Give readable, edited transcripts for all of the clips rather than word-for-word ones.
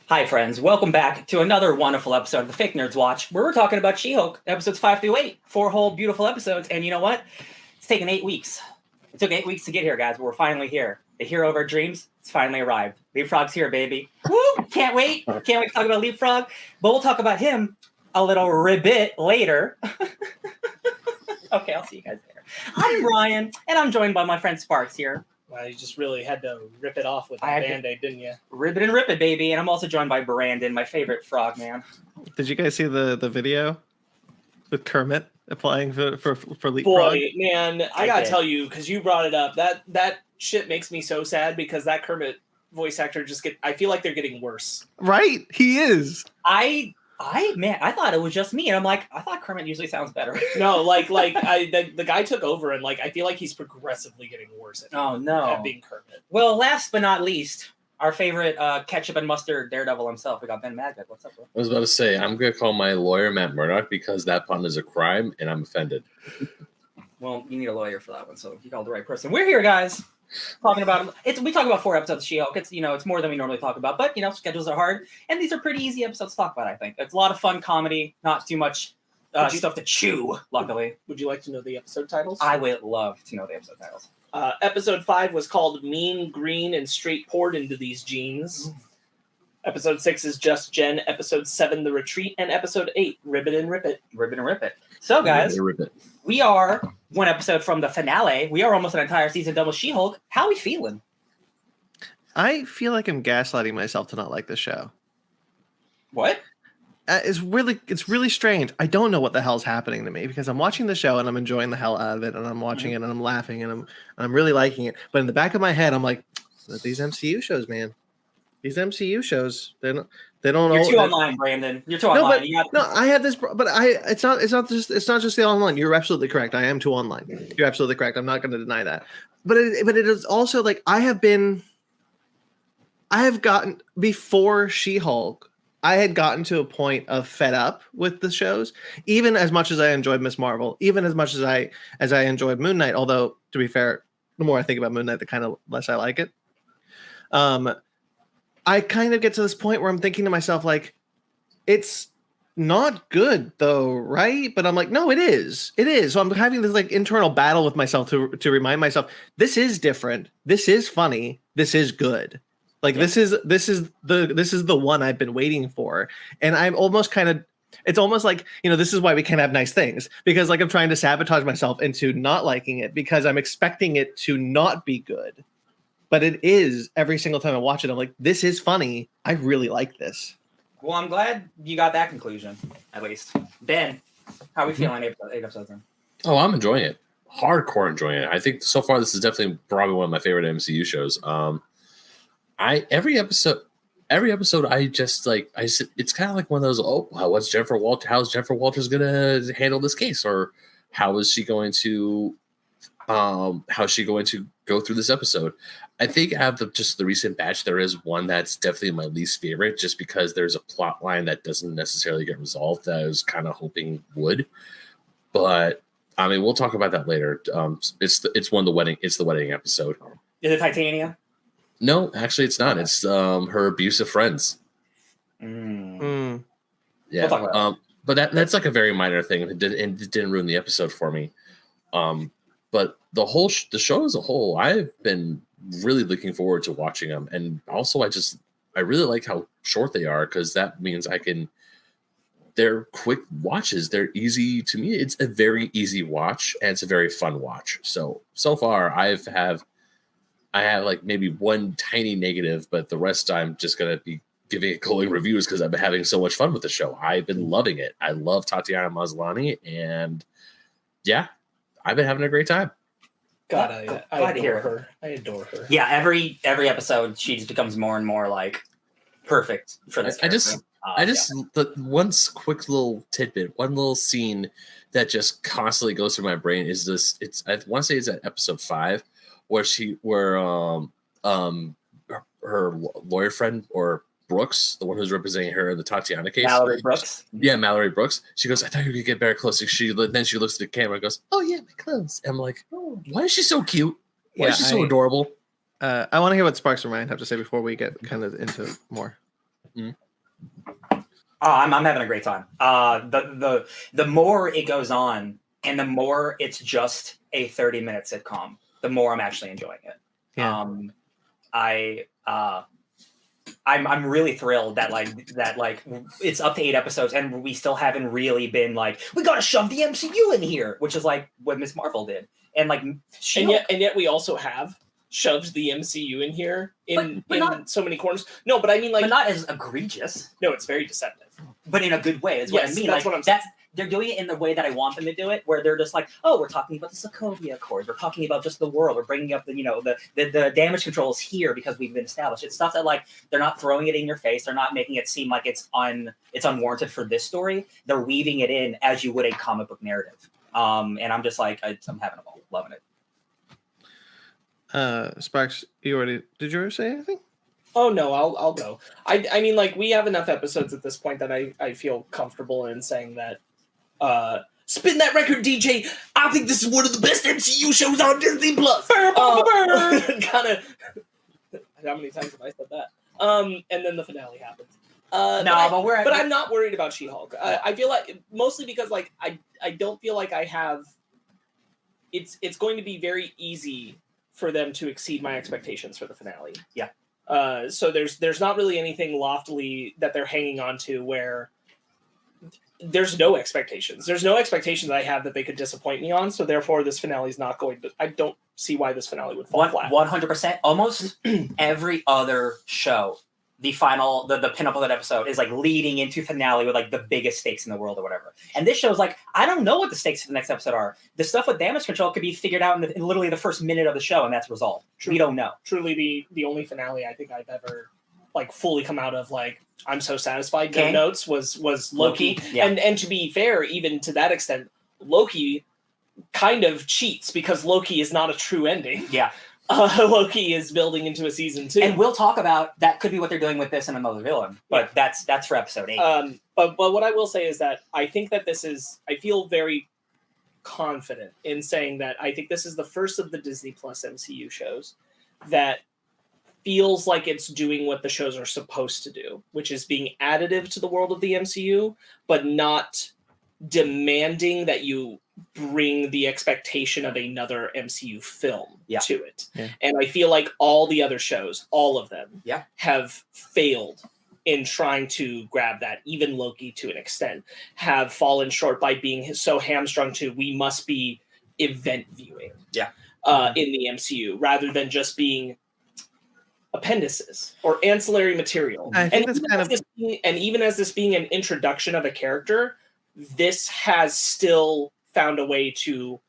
Hi, friends. Welcome back to another wonderful episode of the Fake Nerds Watch, where we're talking about She-Hulk, episodes 5 through 8. 4 whole beautiful episodes, and you know what? It's taken 8 weeks. It took 8 weeks to get here, guys, but we're finally here. The hero of our dreams has finally arrived. Leapfrog's here, baby. Woo! Can't wait. Can't wait to talk about Leapfrog, but we'll talk about him a little ribbit later. Okay, I'll see you guys there. I'm Ryan, and I'm joined by my friend Sparkz here. Well, you just really had to rip it off with a Band-Aid, didn't you? Ribbit and Rip It, baby. And I'm also joined by Brandon, my favorite frog man. Did you guys see the video with Kermit applying for Leapfrog? Boy, man, I gotta tell you, because you brought it up, that shit makes me so sad because that Kermit voice actor I feel like they're getting worse. Right? He is. I thought it was just me, and I'm like, I thought Kermit usually sounds better. No, the guy took over, and I feel like he's progressively getting worse at being Kermit. Well, last but not least, our favorite ketchup and mustard daredevil himself. We got Ben Magnet. What's up, bro? I was about to say, I'm going to call my lawyer Matt Murdock because that pun is a crime, and I'm offended. Well, you need a lawyer for that one, so you called the right person. We're here, guys. Talking about we talk about 4 episodes of She-Hulk. It's more than we normally talk about, but schedules are hard, and these are pretty easy episodes to talk about. I think it's a lot of fun comedy, not too much stuff to chew. Luckily, would you like to know the episode titles? I would love to know the episode titles. Episode 5 was called "Mean, Green, and Straight Poured into These Jeans." Episode 6 is Just Jen. Episode 7, The Retreat, and Episode 8, Ribbit and Rip It. Ribbit and Rip It. So, guys, we are one episode from the finale. We are almost an entire season done with She-Hulk. How are we feeling? I feel like I'm gaslighting myself to not like this show. What? It's really strange. I don't know what the hell's happening to me because I'm watching the show and I'm enjoying the hell out of it, and I'm watching it and I'm laughing and I'm really liking it. But in the back of my head, I'm like, these MCU shows, man. These MCU shows, they don't. You're too online, Brandon. You're too online. I have this, but it's not just the online. You're absolutely correct. I am too online. You're absolutely correct. I'm not going to deny that. But it is also like I have gotten before She-Hulk. I had gotten to a point of fed up with the shows, even as much as I enjoyed Ms. Marvel, even as much as I enjoyed Moon Knight. Although, to be fair, the more I think about Moon Knight, the kind of less I like it. I kind of get to this point where I'm thinking to myself, like, it's not good though, right? But I'm like, no, it is. It is. So I'm having this like internal battle with myself to remind myself, this is different. This is funny. This is good. Like this is the one I've been waiting for. And I'm almost it's almost like, this is why we can't have nice things, because like I'm trying to sabotage myself into not liking it because I'm expecting it to not be good. But it is every single time I watch it. I'm like, this is funny. I really like this. Well, I'm glad you got that conclusion, at least. Ben, how are we feeling 8 episodes in? Oh, I'm enjoying it. Hardcore enjoying it. I think so far this is definitely probably one of my favorite MCU shows. Every episode I just it's kind of like one of those, how's Jennifer Walters gonna handle this case, or how's she going to go through this episode? I think out of the recent batch, there is one that's definitely my least favorite, just because there's a plot line that doesn't necessarily get resolved that I was kind of hoping would. But I mean, we'll talk about that later. It's the wedding episode. Is it Titania? No, actually, it's not. It's her abusive friends. Yeah. We'll but that's like a very minor thing. It didn't ruin the episode for me. But the show as a whole, I've been really looking forward to watching them. And also I really like how short they are, because that means they're quick watches. They're easy to me. It's a very easy watch, and it's a very fun watch. So far I have like maybe one tiny negative, but the rest I'm just going to be giving it glowing reviews because I've been having so much fun with the show. I've been loving it. I love Tatiana Maslany, and yeah, I've been having a great time. God, I adore her. I adore her. Yeah, every episode she just becomes more and more like perfect for this. The one quick little tidbit, one little scene that just constantly goes through my brain is this. I want to say it's at episode 5 where her lawyer friend or Brooks, the one who's representing her in the Tatiana case. Mallory Brooks. Yeah, Mallory Brooks. She goes, I thought you could get better clothes. Then she looks at the camera and goes, oh, yeah, my clothes. And I'm like, oh, why is she so cute? Why is she so adorable? I want to hear what Sparkz and Ryan have to say before we get kind of into more. I'm having a great time. The more it goes on and the more it's just a 30-minute sitcom, the more I'm actually enjoying it. Yeah. I'm really thrilled that it's up to 8 episodes and we still haven't really been like, we gotta shove the MCU in here, which is like what Miss Marvel did. And like and yet we also have shoved the MCU in here in not so many corners. No, but I mean, like, but not as egregious. No, it's very deceptive. But in a good way is what I mean. That's like, what I'm saying. They're doing it in the way that I want them to do it, where they're just like, oh, we're talking about the Sokovia Accords, we're talking about just the world, we're bringing up the damage controls here because we've been established. It's stuff that like they're not throwing it in your face, they're not making it seem like it's unwarranted for this story. They're weaving it in as you would a comic book narrative. And I'm just like, I'm having a ball, loving it. Sparkz, did you already say anything? Oh no, I'll go. I mean, like, we have enough episodes at this point that I feel comfortable in saying that. Spin that record, DJ. I think this is one of the best MCU shows on Disney Plus. Kind of. How many times have I said that? And then the finale happens. But I'm not worried about She-Hulk. I feel like mostly because like I don't feel like I have. It's going to be very easy for them to exceed my expectations for the finale. Yeah. So there's not really anything loftily that they're hanging on to where there's no expectations. There's no expectations I have that they could disappoint me on. So therefore, this finale is not going to. I don't see why this finale would fall flat. 100%. Almost every other show, the final, the pinup of that episode is like leading into finale with like the biggest stakes in the world or whatever. And this show's like, I don't know what the stakes for the next episode are. The stuff with damage control could be figured out in literally the first minute of the show, and that's resolved. We don't know. Truly, the only finale I think I've ever like fully come out of like I'm so satisfied. No notes was Loki. Yeah. And to be fair, even to that extent, Loki kind of cheats because Loki is not a true ending. Yeah. Loki is building into a season 2. And we'll talk about that could be what they're doing with this and another villain. But that's for episode 8. But what I will say is that I think that I feel very confident in saying that I think this is the first of the Disney Plus MCU shows that feels like it's doing what the shows are supposed to do, which is being additive to the world of the MCU, but not demanding that you bring the expectation of another MCU film to it. Yeah. And I feel like all the other shows, all of them, have failed in trying to grab that. Even Loki, to an extent, have fallen short by being so hamstrung to we must be event viewing in the MCU rather than just being appendices or ancillary material. And even as this being an introduction of a character, this has still found a way to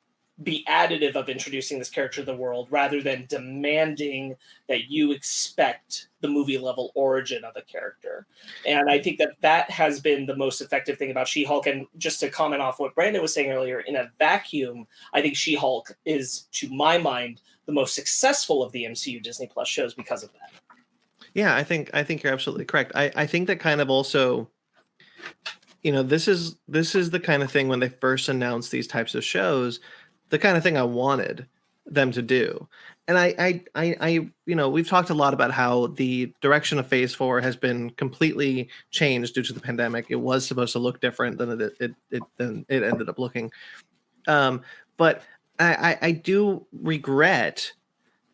be additive of introducing this character to the world rather than demanding that you expect the movie level origin of a character. And I think that has been the most effective thing about She-Hulk. And just to comment off what Brandon was saying earlier, in a vacuum, I think She-Hulk is, to my mind, the most successful of the MCU Disney Plus shows because of that. Yeah, I think you're absolutely correct. I think that kind of also, this is the kind of thing when they first announced these types of shows, the kind of thing I wanted them to do. And I we've talked a lot about how the direction of Phase 4 has been completely changed due to the pandemic. It was supposed to look different than it ended up looking. But I do regret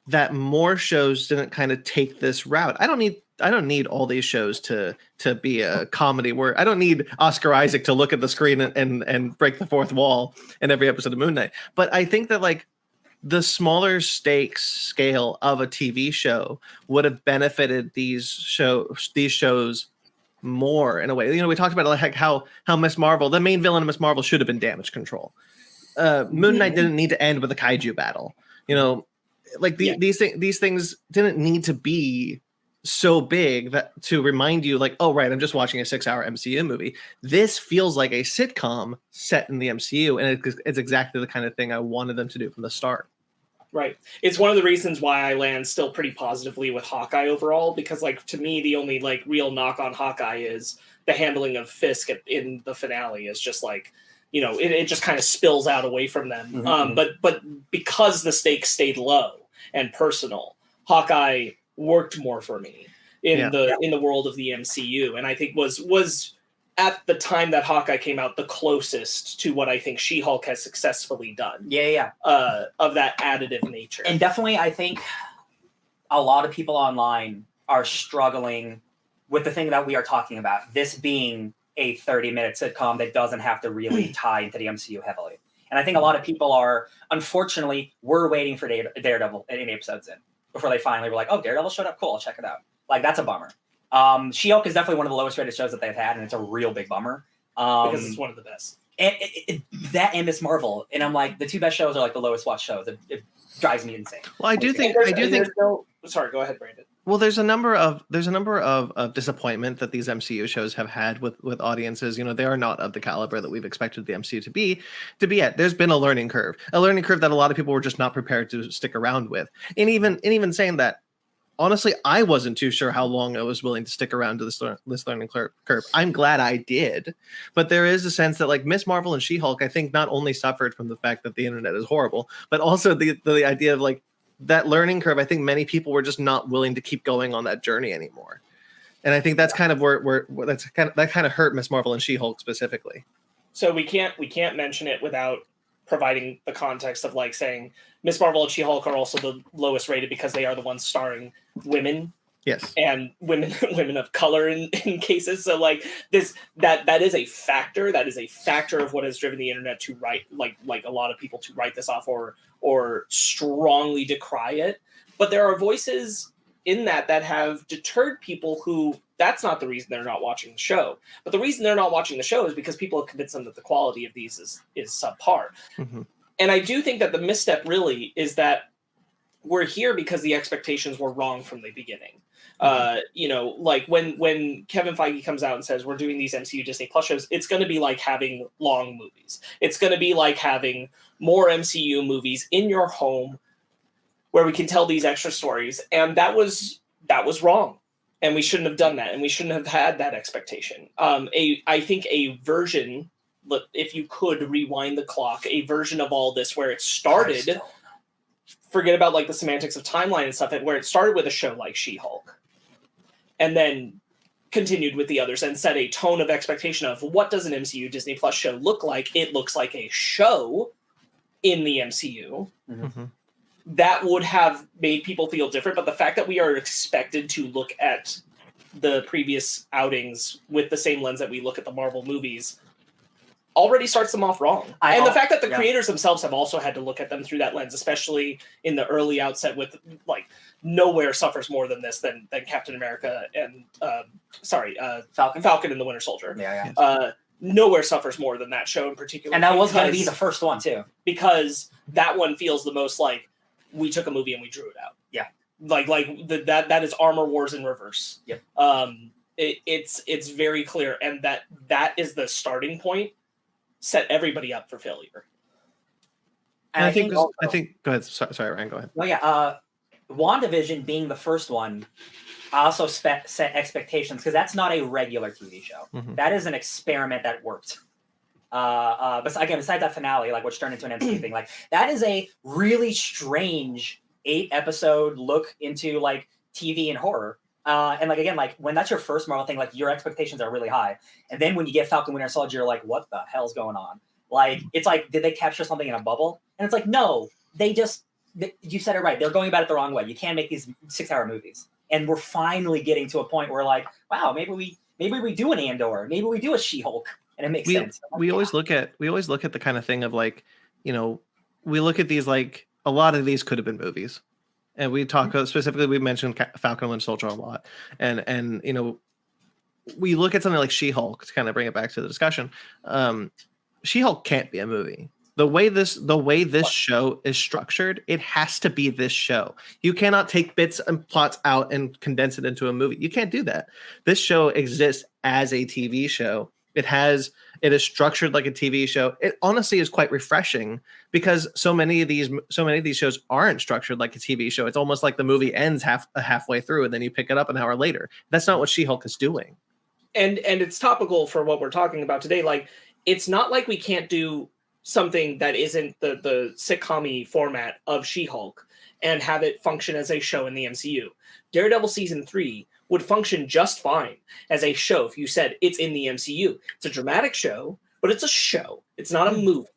that more shows didn't kind of take this route. I don't need all these shows to be a comedy where I don't need Oscar Isaac to look at the screen and break the fourth wall in every episode of Moon Knight. But I think that like the smaller stakes scale of a TV show would have benefited these shows more in a way. We talked about like how Miss Marvel, the main villain of Miss Marvel, should have been damage control. Moon Knight didn't need to end with a kaiju battle. These things didn't need to be so big that to remind you like, oh right, I'm just watching a 6-hour MCU movie. This feels like a sitcom set in the MCU, and it's exactly the kind of thing I wanted them to do from the start. Right. It's one of the reasons why I land still pretty positively with Hawkeye overall, because like to me the only like real knock on Hawkeye is the handling of Fisk in the finale is just like, it just kind of spills out away from them. Mhm. But because the stakes stayed low and personal, Hawkeye worked more for me in the world of the MCU, and I think was at the time that Hawkeye came out the closest to what I think She-Hulk has successfully done. Yeah. Of that additive nature. And definitely, I think a lot of people online are struggling with the thing that we are talking about, this being a 30-minute sitcom that doesn't have to really tie into the MCU heavily. And I think a lot of people are, unfortunately, we're waiting for Daredevil 8 episodes in before they finally were like, oh, Daredevil showed up, cool, I'll check it out. Like, that's a bummer. She-Hulk is definitely one of the lowest rated shows that they've had, and it's a real big bummer. Because it's one of the best. And that and Miss Marvel, and I'm like, the two best shows are like the lowest watched shows. It drives me insane. Well, I do think. Sorry, go ahead, Brandon. Well, there's a number of disappointment that these MCU shows have had with audiences. They are not of the caliber that we've expected the MCU to be at. There's been a learning curve that a lot of people were just not prepared to stick around with. And even saying that, honestly, I wasn't too sure how long I was willing to stick around to this learning curve. I'm glad I did, but there is a sense that like Miss Marvel and She-Hulk, I think not only suffered from the fact that the internet is horrible, but also the idea of like that learning curve. I think many people were just not willing to keep going on that journey anymore, and I think that's kind of where that kind of hurt Miss Marvel and She-Hulk specifically. So we can't mention it without providing the context of like saying Miss Marvel and She-Hulk are also the lowest rated because they are the ones starring women. Yes. And women of color in cases. So like that is a factor. That is a factor of what has driven the internet to write like a lot of people to write this off or strongly decry it. But there are voices in that have deterred people who that's not the reason they're not watching the show. But the reason they're not watching the show is because people have convinced them that the quality of these is subpar. Mm-hmm. And I do think that the misstep really is that we're here because the expectations were wrong from the beginning. Mm-hmm. Like when Kevin Feige comes out and says we're doing these MCU Disney Plus shows, it's going to be like having long movies. It's going to be like having more MCU movies in your home where we can tell these extra stories. And that was wrong. And we shouldn't have done that. And we shouldn't have had that expectation. I think a version, if you could rewind the clock, a version of all this where it started, forget about like the semantics of timeline and stuff, where it started with a show like She-Hulk and then continued with the others and set a tone of expectation of what does an MCU Disney Plus show look like? It looks like a show in the MCU. Mm-hmm. That would have made people feel different. But the fact that we are expected to look at the previous outings with the same lens that we look at the Marvel movies already starts them off wrong. And the fact that the creators themselves have also had to look at them through that lens, especially in the early outset with like nowhere suffers more than this than Captain America and Falcon and the Winter Soldier. Yeah. Nowhere suffers more than that show in particular. And that was going to be the first one too. Because that one feels the most like we took a movie and we drew it out. Yeah. That is Armor Wars in reverse. Yep. It's very clear. And that is the starting point. Set everybody up for failure. And I think go ahead. Sorry, Ryan, go ahead. Well, yeah. WandaVision being the first one, I also set expectations because that's not a regular TV show. Mm-hmm. That is an experiment that worked. But again, besides that finale, like which turned into an MCU thing, like that is a really strange 8-episode look into like TV and horror. And like again, like when that's your first Marvel thing, like your expectations are really high, and then when you get Falcon Winter Soldier, you're like, what the hell's going on? Like it's like, did they capture something in a bubble? And it's like, no, you said it right. They're going about it the wrong way. You can't make these 6-hour movies, and we're finally getting to a point where like, wow, maybe we do an Andor, maybe we do a She-Hulk. And it makes sense. We always look at the kind of thing of like, we look at these like a lot of these could have been movies, and we talk specifically. We mentioned Falcon and Winter Soldier a lot, and we look at something like She-Hulk to kind of bring it back to the discussion. She-Hulk can't be a movie. The way this show is structured, it has to be this show. You cannot take bits and plots out and condense it into a movie. You can't do that. This show exists as a TV show It is structured like a TV show. It honestly is quite refreshing because so many of these shows aren't structured like a TV show. It's almost like the movie ends halfway through and then you pick it up an hour later. That's not what She-Hulk is doing. And it's topical for what we're talking about today. Like, it's not like we can't do something that isn't the sitcom-y format of She-Hulk and have it function as a show in the MCU. Daredevil season 3 would function just fine as a show if you said it's in the MCU. It's a dramatic show, but it's a show. It's not a movie.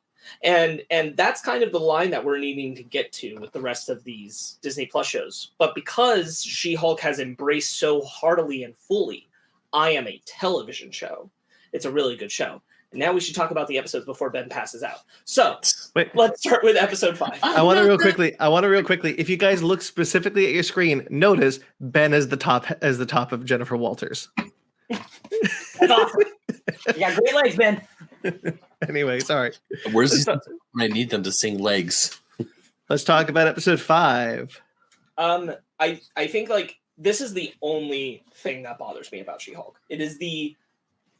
And that's kind of the line that we're needing to get to with the rest of these Disney Plus shows. But because She-Hulk has embraced so heartily and fully, I am a television show. It's a really good show. And now we should talk about the episodes before Ben passes out. So let's start with episode 5. I want to real quickly. If you guys look specifically at your screen, notice Ben is the top of Jennifer Walters. That's awesome. You got great legs, Ben. Anyway, sorry. Where's these? I need them to sing legs. Let's talk about episode 5. I think like this is the only thing that bothers me about She-Hulk. It is the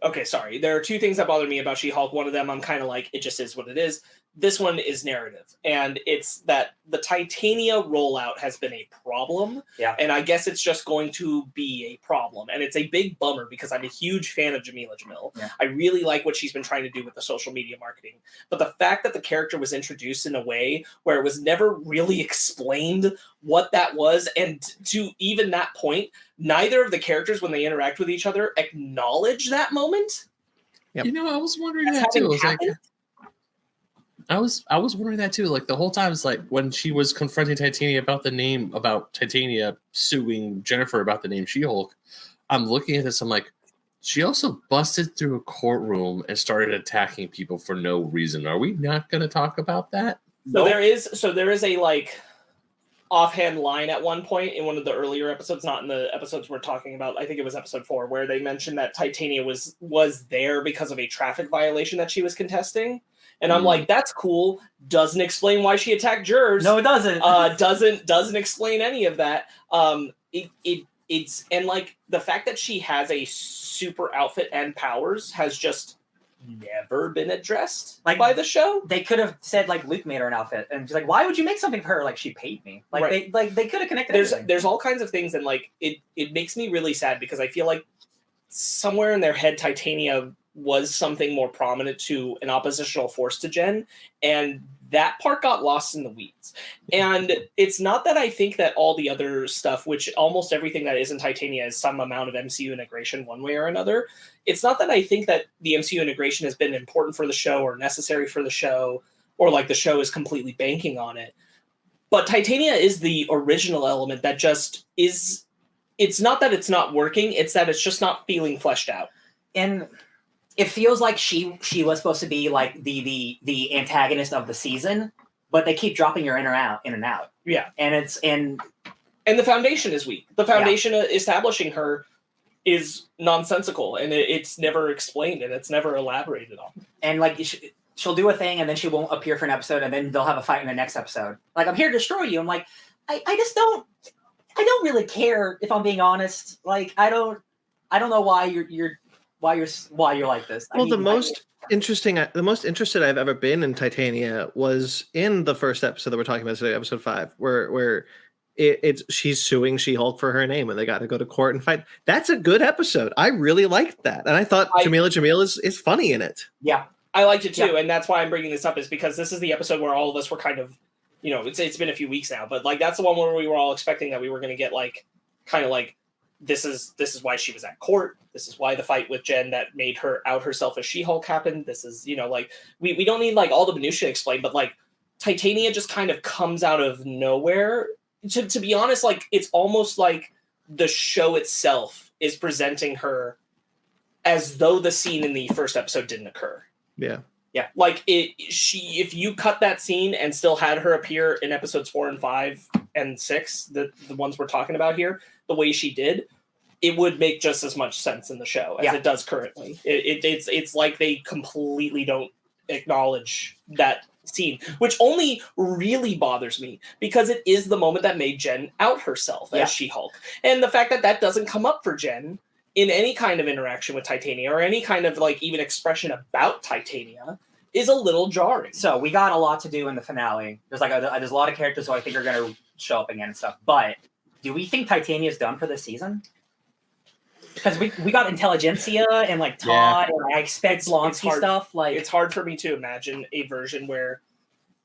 okay, sorry. There are 2 things that bother me about She-Hulk. One of them, I'm kind of like, it just is what it is. This one is narrative. And it's that the Titania rollout has been a problem. Yeah. And I guess it's just going to be a problem. And it's a big bummer because I'm a huge fan of Jamila Jamil. Yeah. I really like what she's been trying to do with the social media marketing. But the fact that the character was introduced in a way where it was never really explained what that was, and to even that point, neither of the characters, when they interact with each other, acknowledge that moment. Yep. You know, I was wondering that too. I was wondering that too. Like the whole time, it's like when she was confronting Titania about Titania suing Jennifer about the name She-Hulk. I'm looking at this. I'm like, she also busted through a courtroom and started attacking people for no reason. Are we not going to talk about that? So there is a like offhand line at one point in one of the earlier episodes, not in the episodes we're talking about. I think it was episode 4, where they mentioned that Titania was there because of a traffic violation that she was contesting. And I'm like, that's cool. Doesn't explain why she attacked jurors. No, it doesn't. Doesn't explain any of that. It's and like the fact that she has a super outfit and powers has just never been addressed by the show. They could have said like Luke made her an outfit, and she's like, "Why would you make something for her? Like she paid me." Like right. they could have connected. There's all kinds of things, and like it makes me really sad because I feel like somewhere in their head, Titania was something more prominent to an oppositional force to Jen, and that part got lost in the weeds. And it's not that I think that all the other stuff, which almost everything that isn't Titania is some amount of MCU integration one way or another. It's not that I think that the MCU integration has been important for the show or necessary for the show, or like the show is completely banking on it. But Titania is the original element that just is. It's not that it's not working, it's that it's just not feeling fleshed out. And it feels like she was supposed to be like the antagonist of the season, but they keep dropping her in and out. Yeah. And the foundation is weak. The foundation establishing her is nonsensical, and it's never explained, and it's never elaborated on. And like she'll do a thing, and then she won't appear for an episode, and then they'll have a fight in the next episode. Like, I'm here to destroy you. I'm like, I don't really care, if I'm being honest. Like, I don't know why you're like this. Well, the most interested I've ever been in Titania was in the first episode that we're talking about today, episode 5, where she's suing She-Hulk for her name, and they got to go to court and fight. That's a good episode. I really liked that, and I thought Jamila Jamil is funny in it. Yeah, I liked it too, and that's why I'm bringing this up, is because this is the episode where all of us were kind of, you know, it's been a few weeks now, but like that's the one where we were all expecting that we were going to get like kind of like this is why she was at court. This is why the fight with Jen that made her out herself as She-Hulk happened. This is, you know, like we don't need like all the minutiae explained, but like Titania just kind of comes out of nowhere. To be honest, like it's almost like the show itself is presenting her as though the scene in the first episode didn't occur. Yeah. Yeah, like if you cut that scene and still had her appear in episodes 4 and 5 and 6, the ones we're talking about here, the way she did, it would make just as much sense in the show as it does currently. It's like they completely don't acknowledge that scene, which only really bothers me because it is the moment that made Jen out herself as She-Hulk, and the fact that doesn't come up for Jen in any kind of interaction with Titania or any kind of like even expression about Titania is a little jarring. So we got a lot to do in the finale. There's there's a lot of characters who I think are going to show up again and stuff. But do we think Titania's done for this season? Because we got Intelligentsia and like Todd, and I expect Blonsky stuff. Like it's hard for me to imagine a version where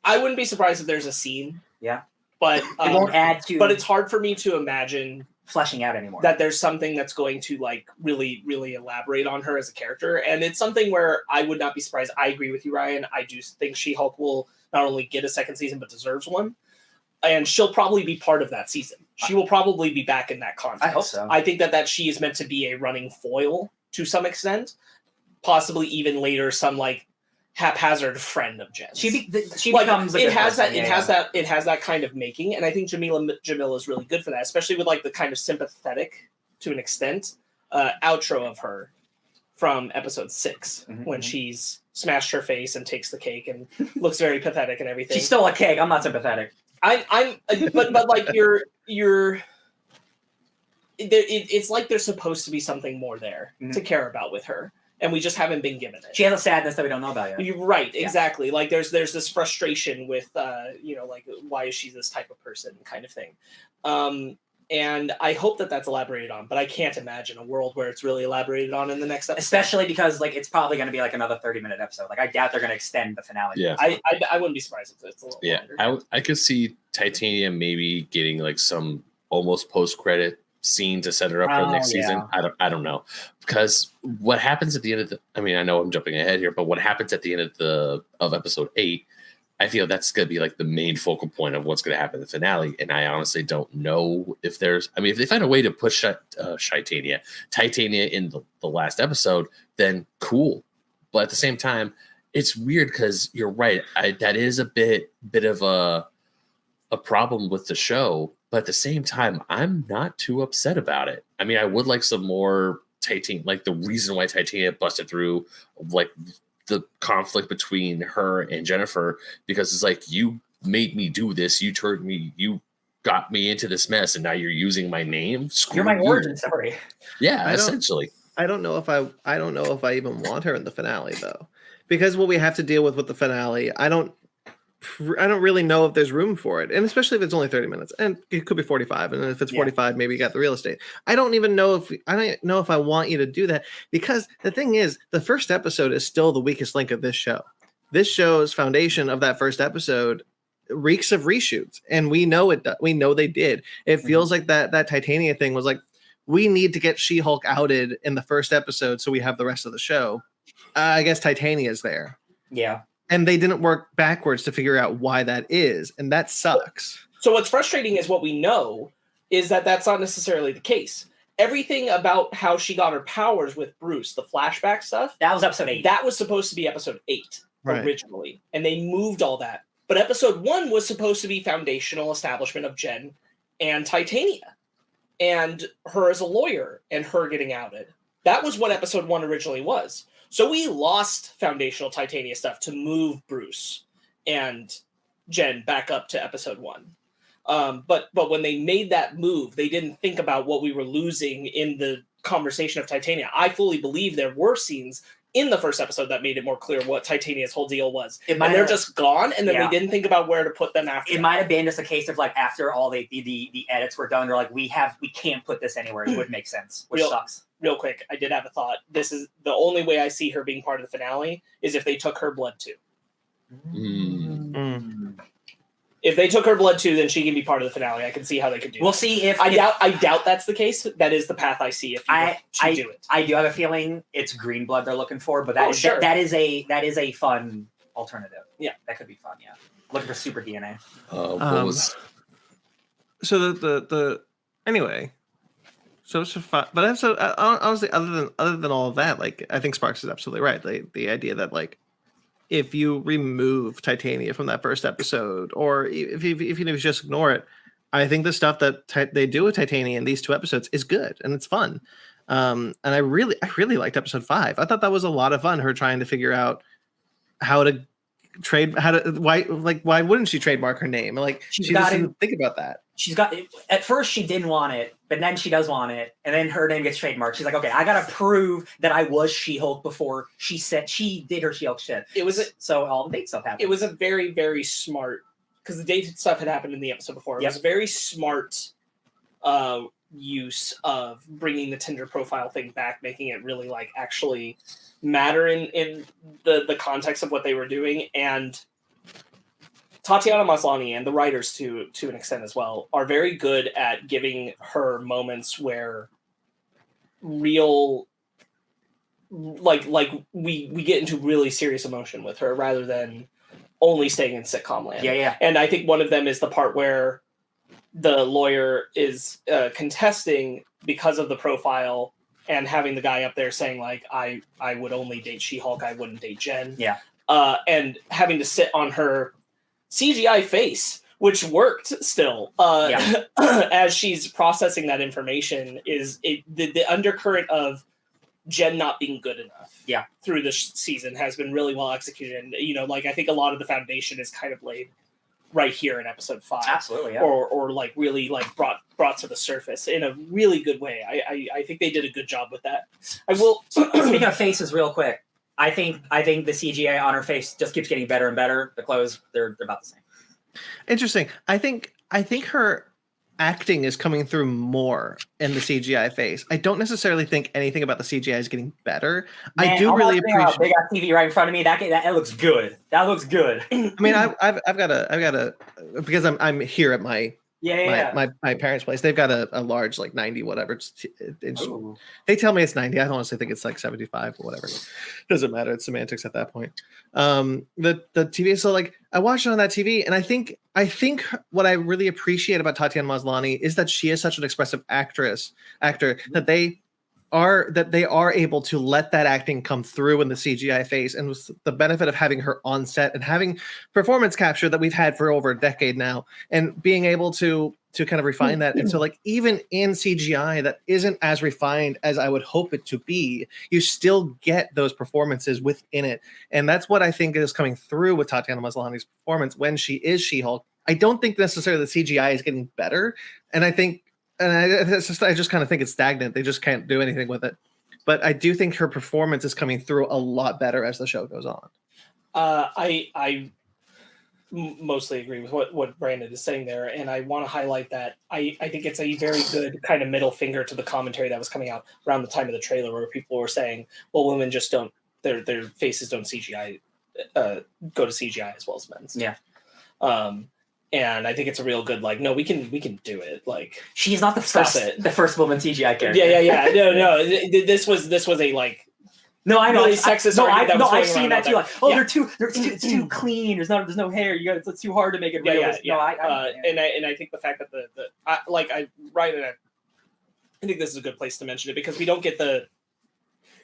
I wouldn't be surprised if there's a scene. Yeah, but it won't add to. But it's hard for me to imagine fleshing out anymore. That there's something that's going to like really, really elaborate on her as a character, and it's something where I would not be surprised. I agree with you, Ryan. I do think She-Hulk will not only get a second season but deserves one, and she'll probably be part of that season. She will probably be back in that context. I hope so. I think that she is meant to be a running foil to some extent, possibly even later some like haphazard friend of Jen's. She like, becomes it has that kind of making, and I think Jamila is really good for that, especially with like the kind of sympathetic to an extent outro of her from episode 6 when she's smashed her face and takes the cake and looks very pathetic and everything. She stole a cake. I'm not sympathetic. But like it's like there's supposed to be something more there to care about with her. And we just haven't been given it. She has a sadness that we don't know about yet. You're right, exactly. Like there's this frustration with like why is she this type of person kind of thing. And I hope that that's elaborated on, but I can't imagine a world where it's really elaborated on in the next episode. Especially because like it's probably going to be like another 30-minute episode. Like I doubt they're going to extend the finale. Yeah, I wouldn't be surprised if it's a little longer. I could see Titania maybe getting like some almost post-credit scene to set her up for the next season. I don't know, because what happens at the end of I know I'm jumping ahead here, but what happens at the end of episode 8, I feel that's going to be like the main focal point of what's going to happen in the finale. And I honestly don't know if there's, if they find a way to push Titania in the last episode, then cool. But at the same time, it's weird because you're right. That is a bit of a problem with the show. But at the same time, I'm not too upset about it. I would like some more Titania, like the reason why Titania busted through, like the conflict between her and Jennifer, because it's like, you made me do this, you got me into this mess, and now you're using my name. You're my origin story. Yeah, essentially. I don't know if I even want her in the finale though, because what we have to deal with the finale, I don't really know if there's room for it, and especially if it's only 30 minutes, and it could be 45, and if it's 45, maybe you got the real estate. I don't know if I want you to do that, because the thing is, the first episode is still the weakest link of this show. This show's foundation of that first episode reeks of reshoots, and we know it. We know they did. It feels like that Titania thing was like, we need to get She-Hulk outed in the first episode so we have the rest of the show. I guess Titania's there. Yeah. And they didn't work backwards to figure out why that is. And that sucks. So what's frustrating is what we know is that that's not necessarily the case. Everything about how she got her powers with Bruce, the flashback stuff. That was episode 8. That was supposed to be episode 8 originally. And they moved all that. But episode 1 was supposed to be foundational establishment of Jen and Titania. And her as a lawyer and her getting outed. That was what episode 1 originally was. So we lost foundational Titania stuff to move Bruce and Jen back up to episode 1. But when they made that move, they didn't think about what we were losing in the conversation of Titania. I fully believe there were scenes in the first episode that made it more clear what Titania's whole deal was. And they're just gone, and then they didn't think about where to put them after. It might have been just a case of like after all the edits were done, they're like, we can't put this anywhere. It would make sense, which sucks. Real quick, I did have a thought. This is the only way I see her being part of the finale is if they took her blood too. If they took her blood too, then she can be part of the finale. I can see how they could do. We'll see if I doubt that's the case. That is the path I see. If you do it, I do have a feeling it's green blood they're looking for, but that is a fun alternative. Yeah, that could be fun. Yeah, looking for super DNA. So the anyway. So it's fun, but honestly, other than all of that, like I think Sparkz is absolutely right. The idea that like if you remove Titania from that first episode, or if you just ignore it, I think the stuff that they do with Titania in these 2 episodes is good and it's fun. And I really liked episode 5. I thought that was a lot of fun. Her trying to figure out how to why wouldn't she trademark her name? Like She's she got just it. didn't think about that. She's got at first she didn't want it, but then she does want it, and then her name gets trademarked. She's like, okay, I gotta prove that I was She-Hulk before she said she did her She-Hulk shit. So all the date stuff happened. It was a very, very smart, because the date stuff had happened in the episode before. It was a very smart use of bringing the Tinder profile thing back, making it really like actually matter in the context of what they were doing. And Tatiana Maslany and the writers to an extent as well are very good at giving her moments where real like we get into really serious emotion with her rather than only staying in sitcom land. Yeah. And I think one of them is the part where the lawyer is contesting because of the profile and having the guy up there saying like, I would only date She-Hulk, I wouldn't date Jen. Yeah. And having to sit on her CGI face, which worked still, as she's processing that information is the undercurrent of Jen not being good enough through this season has been really well executed. And, I think a lot of the foundation is kind of laid right here in episode 5. Absolutely, yeah. Or like really like brought to the surface in a really good way. I think they did a good job with that. I will Speaking of faces real quick, I think the CGI on her face just keeps getting better and better. The clothes, they're about the same. Interesting. I think her acting is coming through more in the CGI face. I don't necessarily think anything about the CGI is getting better. Man, I do really appreciate. They got TV right in front of me. That looks good. That looks good. I mean, I've got a because I'm here at my parents' place. They've got a large like 90 whatever inch. They tell me it's 90. I honestly think it's like 75 or whatever. Doesn't matter. It's semantics at that point. The TV. So like I watched it on that TV, and I think what I really appreciate about Tatiana Maslany is that she is such an expressive actor that they are able to let that acting come through in the CGI face, and with the benefit of having her on set and having performance capture that we've had for over a decade now, and being able to kind of refine that. And so like even in CGI that isn't as refined as I would hope it to be, you still get those performances within it. And that's what I think is coming through with Tatiana Maslany's performance when she is She-Hulk. I don't think necessarily the CGI is getting better. And I just kind of think it's stagnant. They just can't do anything with it. But I do think her performance is coming through a lot better as the show goes on. I mostly agree with what Brandon is saying there, and I want to highlight that I think it's a very good kind of middle finger to the commentary that was coming out around the time of the trailer, where people were saying, "Well, women just don't their faces don't CGI go to CGI as well as men's." Yeah. And I think it's a real good no, we can do it. Like she's not the first woman CGI character. Yeah. No. This was a No, I know. Really sexist argument. I've seen that too. It's too clean. There's no hair. It's too hard to make it real. And I think the fact that I think this is a good place to mention it because we don't get the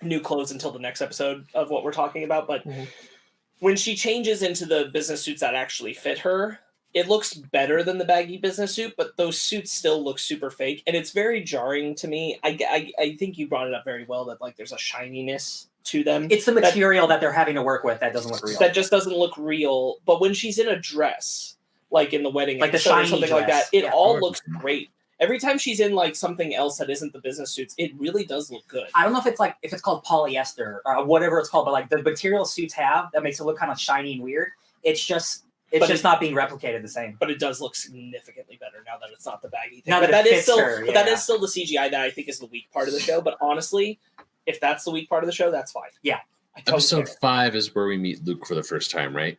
new clothes until the next episode of what we're talking about. But when she changes into the business suits that actually fit her, it looks better than the baggy business suit, but those suits still look super fake, and it's very jarring to me. I think you brought it up very well that there's a shininess to them. It's the material that they're having to work with that doesn't look real. That just doesn't look real. But when she's in a dress, like in the wedding, like the shiny or something dress, like that, it all looks great. Every time she's in something else that isn't the business suits, it really does look good. I don't know if it's called polyester or whatever it's called, but the material suits have that makes it look kind of shiny and weird. It's just not being replicated the same. But it does look significantly better now that it's not the baggy thing. Now that is still the CGI that I think is the weak part of the show. But honestly, if that's the weak part of the show, that's fine. Yeah. Episode 5 is where we meet Luke for the first time, right?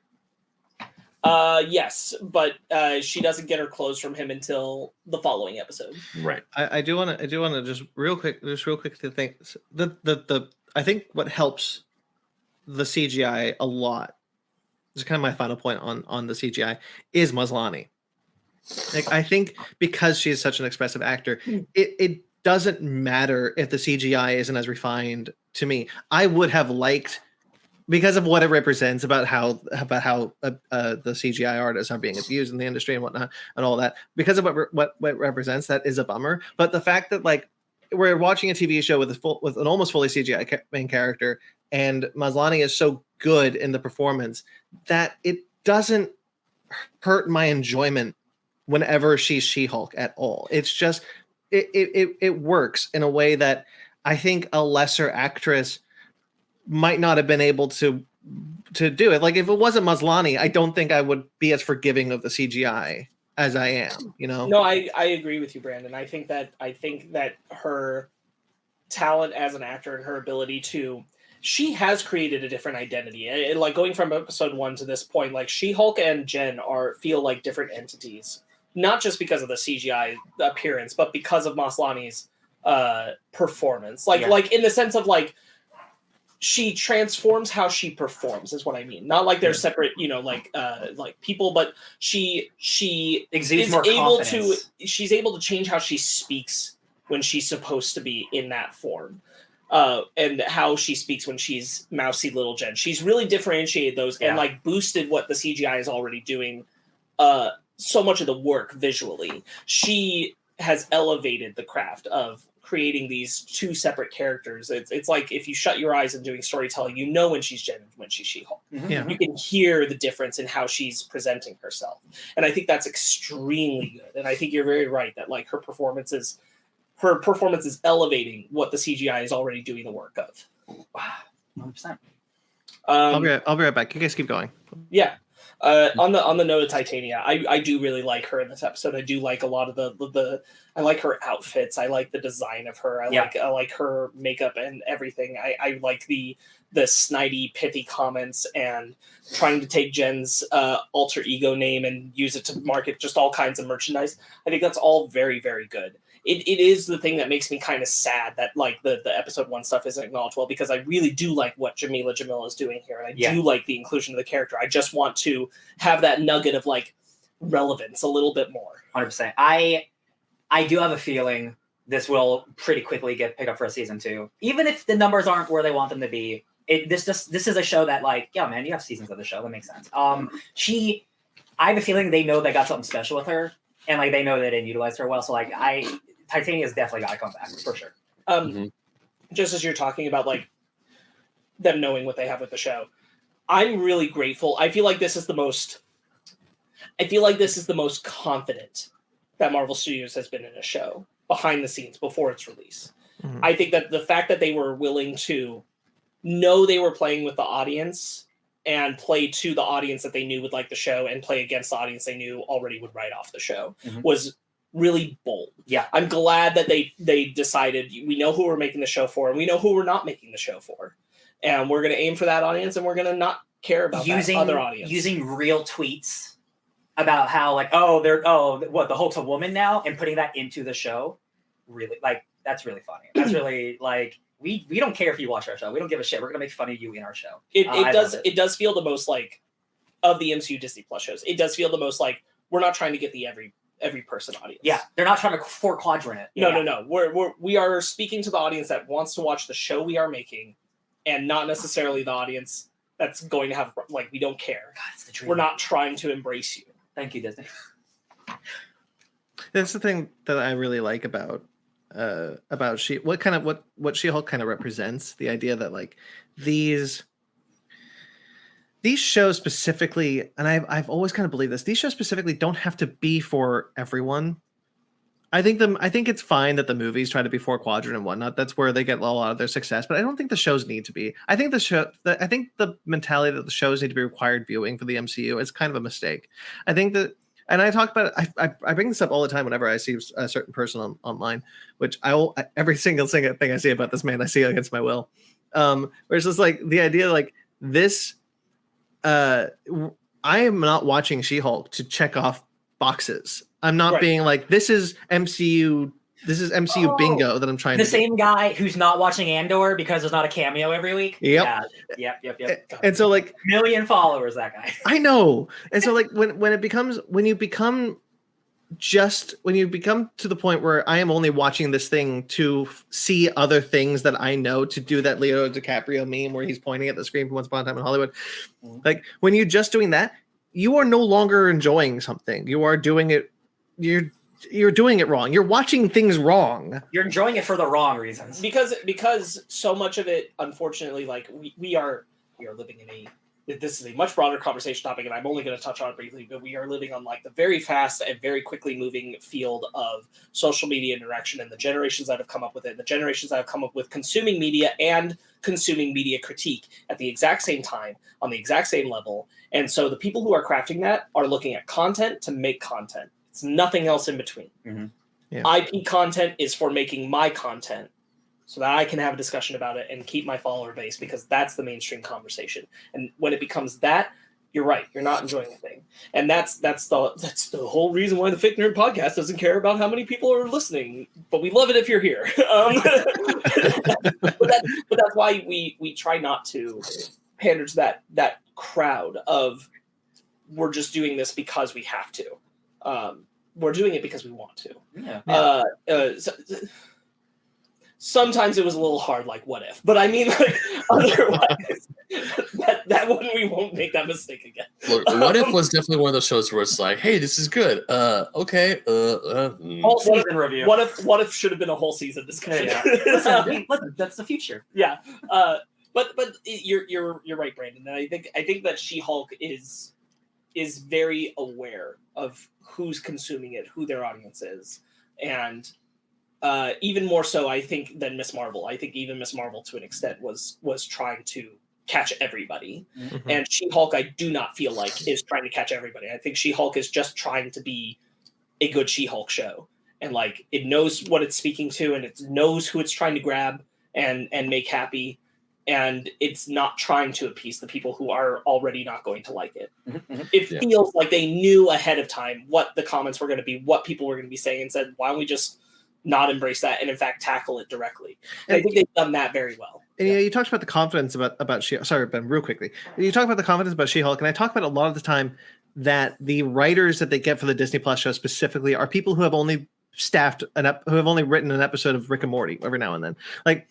Yes, but she doesn't get her clothes from him until the following episode. Right. I do want to just real quick to think I think what helps the CGI a lot. This is kind of my final point on the CGI is Maslany. I think because she is such an expressive actor, it doesn't matter if the CGI isn't as refined to me. I would have liked, because of what it represents about how the CGI artists are being abused in the industry and whatnot and all that, because of what represents, that is a bummer. But the fact that we're watching a TV show with an almost fully CGI main character and Maslany is so good in the performance that it doesn't hurt my enjoyment whenever she's She-Hulk at all. It's just it works in a way that I think a lesser actress might not have been able to do it. Like if it wasn't Maslany, I don't think I would be as forgiving of the CGI as I am, you know? No, I agree with you, Brandon. I think that her talent as an actor and her ability to, she has created a different identity. And like going from episode 1 to this point, like She-Hulk and Jen feel like different entities, not just because of the CGI appearance, but because of Maslany's performance. Like in the sense of like, she transforms how she performs is what I mean. Not like they're separate, like people, but she exudes is more able confidence. she's able to change how she speaks when she's supposed to be in that form. And how she speaks when she's mousy little Jen. She's really differentiated those and like boosted what the CGI is already doing. So much of the work visually. She has elevated the craft of creating these two separate characters. It's like if you shut your eyes and doing storytelling, you know when she's Jen and when she's She-Hulk. Yeah. You can hear the difference in how she's presenting herself. And I think that's extremely good. And I think you're very right that like her performance is elevating what the CGI is already doing the work of. Wow, 100%. I'll be right back. You guys keep going. Yeah. On the note of Titania, I do really like her in this episode. I do like a lot of the I like her outfits. I like the design of her. I like her makeup and everything. I like the snidey, pithy comments and trying to take Jen's alter ego name and use it to market just all kinds of merchandise. I think that's all very, very good. It is the thing that makes me kind of sad that like the episode 1 stuff isn't acknowledged well, because I really do like what Jamila Jamil is doing here, and I do like the inclusion of the character. I just want to have that nugget of like relevance a little bit more. 100%. I do have a feeling this will pretty quickly get picked up for a season 2, even if the numbers aren't where they want them to be. This is a show that like, yeah, man, you have seasons of the show. That makes sense. I have a feeling they know they got something special with her, and like they know they didn't utilize her well. So like Titania's definitely got to come back for sure. Just as you're talking about like them knowing what they have with the show, I'm really grateful. I feel like this is the most confident that Marvel Studios has been in a show behind the scenes before its release. Mm-hmm. I think that the fact that they were willing to know they were playing with the audience and play to the audience that they knew would like the show and play against the audience they knew already would write off the show was really bold. Yeah. I'm glad that they decided we know who we're making the show for and we know who we're not making the show for. And we're going to aim for that audience and we're going to not care about that other audience. Using real tweets about how like, the Hulk's a woman now, and putting that into the show. Really, like, that's really funny. That's really like, we don't care if you watch our show. We don't give a shit. We're going to make fun of you in our show. It does feel the most like of the MCU Disney Plus shows. It does feel the most like we're not trying to get the every person audience. Yeah, they're not trying to 4-quadrant it. No. We are speaking to the audience that wants to watch the show we are making, and not necessarily the audience that's going to have like we don't care. God, it's the dream. We're not trying to embrace you. Thank you, Disney. That's the thing that I really like about what She-Hulk kind of represents, the idea that like these shows specifically, and I've always kind of believed this, these shows specifically don't have to be for everyone. I think it's fine that the movies try to be 4-quadrant and whatnot. That's where they get a lot of their success, but I don't think the shows need to be. I think the mentality that the shows need to be required viewing for the MCU is kind of a mistake. I think that, and I talk about it, I bring this up all the time whenever I see a certain person online, which every single thing I see about this man, I see against my will. Where it's just like the idea like this, I am not watching She-Hulk to check off boxes. I'm not being like, this is MCU bingo that I'm trying to do. The same guy who's not watching Andor because there's not a cameo every week. Yep. Yeah. Yep. And so like 1 million followers, that guy. I know. And so like when you become to the point where I am only watching this thing to see other things that I know, to do that Leonardo DiCaprio meme where he's pointing at the screen from Once Upon a Time in Hollywood. Like when you're just doing that, you are no longer enjoying something. You are doing it. You're you're doing it wrong. You're watching things wrong. You're enjoying it for the wrong reasons. Because so much of it, unfortunately, like we are living in this is a much broader conversation topic, and I'm only going to touch on it briefly, but we are living on like the very fast and very quickly moving field of social media interaction, and the generations that have come up with it, the generations that have come up with consuming media and consuming media critique at the exact same time, on the exact same level. And so the people who are crafting that are looking at content to make content. It's nothing else in between. Mm-hmm. Yeah. IP content is for making my content so that I can have a discussion about it and keep my follower base, because that's the mainstream conversation. And when it becomes that, you're right. You're not enjoying the thing. And that's the whole reason why the Fake Nerd podcast doesn't care about how many people are listening. But we love it if you're here. But that's why we try not to pander to that crowd of we're just doing this because we have to. We're doing it because we want to. Yeah. Sometimes it was a little hard, like what if? But I mean, like otherwise, that one we won't make that mistake again. Look, What If was definitely one of those shows where it's like, hey, this is good. Okay. Whole season review. What if should have been a whole season discussion? Yeah. Listen, that's the future. Yeah. But you're right, Brandon. And I think that She-Hulk is very aware of who's consuming it, who their audience is, and even more so, I think, than Miss Marvel. I think even Miss Marvel, to an extent, was trying to catch everybody. Mm-hmm. And She-Hulk, I do not feel like is trying to catch everybody. I think She-Hulk is just trying to be a good She-Hulk show, and like it knows what it's speaking to, and it knows who it's trying to grab and make happy. And it's not trying to appease the people who are already not going to like it. Mm-hmm. It feels like they knew ahead of time what the comments were going to be, what people were going to be saying, and said, why don't we just not embrace that and in fact tackle it directly? And I think they've done that very well. And you talked about the confidence about She-Hulk. Sorry, Ben, real quickly. You talk about the confidence about She-Hulk, and I talk about a lot of the time that the writers that they get for the Disney Plus show specifically are people who have only who have only written an episode of Rick and Morty every now and then. Like,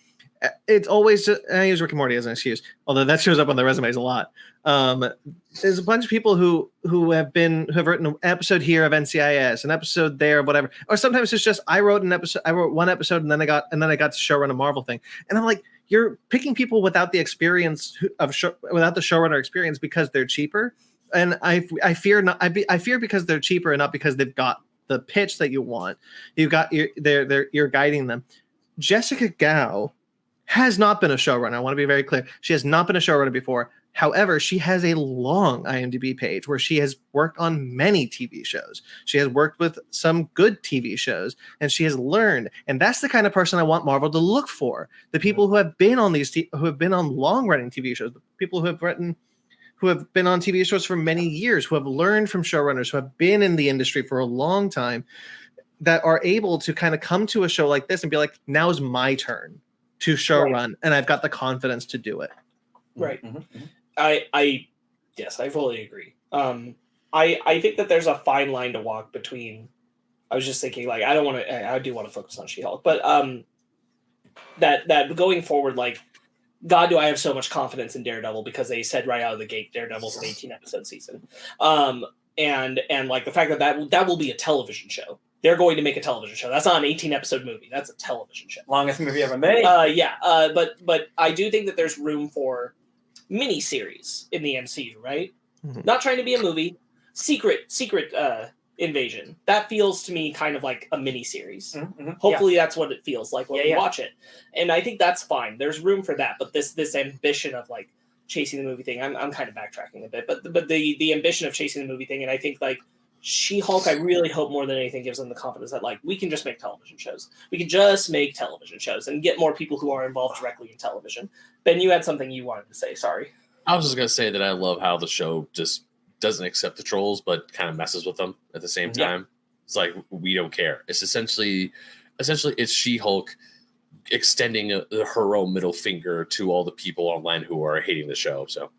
it's always just, I use Rick and Morty as an excuse, although that shows up on their resumes a lot. There's a bunch of people who have written an episode here of NCIS, an episode there, whatever. Or sometimes it's just I wrote one episode and then I got to showrun a Marvel thing, and I'm like, you're picking people without the experience without the showrunner experience because they're cheaper, and I fear because they're cheaper and not because they've got the pitch that you want. You're guiding them. Jessica Gao has not been a showrunner. I want to be very clear. She has not been a showrunner before. However, she has a long IMDb page where she has worked on many TV shows. She has worked with some good TV shows, and she has learned. And that's the kind of person I want Marvel to look for. The people who have been on who have been on long-running TV shows, the people who have been on TV shows for many years, who have learned from showrunners, who have been in the industry for a long time, that are able to kind of come to a show like this and be like, now's my turn to show run, and I've got the confidence to do it. Right. Mm-hmm. I fully agree. I think that there's a fine line to walk between. I was just thinking, like, I do want to focus on She-Hulk, but that going forward, like, God, do I have so much confidence in Daredevil, because they said right out of the gate, Daredevil's an 18-episode season, and like the fact that will be a television show. They're going to make a television show. That's not an 18-episode movie. That's a television show. Longest movie ever made. But I do think that there's room for mini-series in the MCU, right? Mm-hmm. Not trying to be a movie. Secret Invasion. That feels to me kind of like a mini-series. Mm-hmm. Hopefully that's what it feels like when we Yeah. watch it. And I think that's fine. There's room for that. But this ambition of like chasing the movie thing, I'm kind of backtracking a bit. But the ambition of chasing the movie thing, and I think like She-Hulk, I really hope more than anything gives them the confidence that like we can just make television shows. We can just make television shows and get more people who are involved directly in television. Ben, you had something you wanted to say. Sorry. I was just gonna say that I love how the show just doesn't accept the trolls, but kind of messes with them at the same time. It's like, we don't care. It's essentially it's She-Hulk extending her own middle finger to all the people online who are hating the show. So.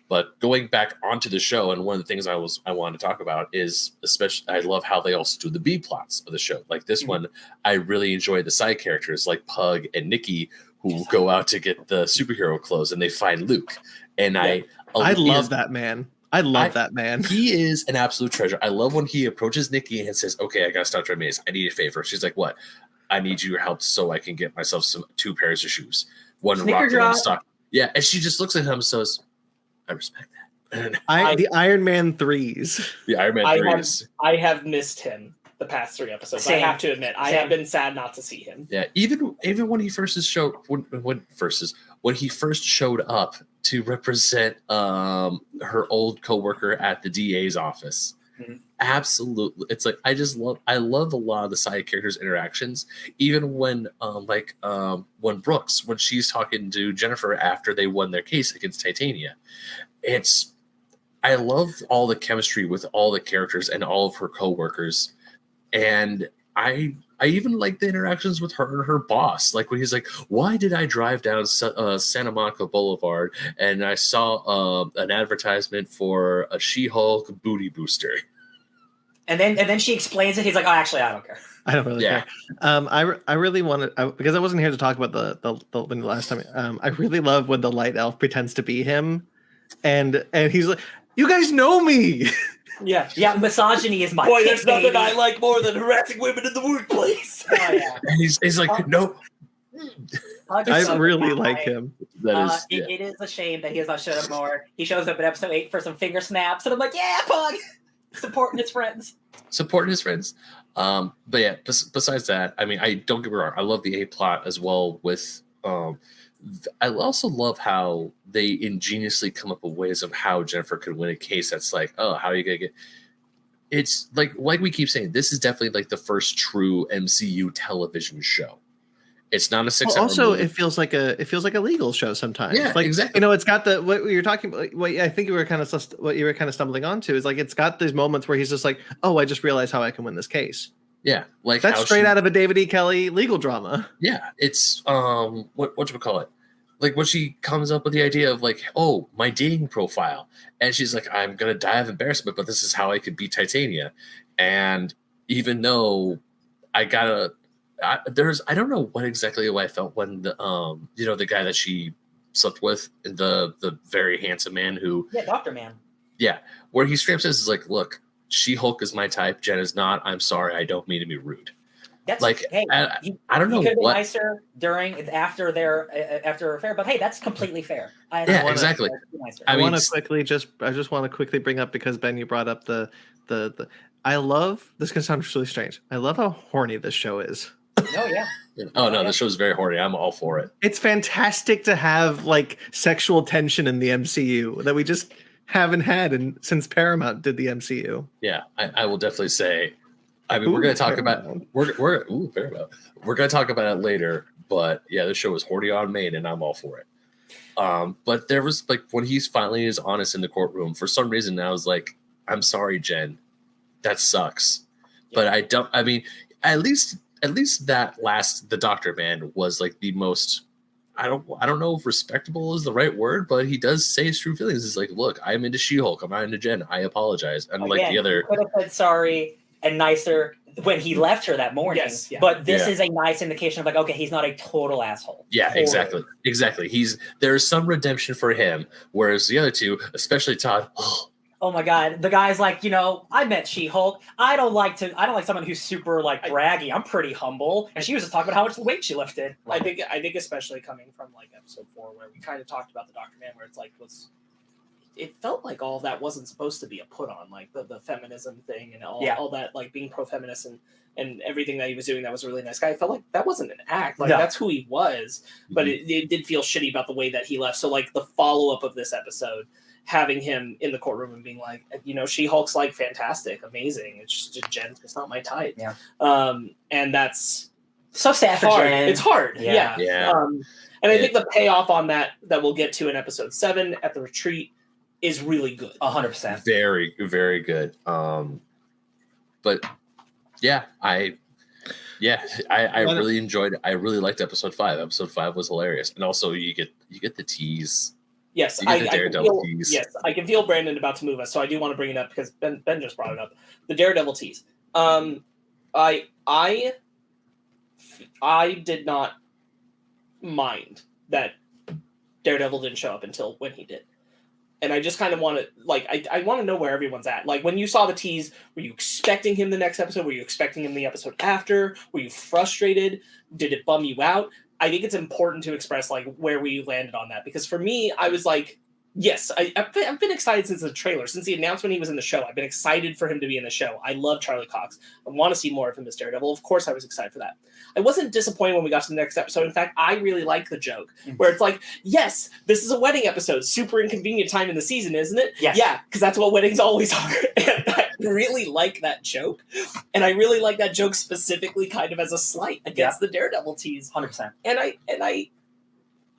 But going back onto the show, and one of the things I wanted to talk about is, especially, I love how they also do the B plots of the show. Like this one, I really enjoy the side characters like Pug and Nikki, who go out to get the superhero clothes, and they find Luke. And I love that, man. I love that man. He is an absolute treasure. I love when he approaches Nikki and says, "Okay, I gotta start trying maze. I need a favor." She's like, "What?" "I need your help so I can get myself 2 pairs of shoes. One Snicker rock and one drop. stock." Yeah, and she just looks at him and says, "I respect that." The Iron Man 3s. The Iron Man 3s. I have missed him the past 3 episodes. Same. I have to admit, I have been sad not to see him. Yeah, even when he first when he first showed up to represent her old coworker at the DA's office. Mhm. Absolutely, it's like I love a lot of the side characters' interactions. Even when when Brooks, when she's talking to Jennifer after they won their case against Titania, I love all the chemistry with all the characters and all of her coworkers, and I even like the interactions with her and her boss. Like when he's like, "Why did I drive down Santa Monica Boulevard and I saw an advertisement for a She-Hulk booty booster?" And then she explains it. He's like, "Oh, actually, I don't care." I don't really care. I really wanted because I wasn't here to talk about the when the last time. I really love when the light elf pretends to be him, and he's like, "You guys know me." Yeah. Yeah, misogyny is my Boy, pick, there's nothing baby. I like more than harassing women in the workplace. Oh, yeah. And he's like, "No." I really like him. That is, it is a shame that he has not showed up more. He shows up in episode 8 for some finger snaps, and I'm like, "Yeah, Pug, supporting his friends." But yeah, besides that, I mean, I don't get me wrong, I love the A plot as well. With I also love how they ingeniously come up with ways of how Jennifer could win a case. That's like, oh, how are you gonna get? It's like we keep saying, this is definitely like the first true MCU television show. It's not a 6-hour Also, movie. it feels like a legal show sometimes. Yeah, like, exactly. It's got what you're talking about. What I think you were kind of stumbling onto is like it's got these moments where he's just like, "Oh, I just realized how I can win this case." Yeah, like That's how straight out of a David E. Kelly legal drama. Yeah, it's what do we call it? Like when she comes up with the idea of like, "Oh, my dating profile," and she's like, "I'm gonna die of embarrassment, but this is how I could beat Titania." And even though I gotta, I don't know what exactly I felt when the the guy that she slept with, the very handsome man who, Yeah, Doctor Man. yeah, where he straight up says is like, "Look, She-Hulk is my type, Jen is not. I'm sorry, I don't mean to be rude." That's Like, hey, I don't know could have been what. nicer after their affair, but hey, that's completely fair. Yeah, exactly. I mean, want to just want to quickly bring up, because Ben, you brought up the I love this. Can sound really strange. I love how horny this show is. Oh yeah. Oh no, the show's very horny. I'm all for it. It's fantastic to have like sexual tension in the MCU that we just haven't had since Paramount did the MCU. Yeah, I will definitely say. I mean, we're going to talk about Paramount. We're going to talk about it later. But yeah, this show is horny on main, and I'm all for it. But there was like when he's finally is honest in the courtroom. For some reason, I was like, "I'm sorry, Jen, that sucks." Yeah. But I don't. I mean, at least that the Doctor Man was like the most. I don't know if respectable is the right word, but he does say his true feelings. He's like, "Look, I'm into She-Hulk. I'm not into Jen. I apologize." And like the other, he could have said sorry and nicer when he left her that morning. Yes, yeah. But this is a nice indication of like, okay, he's not a total asshole. Yeah, Totally. exactly. There's some redemption for him, whereas the other two, especially Todd. Oh my God, the guy's like, I met She-Hulk. I don't like someone who's super like braggy. I'm pretty humble, and she was just talking about how much weight she lifted. I think especially coming from like episode 4, where we kind of talked about the Dr. Man, where it's like it felt like all of that wasn't supposed to be a put on, like the feminism thing and all that, like being pro-feminist and everything that he was doing. That was a really nice guy. I felt like that wasn't an act. Like that's who he was, but it did feel shitty about the way that he left. So like the follow-up of this episode, having him in the courtroom and being like, She-Hulk's like fantastic, amazing. It's just Jen's just not my type. Yeah. And that's so sad for hard. Jen. It's hard. Yeah. And I think the payoff on that we'll get to in episode 7 at the retreat is really good. 100%. Very, very good. But yeah, I really enjoyed it. I really liked episode 5. Episode 5 was hilarious. And also you get the tease. Yes, I can feel Brandon about to move us, so I do want to bring it up because Ben just brought it up. The Daredevil tease. I did not mind that Daredevil didn't show up until when he did. And I just kind of want to, like, I want to know where everyone's at. Like, when you saw the tease, were you expecting him the next episode? Were you expecting him the episode after? Were you frustrated? Did it bum you out? I think it's important to express, like, where we landed on that. Because for me, I was like, yes, I've been excited since the trailer. Since the announcement he was in the show, I've been excited for him to be in the show. I love Charlie Cox. I want to see more of him as Daredevil. Of course, I was excited for that. I wasn't disappointed when we got to the next episode. In fact, I really like the joke where it's like, yes, this is a wedding episode. Super inconvenient time in the season, isn't it? Yes. Yeah, because that's what weddings always are. And I really like that joke. And I really like that joke specifically kind of as a slight against the Daredevil tease. 100%. And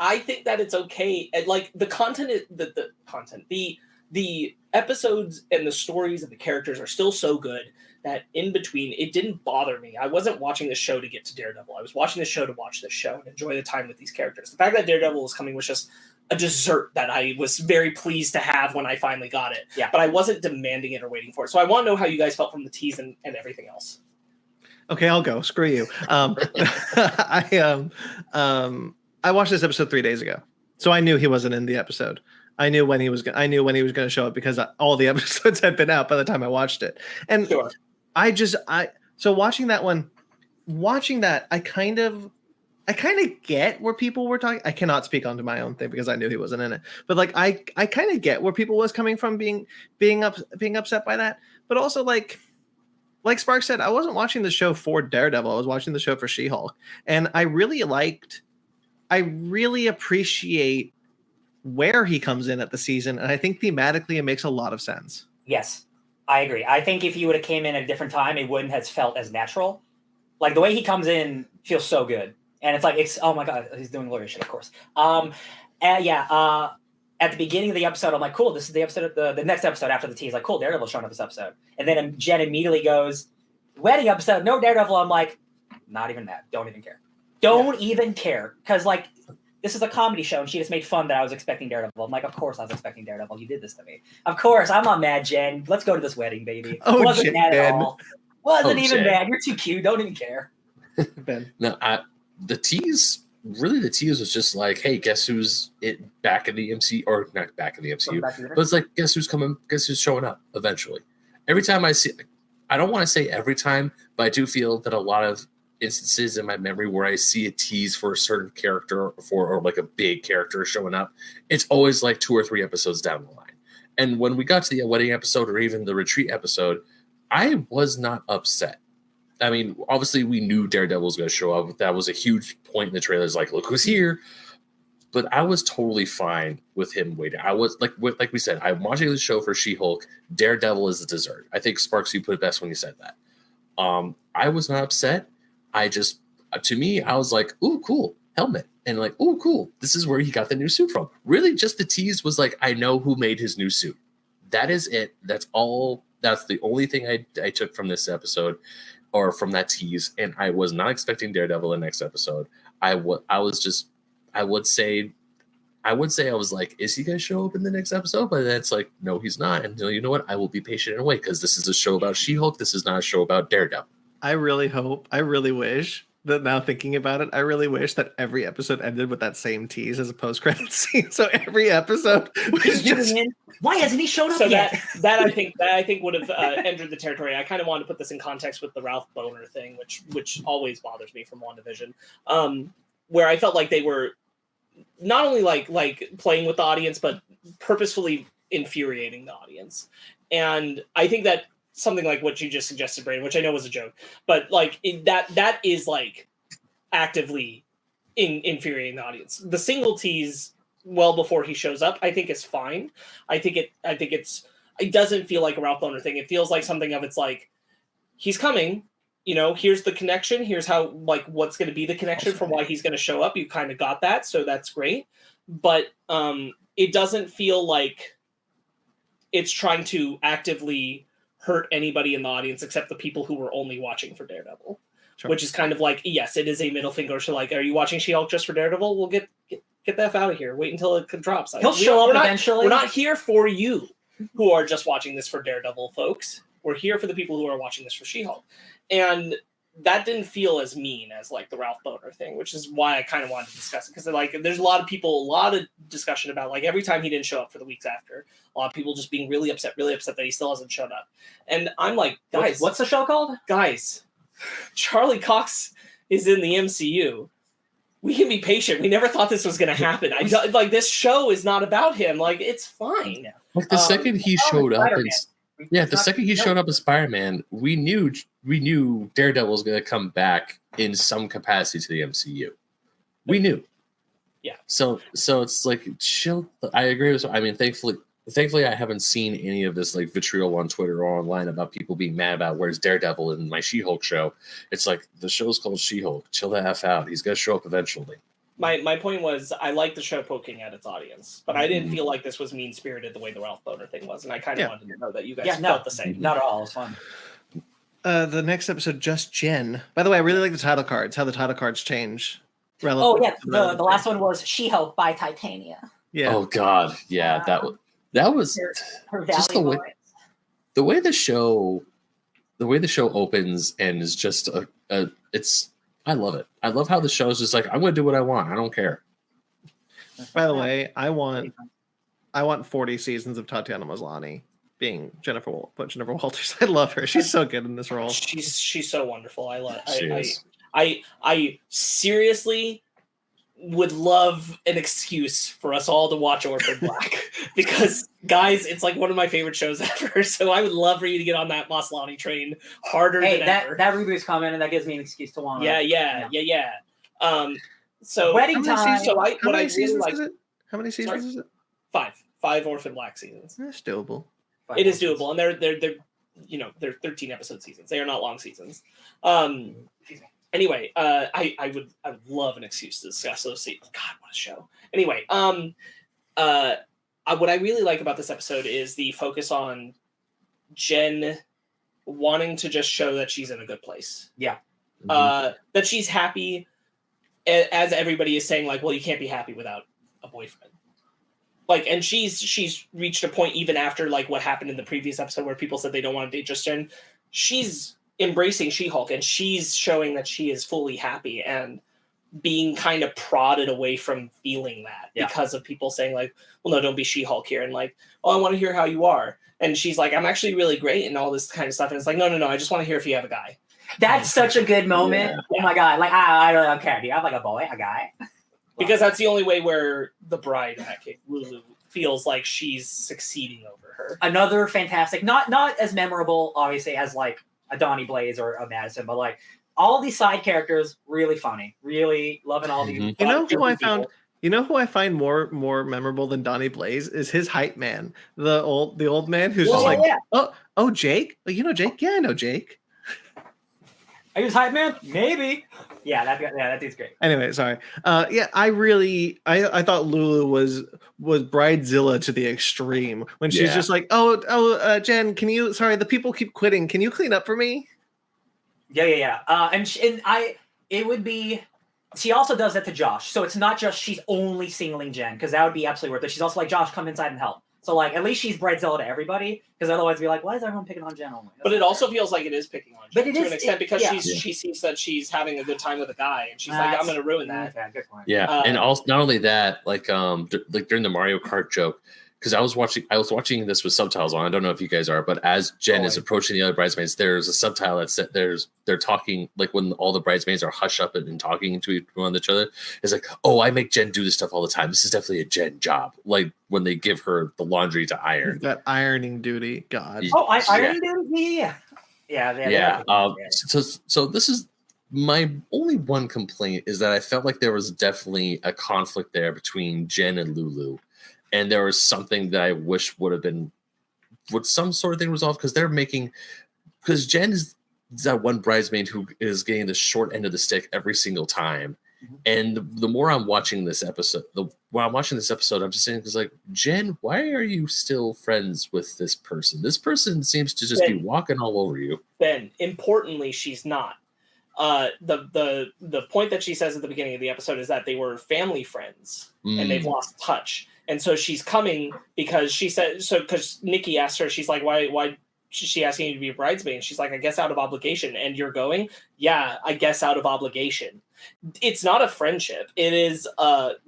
I think that it's okay. And like the content is the episodes and the stories and the characters are still so good that in between it didn't bother me. I wasn't watching the show to get to Daredevil. I was watching the show to watch this show and enjoy the time with these characters. The fact that Daredevil was coming was just a dessert that I was very pleased to have when I finally got it. Yeah. But I wasn't demanding it or waiting for it. So I want to know how you guys felt from the tease and everything else. Okay, I'll go. Screw you. I watched this episode 3 days ago, so I knew he wasn't in the episode. I knew when he was going to show up because all the episodes had been out by the time I watched it. And Sure. So watching that, I kind of get where people were talking. I cannot speak onto my own thing because I knew he wasn't in it. But like I kind of get where people was coming from being upset by that. But also like Sparkz said, I wasn't watching the show for Daredevil. I was watching the show for She-Hulk, and I really appreciate where he comes in at the season, and I think thematically it makes a lot of sense. Yes, I agree. I think if he would have came in at a different time, it wouldn't have felt as natural. Like the way he comes in feels so good, and it's like oh my god, he's doing lawyer shit, of course. At the beginning of the episode, I'm like, cool, this is the episode, the next episode after the tease. Like, cool, Daredevil's showing up this episode, and then Jen immediately goes, wedding episode, no Daredevil. I'm like, not even mad. Don't even care. Don't even care, because like this is a comedy show, and she just made fun that I was expecting Daredevil. I'm like, of course I was expecting Daredevil. You did this to me. Of course, I'm not mad, Jen. Let's go to this wedding, baby. Oh, wasn't mad at all. Wasn't even Jen. mad. You're too cute. Don't even care. Ben. No, the tease was just like, hey, guess who's back in the MCU, or not back in the MCU, but it's like, guess who's showing up eventually. Every time I see, I don't want to say every time, but I do feel that a lot of instances in my memory where I see a tease for a certain character or like a big character showing up, it's always like 2 or 3 episodes down the line. And when we got to the wedding episode or even the retreat episode, I was not upset. I mean, obviously we knew Daredevil was going to show up. That was a huge point in the trailers, like, look who's here. But I was totally fine with him waiting. I was like we said, I'm watching the show for She-Hulk. Daredevil is the dessert. I think Sparkz, you put it best when you said that. I was not upset. To me, I was like, ooh, cool, helmet. And like, ooh, cool, this is where he got the new suit from. Really, just the tease was like, I know who made his new suit. That is it. That's all. That's the only thing I took from this episode or from that tease. And I was not expecting Daredevil in the next episode. I would say I was like, is he going to show up in the next episode? But then it's like, no, he's not. And you know what? I will be patient and wait, because this is a show about She-Hulk. This is not a show about Daredevil. I really wish that now thinking about it, I really wish that every episode ended with that same tease as a post-credit scene. So every episode was just... Why hasn't he shown up So yet? that I think would have entered the territory. I kind of wanted to put this in context with the Ralph Boner thing, which always bothers me from WandaVision, where I felt like they were not only like playing with the audience, but purposefully infuriating the audience. And I think that something like what you just suggested, Brandon, which I know was a joke, but like that is like actively infuriating the audience. The single tease well before he shows up, I think is fine. I think it doesn't feel like a Ralph Boner thing. It feels like something of, it's like, he's coming, here's the connection. Here's how, like, what's going to be the connection from why he's going to show up. You kind of got that. So that's great. But it doesn't feel like it's trying to actively hurt anybody in the audience except the people who were only watching for Daredevil. Sure. Which is kind of like, yes, it is a middle finger to like, are you watching She-Hulk just for Daredevil? We'll get the F out of here. Wait until it drops. He'll show up eventually. We're not here for you who are just watching this for Daredevil, folks. We're here for the people who are watching this for She-Hulk. And that didn't feel as mean as like the Ralph Boner thing, which is why I kind of wanted to discuss it, because like there's a lot of discussion about like every time he didn't show up for the weeks after, a lot of people just being really upset that he still hasn't shown up. And I'm like, guys, what's the show called? Guys, Charlie Cox is in the MCU. We can be patient. We never thought this was going to happen. Like this show is not about him. Like it's fine. Like the second he showed up, showed up as Spider-Man, we knew Daredevil was going to come back in some capacity to the MCU. We knew. Yeah. So it's like chill. I agree with. I mean, thankfully, I haven't seen any of this like vitriol on Twitter or online about people being mad about where's Daredevil in my She-Hulk show. It's like the show's called She-Hulk. Chill the F out. He's gonna show up eventually. My point was I like the show poking at its audience, but I didn't feel like this was mean-spirited the way the Ralph Boner thing was, and I kind of wanted to know that you guys felt the same. Not at all. It was fun. The next episode, Just Jen. By the way, I really like the title cards. How the title cards change. The last one was She-Hulk by Titania. Yeah. Oh God, yeah, that was her just the way the show opens and is just I love it. I love how the show is just like, I'm going to do what I want. I don't care. By the way, I want 40 seasons of Tatiana Maslany being Jennifer Walters. I love her. She's so good in this role. She's so wonderful. I seriously would love an excuse for us all to watch Orphan Black because guys, it's like one of my favorite shows ever. So I would love for you to get on that Maslany train harder than ever. That reboot's coming, and that gives me an excuse to want. Yeah. So Wedding Time. How many seasons is it? 5 Orphan Black seasons. That's doable. It is doable, and they're 13 episode seasons. They are not long seasons. Anyway, I would love an excuse to discuss those seasons. God, what a show. Anyway, what I really like about this episode is the focus on Jen wanting to just show that she's in a good place. Yeah. That she's happy, as everybody is saying, like, well, you can't be happy without a boyfriend. Like, and she's reached a point even after like what happened in the previous episode where people said they don't want to date just Jen. She's embracing She-Hulk and she's showing that she is fully happy and being kind of prodded away from feeling that because of people saying like, well, no, don't be She-Hulk here. And like, oh, I want to hear how you are. And she's like, I'm actually really great and all this kind of stuff. And it's like, no, I just want to hear if you have a guy. That's such a good moment. Yeah. Oh my God. Like, I don't care. Do you have like a boy, a guy? Because that's the only way where the bride in that case, Lulu, feels like she's succeeding over her. Another fantastic, not as memorable, obviously, as like a Donnie Blaze or a Madison, but like all these side characters, really funny, really loving all these. You know who I find more memorable than Donnie Blaze is his hype man, the old man who's oh Jake, you know Jake, yeah, I know Jake. Are you his hype man? Maybe. Yeah, that dude's great. Anyway, sorry. I thought Lulu was Bridezilla to the extreme when she's just like, Jen, the people keep quitting. Can you clean up for me? Yeah. It would be. She also does that to Josh, so it's not just she's only singling Jen because that would be absolutely worth it. She's also like, Josh, come inside and help. So like at least she's Bridezilla to everybody because otherwise it'd be like, why is everyone picking on Jen only? But it also feels like it is picking on Jen to an extent because she sees that she's having a good time with a guy and she's like, I'm going to ruin that. Yeah, good point. Yeah, and also not only that, like during the Mario Kart joke, because I was watching this with subtitles on. I don't know if you guys are, but as Jen is approaching the other bridesmaids, there's a subtitle that said they're talking like when all the bridesmaids are hushed up and talking to each other. It's like, oh, I make Jen do this stuff all the time. This is definitely a Jen job. Like when they give her the laundry to iron. That ironing duty, God. Ironing duty, yeah. So this is my only one complaint is that I felt like there was definitely a conflict there between Jen and Lulu. And there was something that I wish would some sort of thing resolved because Jen is that one bridesmaid who is getting the short end of the stick every single time. Mm-hmm. And the more I'm watching this episode, I'm just saying, because like, Jen, why are you still friends with this person? This person seems to just be walking all over you. Ben, importantly, she's not. The point that she says at the beginning of the episode is that they were family friends and they've lost touch. And so she's coming because she said, because Nikki asked her, she's like, why she asking you to be a bridesmaid, and she's like, I guess out of obligation. And you're going, yeah, I guess out of obligation. It's not a friendship. It is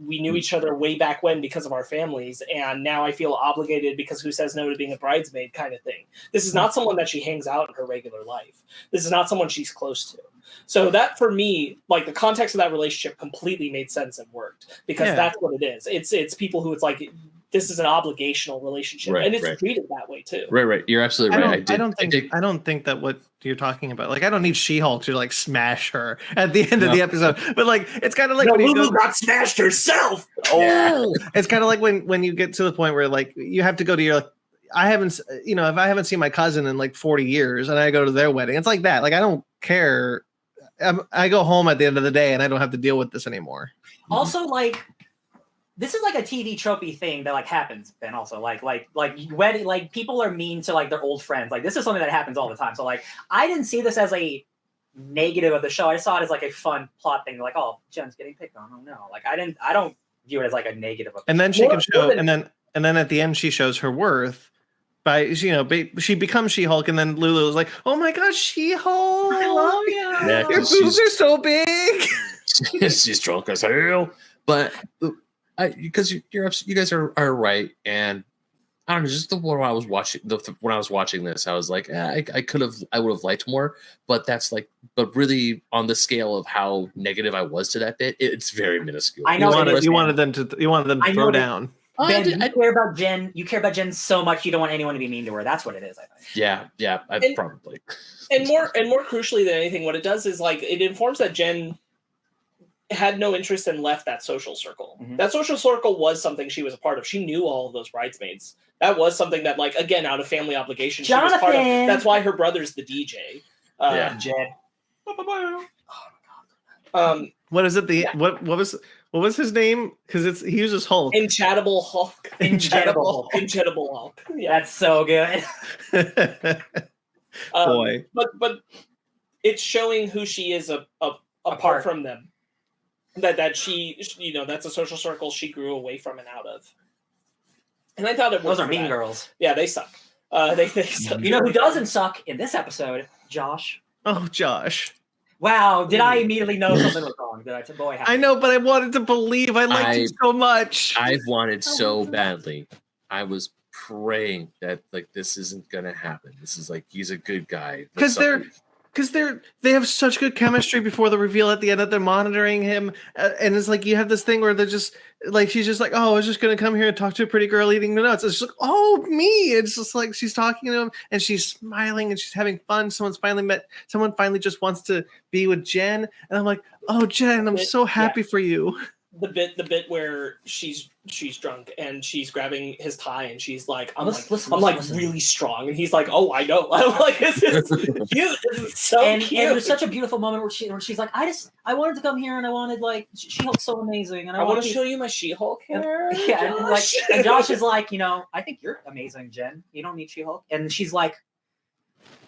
we knew each other way back when because of our families, and now I feel obligated because who says no to being a bridesmaid kind of thing. This is not someone that she hangs out in her regular life. This is not someone she's close to. So that, for me, like, the context of that relationship completely made sense and worked, because that's what it is. It's people who it's like, this is an obligational relationship, and it's treated that way too. Right. You're absolutely right. I don't think that what you're talking about. Like, I don't need She-Hulk to like smash her at the end of the episode, but like, it's kind of like when Lulu got smashed herself. Oh, it's kind of like when you get to the point where like you have to go to your. I haven't, if I haven't seen my cousin in like 40 years and I go to their wedding, it's like that. Like, I don't care. I go home at the end of the day and I don't have to deal with this anymore. Also, like, this is like a TV tropey thing that like happens, Ben. Also, like wedding, like people are mean to like their old friends. Like, this is something that happens all the time. So like, I didn't see this as a negative of the show. I just saw it as like a fun plot thing. Like, oh, Jen's getting picked on. Oh no, like I don't view it as like a negative. And then she can show, and then at the end she shows her worth by she becomes She-Hulk, and then Lulu is like, oh my god, She-Hulk, I love you. Yeah, your boobs are so big. She's drunk as hell, but. Because you guys are right, and I don't know. Just when I was watching this, I was like, I would have liked more, but really on the scale of how negative I was to that bit, it's very minuscule. I know you wanted them to throw down. Ben, you care about Jen. You care about Jen so much you don't want anyone to be mean to her. That's what it is, I think. Yeah, probably. And more crucially than anything, what it does is like it informs that Jen had no interest and left that social circle. Mm-hmm. That social circle was something she was a part of. She knew all of those bridesmaids. That was something that, like, again, out of family obligation, she was part of. That's why her brother's the DJ. Jed. Oh my god. What is it? What was his name? Because he uses Hulk. Inchattable Hulk. Inchattable Hulk. Yeah. That's so good. Boy. But it's showing who she is apart from them. That she, that's a social circle she grew away from and out of. And I thought those are mean girls. Yeah, they suck. They suck. You know who doesn't suck in this episode? Josh. Oh, Josh. Wow, did I immediately know something was wrong? I know, but I wanted to believe. I liked him so much. I've wanted so badly. I was praying that like this isn't gonna happen. This is like he's a good guy. Because they have such good chemistry before the reveal at the end that they're monitoring him, and it's like you have this thing where they're just like she's just like, oh, I was just gonna come here and talk to a pretty girl eating the nuts. It's just like, oh, me. It's just like she's talking to him and she's smiling and she's having fun. Someone finally just wants to be with Jen, and I'm like, oh, Jen, I'm so happy for you. The bit where she's drunk and she's grabbing his tie and she's like, I'm really strong, and he's like, oh, I know. I'm like, this is cute. This is so cute. And there's such a beautiful moment where she's like, I wanted to come here and I wanted like She-Hulk's so amazing, and I want to show you my She-Hulk hair. And Josh is like, I think you're amazing, Jen. You don't need She-Hulk. And she's like,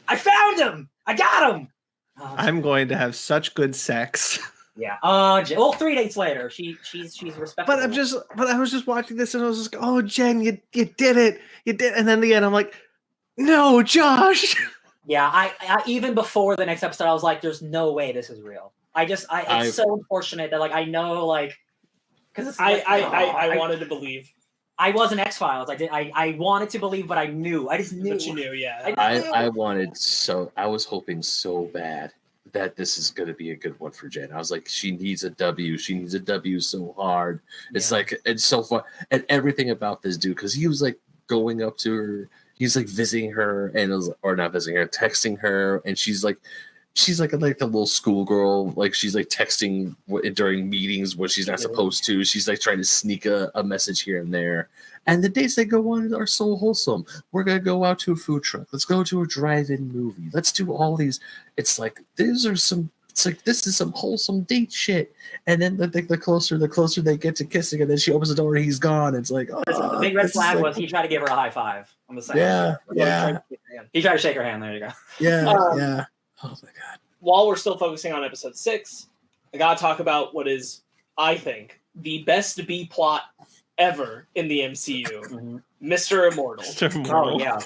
I found him. I got him. I'm going to have such good sex. Yeah. 3 dates later, she's respectful. But I was just watching this and I was just, oh, Jen, you did it, you did. And then the end, I'm like, no, Josh. Yeah, I even before the next episode, I was like, there's no way this is real. It's so unfortunate that like I know like because I wanted to believe. I was in X-Files. I wanted to believe, but I knew. I just knew. But you knew, yeah. I was hoping so bad that this is going to be a good one for Jen. I was like, she needs a W. She needs a W so hard. It's like, it's so fun. And everything about this dude, because he was like going up to her, he's like visiting her or not visiting her, texting her. And she's like a little schoolgirl. Like she's like texting during meetings where she's not supposed to. She's like trying to sneak a message here and there. And the dates they go on are so wholesome. We're going to go out to a food truck. Let's go to a drive-in movie. Let's do all these. It's like, this is some wholesome date shit. And then the closer they get to kissing, and then she opens the door and he's gone. It's like, oh. The big red flag was he tried to give her a high five on the side. Yeah. He tried to shake her hand. There you go. Yeah. Oh my God. While we're still focusing on episode 6, I got to talk about what is, I think, the best B plot ever in the MCU, Mr. Immortal. Oh, yeah.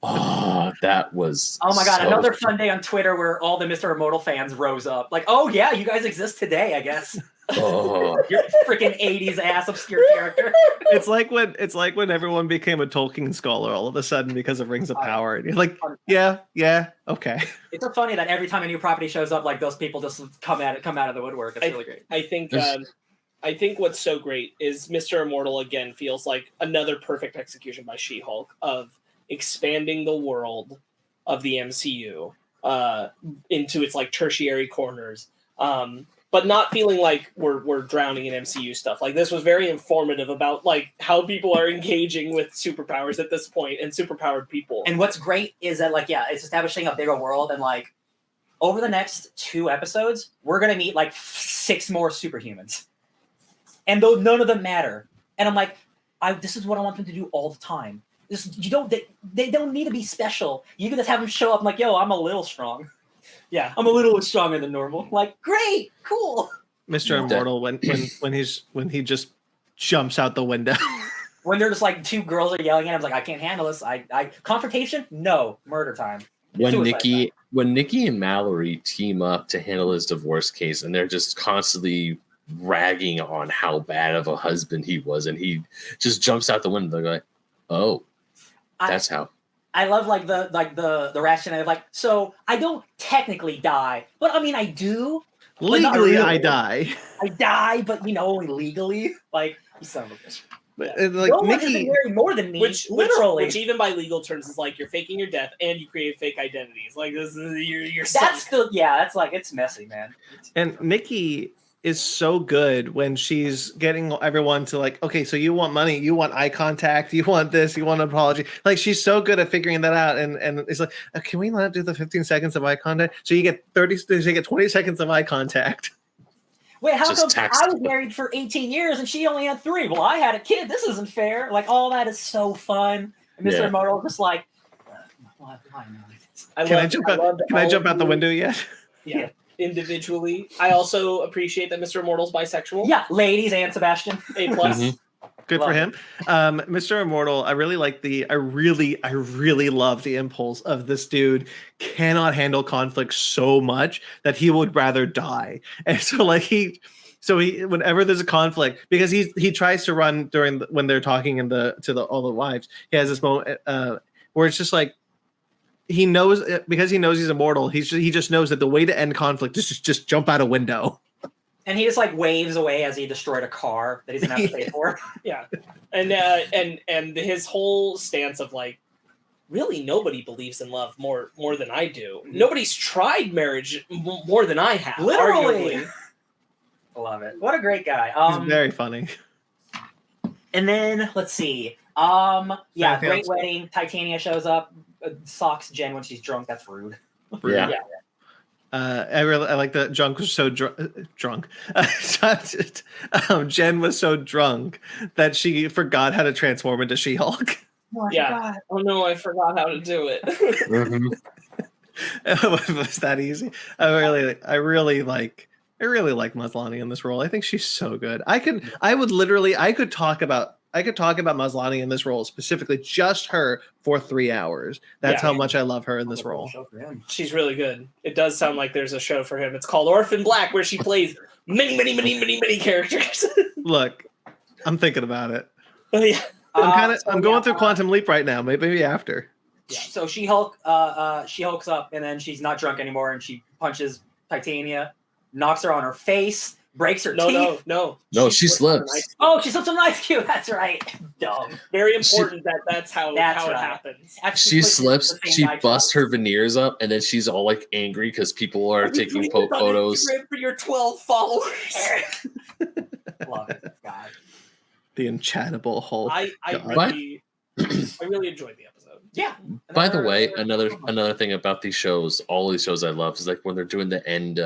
Oh, that was. Oh my god, so another fun day on Twitter where all the Mr. Immortal fans rose up. Like, oh yeah, you guys exist today, I guess. Oh, You're freaking 80s ass obscure character. It's like when everyone became a Tolkien scholar all of a sudden because of Rings of Power. And you're like, yeah, okay. It's so funny that every time a new property shows up, like those people just come out of the woodwork. It's really great. I think what's so great is Mr. Immortal again feels like another perfect execution by She-Hulk of expanding the world of the MCU into its like tertiary corners. But not feeling like we're drowning in MCU stuff. Like this was very informative about like how people are engaging with superpowers at this point and superpowered people. And what's great is that like it's establishing a bigger world, and like over the next 2 episodes, we're gonna meet like 6 more superhumans, and though none of them matter. And I'm like, this is what I want them to do all the time. They don't need to be special. You can just have them show up and like, yo, I'm a little strong. Yeah, I'm a little stronger than normal. Like, great, cool. Mr. Immortal when he just jumps out the window. When they're just like 2 girls are yelling at him, like, I can't handle this. I confrontation? No, murder time. when Nikki and Mallory team up to handle his divorce case, and they're just constantly ragging on how bad of a husband he was, and he just jumps out the window. They're like, oh, that's how. I love like the rationale of like, so I don't technically die, but I mean I do. Legally, really. I die. I die, but only legally. Like, you son of a bitch. But like no one has Nikki, been married more than me, literally. Which even by legal terms is like you're faking your death and you create fake identities. Like this is you're that's still that's like it's messy, man. And Nikki is so good when she's getting everyone to like, okay, so you want money, you want eye contact, you want this, you want an apology. Like she's so good at figuring that out, and it's like, can we not do the 15 seconds of eye contact? So you get 20 seconds of eye contact. Wait, how come I was married for 18 years and she only had 3? Well, I had a kid. This isn't fair. Like all that is so fun. And Mr. Immortal just like, why not? Can I jump out the window yet? Yeah. Individually, I also appreciate that Mr. Immortal's bisexual. Yeah, ladies and Sebastian. A+. Mm-hmm. Good for him. Mr. Immortal, I really love the impulse of this dude cannot handle conflict so much that he would rather die. And so like he whenever there's a conflict, because he tries to run when they're talking to all the wives, he has this moment where it's just like, he knows, because he knows he's immortal, he just knows that the way to end conflict is just jump out a window. And he just like waves away as he destroyed a car that he's gonna have to pay for. Yeah, and his whole stance of like, really nobody believes in love more than I do. Nobody's tried marriage more than I have. Literally, arguably. I love it. What a great guy. He's very funny. And then let's see. Great wedding. Titania shows up. Socks Jen when she's drunk. That's rude. Yeah. I like that Drunk was so drunk. Jen was so drunk that she forgot how to transform into She-Hulk. Oh, yeah. Oh no, I forgot how to do it. It was that easy. I really like Maslany in this role. I think she's so good. I could talk about Maslany in this role, specifically just her, for 3 hours. That's how much I love her in this role. She's really good. It does sound like there's a show for him. It's called Orphan Black, where she plays many characters. Look, I'm thinking about it. Yeah. I'm going through Quantum Leap right now. Maybe after. Yeah. So She-Hulk, she hulks up, and then she's not drunk anymore, and she punches Titania, knocks her on her face, breaks her teeth. No, she slips. Oh, she slips on an ice cube. That's right. Dumb. Very important that's how it happens. She slips. She busts her veneers up, and then she's all like angry because people are taking photos. For your 12 followers. Love it, God. The enchantable Hulk. I really enjoyed the episode. Yeah. By the way, another thing about these shows, all these shows I love, is like when they're doing the end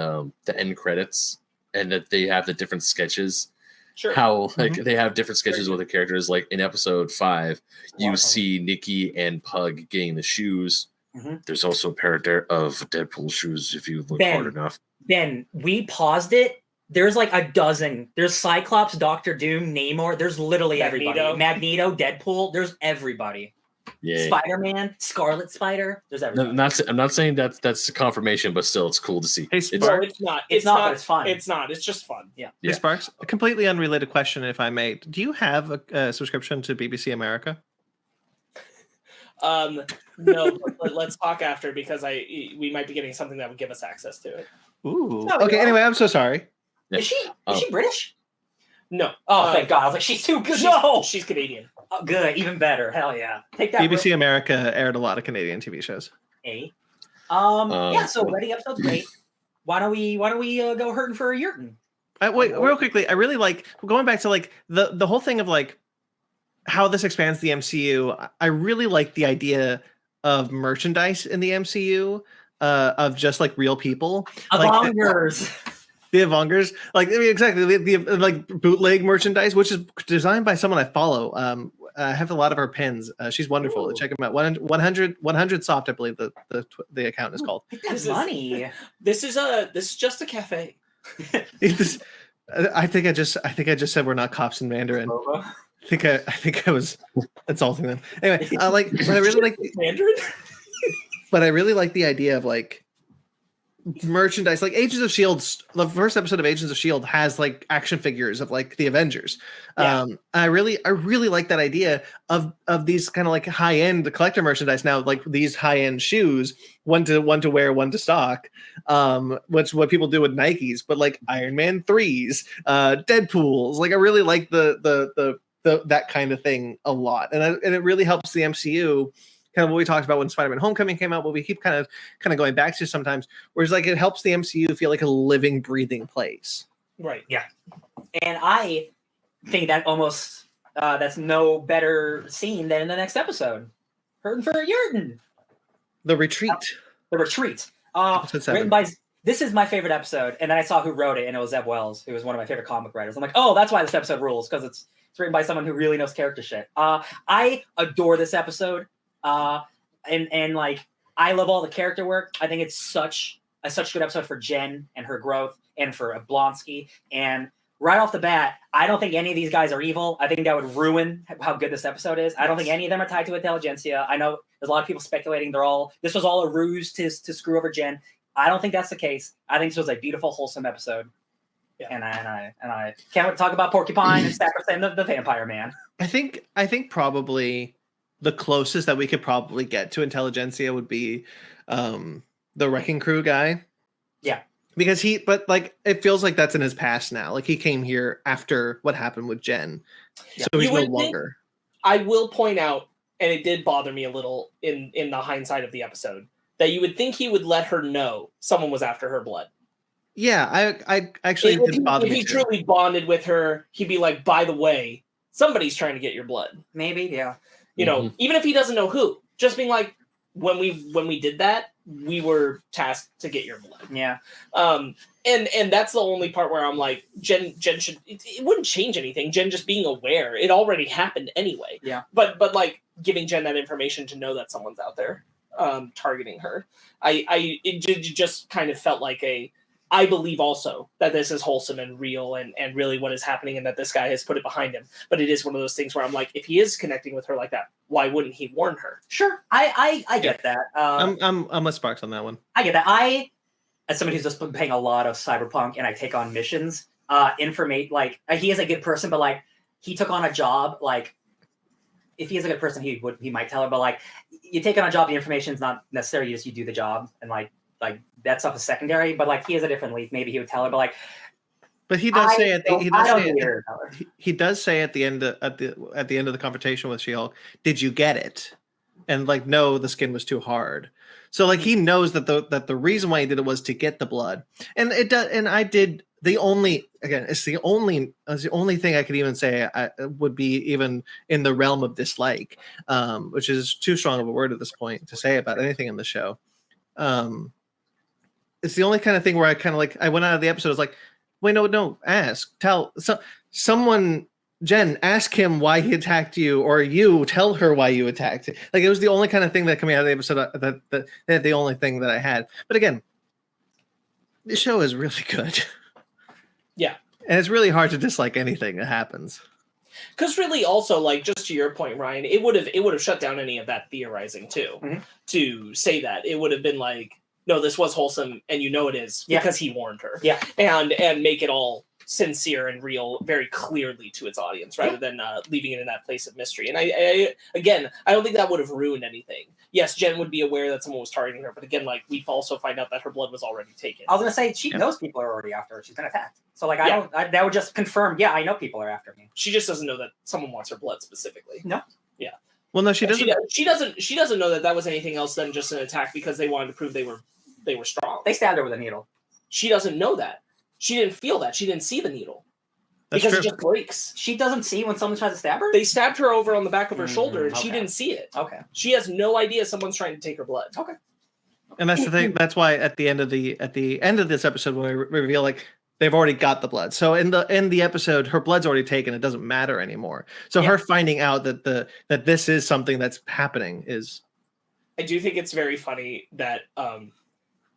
credits, and that they have the different sketches. Sure. How they have different sketches with the characters. Like in episode 5, you see Nikki and Pug getting the shoes. Mm-hmm. There's also a pair of Deadpool shoes if you look hard enough. Ben, we paused it. There's like a dozen. There's Cyclops, Doctor Doom, Namor. There's literally everybody. Magneto, Deadpool. There's everybody. Yeah. Spider-Man, Scarlet Spider. There's everything. I'm not saying that's a confirmation, but still, it's cool to see. Hey, It's- No, Sparkz. it's not. It's not, but it's fun. It's not. It's just fun. Yeah. Hey, Sparkz. A completely unrelated question, if I may. Do you have a subscription to BBC America? No, but let's talk after because we might be getting something that would give us access to it. Ooh. No, Okay. no. Anyway, I'm so sorry. Yeah. Is she British? No. Oh, thank God. I was like, she's too good. She's Canadian. Oh, good. Even better. Hell yeah. Take that. BBC America aired a lot of Canadian TV shows. Yeah. So Ready episode's great. Why don't we go hurting for a yurtin? Wait, real quickly. I really like going back to like the whole thing of like how this expands the MCU. I really like the idea of merchandise in the MCU, of just like real people. Avengers. The Avengers, like I mean, exactly the like bootleg merchandise, which is designed by someone I follow. I have a lot of her pins. She's wonderful. Ooh. Check them out. 100 Soft, I believe the account is called. That's money. This is just a cafe. I think I just said we're not cops in Mandarin. I think I was insulting them. Anyway, but I really like Mandarin. but I really like the idea of like merchandise, like Agents of Shield. The first episode of Agents of Shield has like action figures of like the Avengers. Yeah. I really like that idea of these kind of like high end collector merchandise now, like these high end shoes, one to wear, one to stock. Which what people do with Nikes, but like Iron Man 3s, Deadpools. Like I really like the that kind of thing a lot, and it really helps the MCU. Kind of what we talked about when Spider-Man Homecoming came out, what we keep kind of going back to sometimes, whereas like it helps the MCU feel like a living, breathing place. Right. And I think that almost that's no better scene than in the next episode. Hurting for a yurtin. The Retreat. The Retreat. Episode 7. Written by. This is my favorite episode, and then I saw who wrote it, and it was Zeb Wells, who was one of my favorite comic writers. I'm like, oh, that's why this episode rules, because it's written by someone who really knows character shit. I adore this episode. And like I love all the character work. I think it's such a good episode for Jen and her growth, and for Blonsky. And right off the bat, I don't think any of these guys are evil. I think that would ruin how good this episode is. I don't think any of them are tied to intelligentsia. I know there's a lot of people speculating this was all a ruse to screw over Jen. I don't think that's the case. I think this was a beautiful, wholesome episode. Yeah. And I can't wait to talk about Porcupine and Sacrosanct the Vampire Man. I think probably the closest that we could probably get to intelligentsia would be the Wrecking Crew guy. Yeah. Because but like it feels like that's in his past now. Like he came here after what happened with Jen. Yeah. So he's no longer. I will point out, and it did bother me a little in the hindsight of the episode, that you would think he would let her know someone was after her blood. Yeah, I actually didn't bother me. If he truly bonded with her, he'd be like, by the way, somebody's trying to get your blood. Maybe, yeah. You know, even if he doesn't know who, just being like, when we did that, we were tasked to get your blood. Yeah. And that's the only part where I'm like, Jen should, it wouldn't change anything. Jen just being aware, it already happened anyway. Yeah. But like giving Jen that information to know that someone's out there targeting her, it just kind of felt like I believe also that this is wholesome and real and really what is happening, and that this guy has put it behind him. But it is one of those things where I'm like, if he is connecting with her like that, why wouldn't he warn her? Sure. I get that. I'm with Sparkz on that one. I get that. I, as somebody who's just been playing a lot of Cyberpunk and I take on missions, like he is a good person, but like he took on a job, like if he is a good person, he might tell her, but like you take on a job, the information is not necessarily you do the job, and like that stuff is secondary, but like he has a different leaf. Maybe he would tell her, but like, but he does say he does say at the end of the confrontation with She-Hulk, "Did you get it?" And like, no, the skin was too hard. So like he knows that the reason why he did it was to get the blood, and it does. And I did it's the only thing I could even say I would be even in the realm of dislike, which is too strong of a word at this point to say about anything in the show. It's the only kind of thing where I kind of like I went out of the episode. I was like, wait, no, someone, Jen, ask him why he attacked you, or you tell her why you attacked it. Like it was the only kind of thing that coming out of the episode that the only thing that I had. But again, the show is really good. Yeah, and it's really hard to dislike anything that happens. Because really, also, like, just to your point, Ryan, it would have shut down any of that theorizing too. Mhm. To say that it would have been like, no, this was wholesome, and you know it is because he warned her. Yeah. And make it all sincere and real very clearly to its audience, rather than leaving it in that place of mystery. And I don't think that would have ruined anything. Yes, Jen would be aware that someone was targeting her, but again, like, we also find out that her blood was already taken. I was gonna say she knows people are already after her. She's been attacked. So like that would just confirm. Yeah, I know people are after me. She just doesn't know that someone wants her blood specifically. No. Yeah. Well, no, she doesn't. She doesn't know that was anything else than just an attack because they wanted to prove they were strong. They stabbed her with a needle. She doesn't know that. She didn't feel that. She didn't see the needle. That's because true. it just breaks. She doesn't see when someone tries to stab her? They stabbed her over on the back of her shoulder, and she okay. didn't see it. Okay. She has no idea someone's trying to take her blood. Okay. And that's the thing. That's why at the end of this episode, when I reveal, like, they've already got the blood. So in the episode, her blood's already taken. It doesn't matter anymore. So her finding out that this is something that's happening is. I do think it's very funny that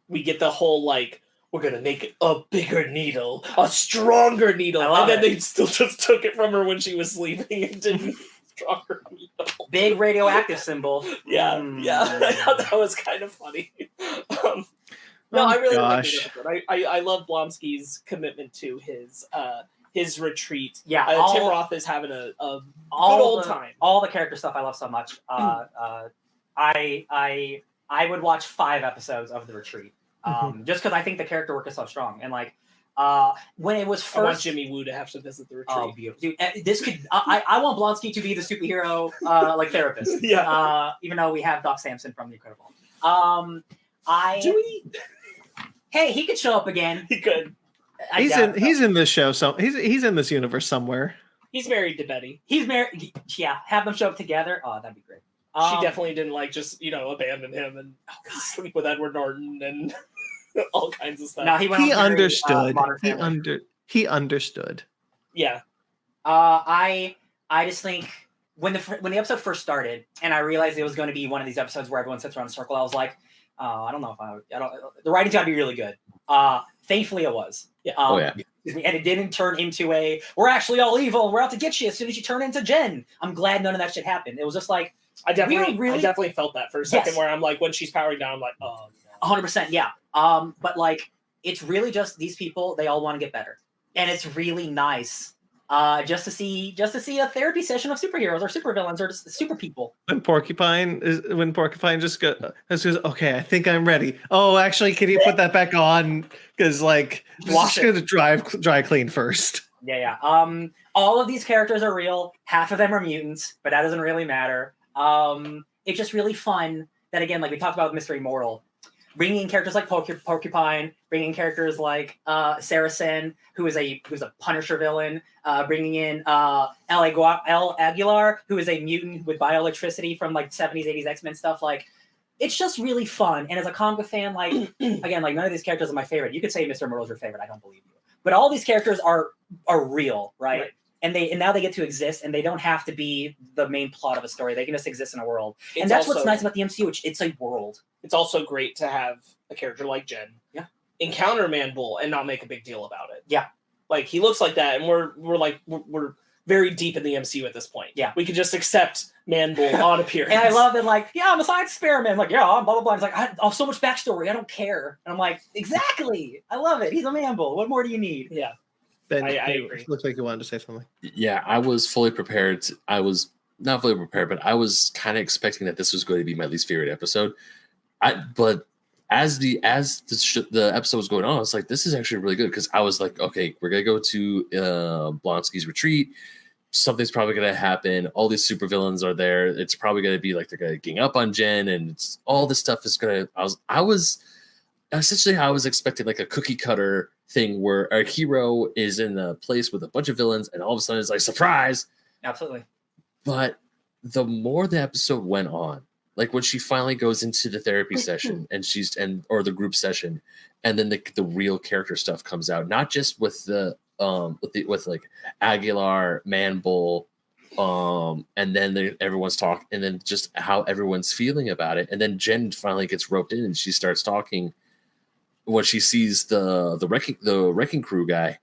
we get the whole, like, we're going to make a bigger needle, a stronger needle. And then they still just took it from her when she was sleeping and didn't stronger needle. Big radioactive symbol. Yeah. I thought that was kind of funny. I really like it. I love Blonsky's commitment to his retreat. Yeah. Tim Roth is having a good old time. All the character stuff I love so much. I would watch 5 episodes of The Retreat. Just because I think the character work is so strong. And like when it was first, I want Jimmy Woo to have to visit The Retreat. Oh, beautiful. Dude, this could I want Blonsky to be the superhero like therapist. Yeah. Even though we have Doc Samson from The Incredible. Do we? Hey, he could show up again. He could. He's in this show, so he's in this universe somewhere. He's married to Betty. He's married. Yeah, have them show up together. Oh, that'd be great. She definitely didn't just abandon him and sleep with Edward Norton and all kinds of stuff. No, he understood. He understood. Yeah. I just think when the episode first started and I realized it was going to be one of these episodes where everyone sits around in a circle, I was like, I don't know if the writing's got to be really good. Thankfully, it was. Yeah. And it didn't turn into we're actually all evil. We're out to get you as soon as you turn into Jen. I'm glad none of that shit happened. It was just like, I definitely felt that for a second where I'm like, when she's powering down, I'm like, oh, no. 100%, yeah. But like, it's really just these people, they all want to get better. And it's really nice just to see a therapy session of superheroes or supervillains or just super people. When Porcupine just goes, okay, I think I'm ready. Oh, actually, can you put that back on? Because like, wash it to dry clean first. Yeah. All of these characters are real. Half of them are mutants, but that doesn't really matter. It's just really fun that, again, like we talked about with Mr. Immortal, bringing in characters like Porcupine, bringing in characters like Saracen, who is a Punisher villain, bringing in El Aguilar, who is a mutant with bioelectricity from like 70s, 80s X-Men stuff. Like, it's just really fun. And as a comic book fan, like, again, like none of these characters are my favorite. You could say Mr. Immortal is your favorite. I don't believe you. But all these characters are real, right? And now they get to exist, and they don't have to be the main plot of a story. They can just exist in a world, and that's what's nice about the MCU. It's a world. It's also great to have a character like Jen, encounter Man Bull and not make a big deal about it. Yeah, like he looks like that, and we're very deep in the MCU at this point. Yeah, we could just accept Man Bull on appearance. And I love that, like, I'm a science experiment. Like, I'm blah blah blah. It's like, so much backstory. I don't care. And I'm like, exactly. I love it. He's a Man Bull. What more do you need? Yeah. Ben, I agree. Looks like you wanted to say something. Yeah, I was fully prepared. I was not fully prepared, but I was kind of expecting that this was going to be my least favorite episode. But as the episode was going on, I was like, this is actually really good, because I was like, okay, we're gonna go to Blonsky's retreat. Something's probably gonna happen. All these supervillains are there. It's probably gonna be like they're gonna gang up on Jen, and all this stuff is gonna. I was expecting like a cookie cutter thing where our hero is in a place with a bunch of villains, and all of a sudden it's like, surprise. Absolutely. But the more the episode went on, like when she finally goes into the therapy session or the group session, and then the real character stuff comes out, not just with like Aguilar, Man Bull, and then everyone's talking, and then just how everyone's feeling about it, and then Jen finally gets roped in and she starts talking. When she sees the wrecking crew guy,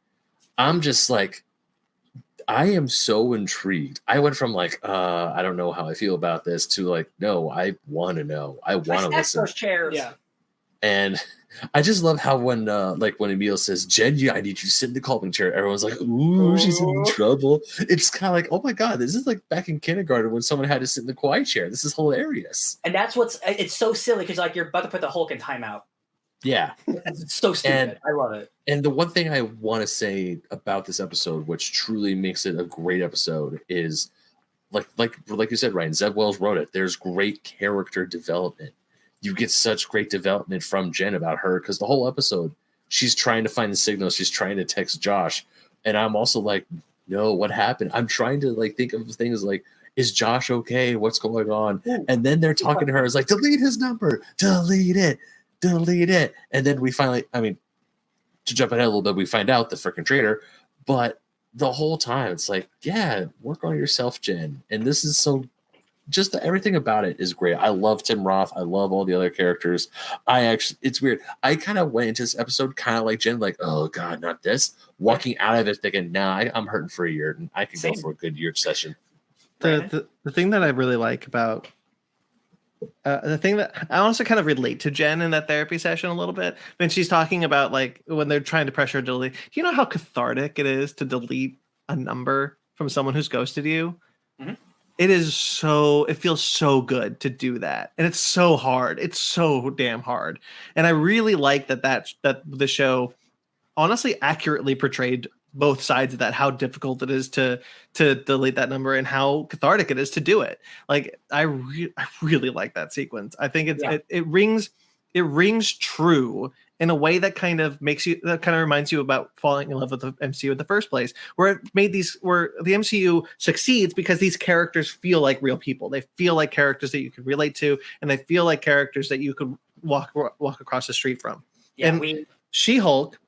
I'm just like, I am so intrigued. I went from like, I don't know how I feel about this to like, no, I want to know. I want to listen. Those chairs. Yeah. And I just love how when Emil says, Jen, I need you to sit in the calming chair, everyone's like, ooh, she's in trouble. It's kind of like, oh my God, this is like back in kindergarten when someone had to sit in the quiet chair. This is hilarious. And that's it's so silly because like you're about to put the Hulk in timeout. Yeah. It's so stupid. I love it. And the one thing I want to say about this episode, which truly makes it a great episode, is like you said, Ryan, Zeb Wells wrote it. There's great character development. You get such great development from Jen about her because the whole episode, she's trying to find the signal. She's trying to text Josh. And I'm also like, no, what happened? I'm trying to like think of things like, is Josh okay? What's going on? And then they're talking to her. It's like, delete his number. Delete it. And then we finally, I mean, to jump ahead a little bit, we find out the freaking traitor. But the whole time, it's like, yeah, work on yourself, Jen. And this is so... just everything about it is great. I love Tim Roth. I love all the other characters. It's weird. I kind of went into this episode kind of like Jen, like, oh God, not this. Walking out of it thinking, nah, I'm hurting for a year and I can go for a good year session. The thing that I really like about the thing that I also kind of relate to Jen in that therapy session a little bit when she's talking about like when they're trying to pressure her to delete. Do you know how cathartic it is to delete a number from someone who's ghosted you? Mm-hmm. It feels so good to do that. And it's so hard. It's so damn hard. And I really like that the show honestly accurately portrayed both sides of that, how difficult it is to delete that number and how cathartic it is to do it. Like I really like that sequence. I think it rings true in a way that kind of reminds you about falling in love with the MCU in the first place, where where the MCU succeeds because these characters feel like real people. They feel like characters that you can relate to, and they feel like characters that you could walk across the street from. Yeah, and She-Hulk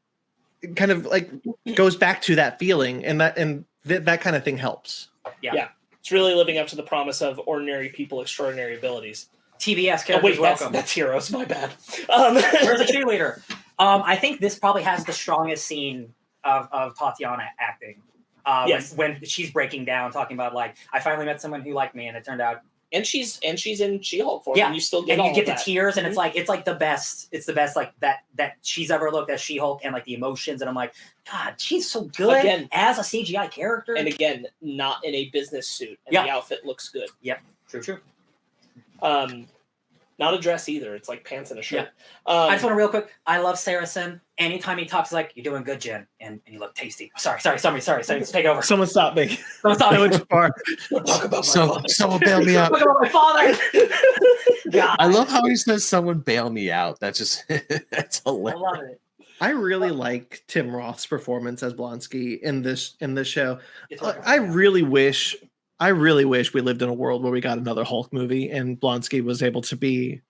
kind of like goes back to that feeling, and that kind of thing helps. Yeah. It's really living up to the promise of ordinary people, extraordinary abilities. TBS characters welcome. That's Heroes. My bad. Where's the cheerleader? I think this probably has the strongest scene of Tatiana acting. Yes. When she's breaking down, talking about like, I finally met someone who liked me, and it turned out. And she's in She-Hulk form. Yeah, and you still get and you get the tears, and it's like the best. It's the best like that she's ever looked as She-Hulk, and like the emotions, and I'm like, God, she's so good again, as a CGI character, and again, not in a business suit, and the outfit looks good. Yep, true. Not a dress either. It's like pants and a shirt. Yeah. I just want to real quick. I love Saracen. Anytime he talks, like, "You're doing good, Jen," and you look tasty. Sorry. Take over. Someone stop me. Someone stop me. Talk about someone bail me out. Talk about my father. God. I love how he says, "Someone bail me out." That's just that's hilarious. I love it. I really like Tim Roth's performance as Blonsky in this show. I really wish we lived in a world where we got another Hulk movie and Blonsky was able to be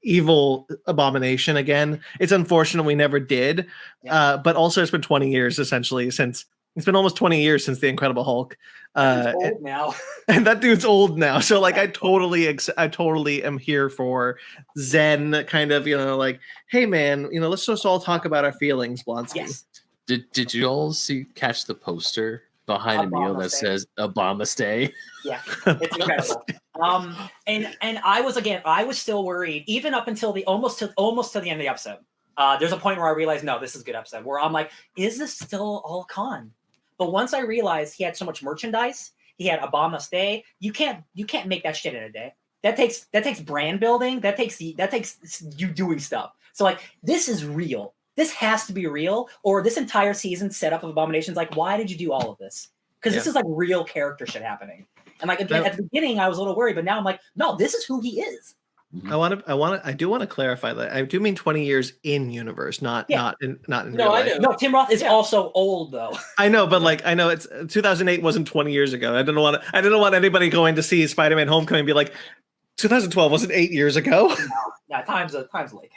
evil Abomination again. It's unfortunate we never did, but also it's been 20 years essentially since. It's been almost 20 years since the Incredible Hulk. He's old now. And that dude's old now. So like I totally am here for Zen kind of, like, hey man, let's just all talk about our feelings, Blonsky. Yes. Did you all catch the poster behind Emil that says Obama stay? Yeah, it's incredible. And I was still worried even up until almost to the end of the episode. There's a point where I realized, no, this is a good episode, where I'm like, is this still all con? But once I realized he had so much merchandise, he had Obama stay. You can't make that shit in a day. That takes brand building. That takes you doing stuff. So like, this is real. This has to be real, or this entire season setup of Abomination's like, why did you do all of this? Because this is like real character shit happening. And like at the beginning, I was a little worried, but now I'm like, no, this is who he is. I do want to clarify that. I do mean 20 years in universe, not in real life. I know. No, Tim Roth is also old though. I know, but like I know it's 2008 wasn't 20 years ago. I didn't want anybody going to see Spider-Man Homecoming and be like, 2012 wasn't 8 years ago. No, time's like.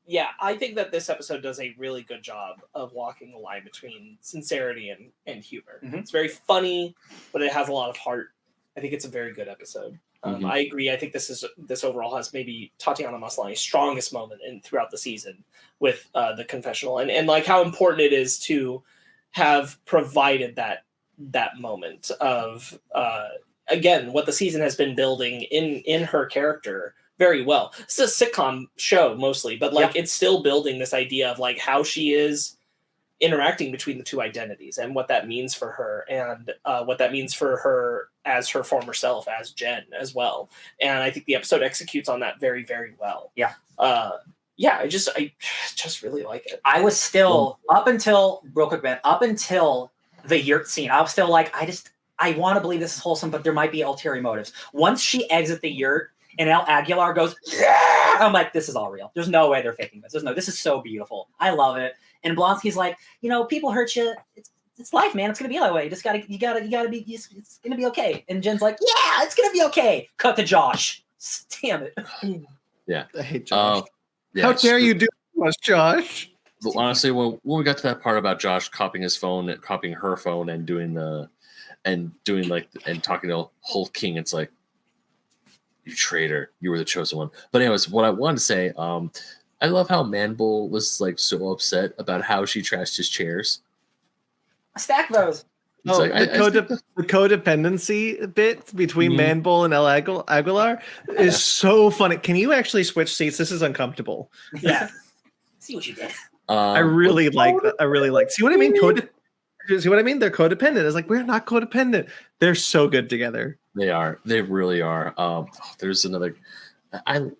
Yeah, I think that this episode does a really good job of walking the line between sincerity and humor. Mm-hmm. It's very funny, but it has a lot of heart. I think it's a very good episode. I agree. I think this overall has maybe Tatiana Maslany's strongest moment throughout the season with the confessional and like how important it is to have provided that moment of again what the season has been building in her character very well. It's a sitcom show mostly, but like it's still building this idea of like how she is interacting between the two identities and what that means for her, and what that means for her as her former self, as Jen as well. And I think the episode executes on that very, very well. I just really like it. I was still up until real quick, man. Up until the yurt scene, I was still like, I want to believe this is wholesome, but there might be ulterior motives. Once she exits the yurt and El Aguilar goes, yeah! I'm like, this is all real. There's no way they're faking this. This is so beautiful. I love it. And Blonsky's like, people hurt you. It's life, man. It's gonna be that way. You gotta be. It's gonna be okay. And Jen's like, yeah, it's gonna be okay. Cut to Josh. Damn it. Yeah, I hate Josh. How dare you do this, Josh? Well, honestly, when we got to that part about Josh copying his phone, copying her phone, and talking to Hulk King, it's like, you traitor, you were the chosen one. But anyways, what I wanted to say, I love how Manbull was like so upset about how she trashed his chairs. Stack those. The codependency bit between Manbull and El Aguilar is so funny. Can you actually switch seats? This is uncomfortable. Yeah. See what you did. I really like that. I really like. See what I mean? See what I mean? They're codependent. It's like, we're not codependent. They're so good together. They are. They really are. There's another. I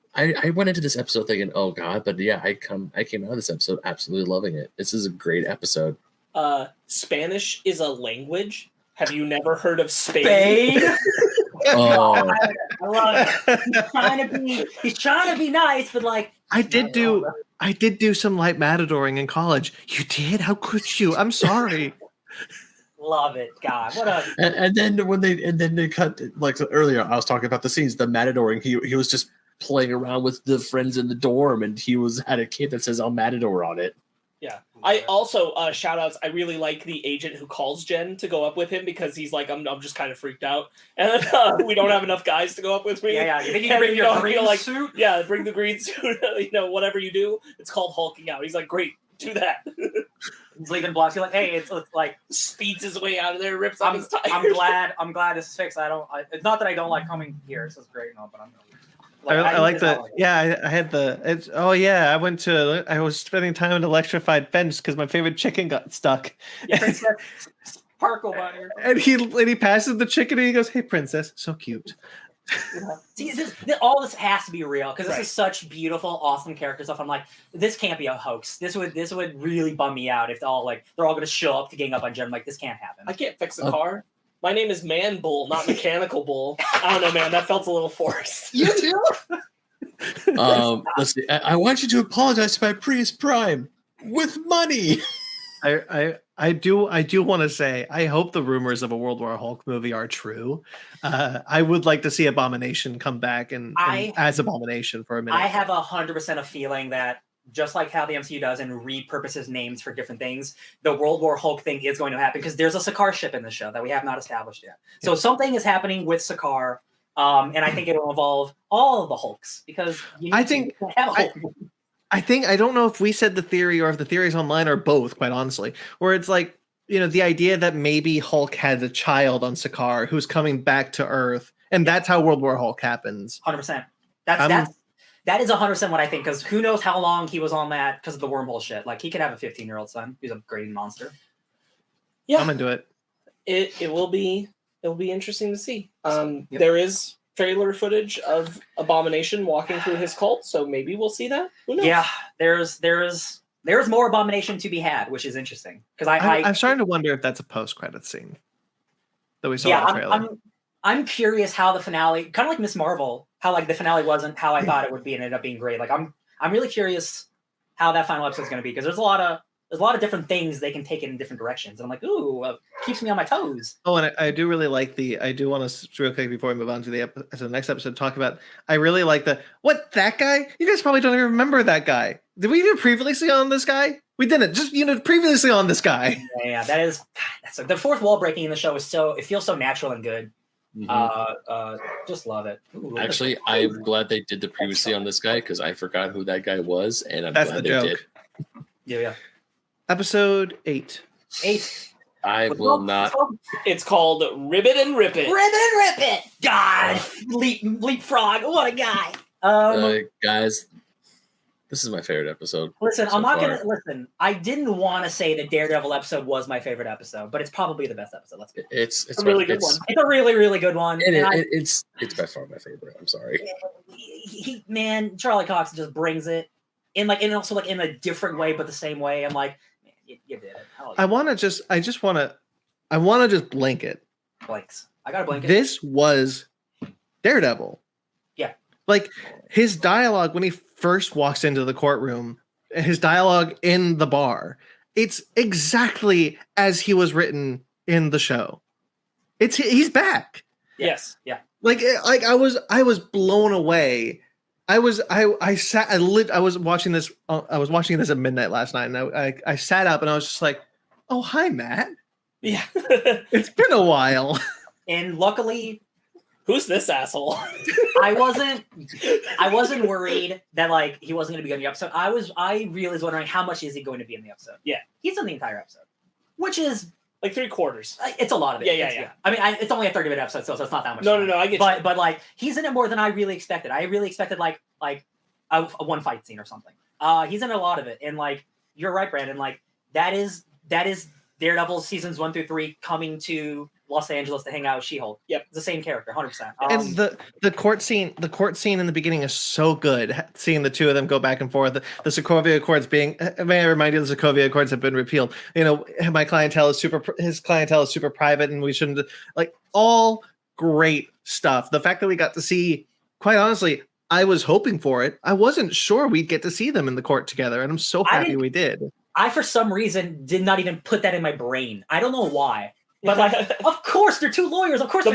went into this episode thinking, oh God, but yeah, I came out of this episode absolutely loving it. This is a great episode. Spanish is a language. Have you never heard of Spain? Oh, I love it. He's trying to be nice, but like I did do some light matadoring in college. You did? How could you? I'm sorry. Love it, God. What a and then they cut, like earlier. I was talking about the scenes, the matadoring. He was just playing around with the friends in the dorm, and he had a kid that says "I'm Matador" on it. Yeah. I also shout outs. I really like the agent who calls Jen to go up with him because he's like, I'm just kind of freaked out, and we don't have enough guys to go up with me. Yeah. You think you can bring your green suit? Yeah, bring the green suit. Whatever you do, it's called hulking out. He's like, great, do that. He's leaving blocks. You're like, hey, it's like speeds his way out of there, rips off his tires. I'm glad this is fixed. It's not that I don't like coming here. This is great, but I'm. I like the I had the I was spending time in an electrified fence because my favorite chicken got stuck. Yeah, Princess Sparkle Bunny. And he passes the chicken and he goes, "Hey, princess, so cute." See, all this has to be real because this is such beautiful, awesome character stuff. I'm like, this can't be a hoax. This would really bum me out if they're all going to show up to gang up on Jen. I'm like, this can't happen. I can't fix a car. My name is Man Bull, not Mechanical Bull. I don't know, man. That felt a little forced. You too? Let's see. I want you to apologize to my Prius Prime with money. I do want to say I hope the rumors of a World War Hulk movie are true. I would like to see Abomination come back and as Abomination for a minute. I have 100% a feeling that just like how the MCU does and repurposes names for different things, the World War Hulk thing is going to happen because there's a Sakaar ship in the show that we have not established yet. So something is happening with Sakaar, and I think it will involve all of the Hulks because I don't know if we said the theory or if the theories online are both, quite honestly, where it's like, the idea that maybe Hulk had a child on Sakaar who's coming back to Earth, and that's how World War Hulk happens. 100%. That is 100% what I think, because who knows how long he was on that because of the wormhole shit. Like, he could have a 15-year-old son who's a great monster. Yeah. I'm into it. It'll be interesting to see. There is trailer footage of Abomination walking through his cult, so maybe we'll see that. Who knows? Yeah, there's more Abomination to be had, which is interesting. Because I'm starting to wonder if that's a post-credit scene that we saw in the trailer. I'm curious how the finale, kind of like Miss Marvel, how like the finale wasn't how I thought it would be and ended up being great. Like I'm really curious how that final episode is going to be because there's a lot of different things they can take it in different directions, and I'm like, ooh, keeps me on my toes. Oh, and I do really like I do want to real quick before we move on to the next episode talk about. I really like that guy. You guys probably don't even remember that guy. Did we even previously on this guy? We didn't. Just previously on this guy. Yeah, that's the fourth wall breaking in the show is it feels so natural and good. Mm-hmm. Just love it. Ooh, actually, I'm glad they did the previously on this guy because I forgot who that guy was, and I'm glad they joke. did. Yeah. Episode 8, 8. I will not. It's called Ribbit and Rip It. Ribbit and Rip It. God, leapfrog. What a guy. Guys, this is my favorite episode. Listen, so I'm not far. gonna listen. I didn't want to say the Daredevil episode was my favorite episode, but it's probably the best episode. Let's be honest. It's a really good one. It's a really, really good one. It's by far my favorite. I'm sorry. Man, Charlie Cox just brings it in and also in a different way, but the same way. I'm like, man, you did it. I want to just blink it. Blanks. I gotta blink it. This was Daredevil. Yeah. Like his dialogue when he first walks into the courtroom, his dialogue in the bar, it's exactly as he was written in the show. He's back. Yes. Yeah. I was blown away. I was watching this at midnight last night, and I sat up and I was just like, "Oh, hi, Matt. Yeah. It's been a while." And luckily, who's this asshole? I wasn't worried that he wasn't going to be on the episode. I really was wondering how much is he going to be in the episode. Yeah, he's in the entire episode, which is like 3/4. It's a lot of it. Yeah. I mean, it's only a 30-minute episode, so it's not that much. No. I get you. But he's in it more than I really expected. I really expected a one fight scene or something. He's in a lot of it, and you're right, Brandon. That is Daredevil seasons 1 through 3 coming to Los Angeles to hang out with She-Hulk. Yep, the same character, 100%. And the court scene in the beginning is so good. Seeing the two of them go back and forth. The Sokovia Accords being, may I remind you, the Sokovia Accords have been repealed. My clientele is his clientele is super private, and we shouldn't all great stuff. The fact that we got to see, quite honestly, I was hoping for it. I wasn't sure we'd get to see them in the court together, and I'm so happy we did. I, for some reason, did not even put that in my brain. I don't know why. But of course, they're two lawyers. Of course, the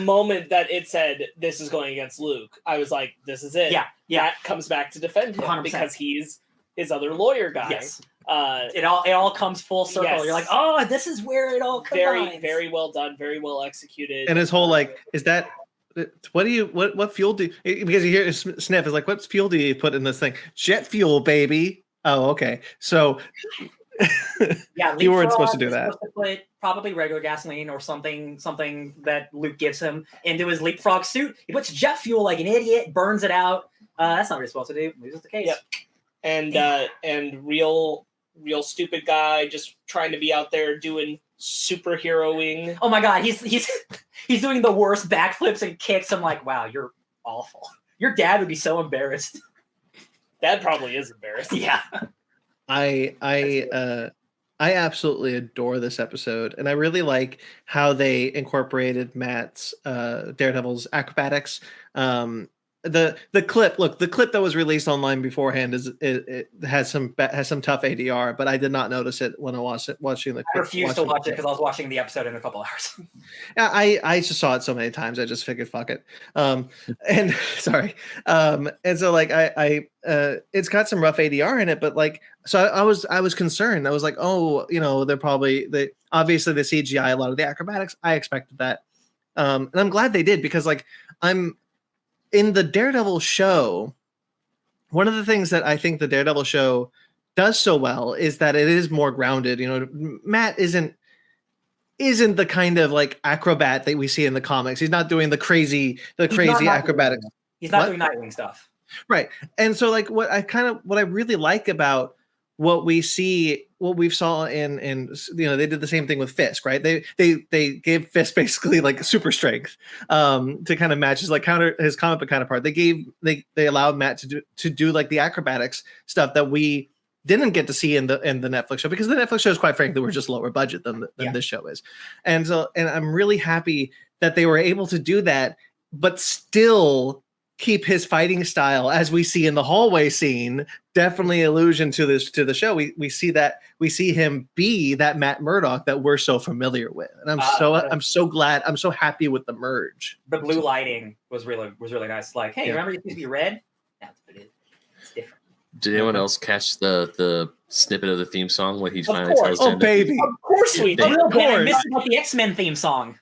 moment that it said this is going against Luke, I was like, "This is it." Yeah. That comes back to defend him 100%. Because he's his other lawyer guy. Yes. It all comes full circle. Yes. You're like, oh, this is where it all combines. Very, very well done. Very well executed. And his whole is that. What fuel do you, because you hear sniff is like, what fuel do you put in this thing? Jet fuel, baby. Oh, okay. So yeah, you weren't supposed to do that. To put probably regular gasoline or something that Luke gives him into his leapfrog suit. He puts jet fuel like an idiot, burns it out. That's not what you're supposed to do. Loses the case. Yep. And real stupid guy just trying to be out there doing superheroing. Oh my god, he's doing the worst backflips and kicks. I'm like, wow, you're awful. Your dad would be so embarrassed. Dad probably is embarrassed. Yeah. I absolutely adore this episode, and I really like how they incorporated Matt's Daredevil's acrobatics. The clip that was released online beforehand it has some tough ADR, but I did not notice it when I was watching the. I refused to watch it because I was watching the episode in a couple hours. Yeah, I just saw it so many times. I just figured, fuck it. And sorry. And so I it's got some rough ADR in it, but so I was concerned. I was like, oh, they're obviously the CGI, a lot of the acrobatics. I expected that, and I'm glad they did because I'm. In the Daredevil show, one of the things that I think the Daredevil show does so well is that it is more grounded. Matt isn't the kind of acrobat that we see in the comics. He's not doing the crazy acrobatics. He's not doing Nightwing stuff. Right. And so what I really like about what we saw in they did the same thing with Fisk, right? They gave Fisk basically super strength to kind of match his his comic book counterpart. They allowed Matt to do the acrobatics stuff that we didn't get to see in the Netflix show, because the Netflix shows, quite frankly, were just lower budget than this show is. And I'm really happy that they were able to do that, but still keep his fighting style, as we see in the hallway scene, definitely allusion to the show. We see him be that Matt Murdock that we're so familiar with, and I'm so glad. I'm so happy with the merge. The blue lighting was really nice. Hey, remember it used to be red? That's what it is. It's different. Did anyone else catch the snippet of the theme song when he finally tells Oh, baby. Of course we did. I missed about the X-Men theme song.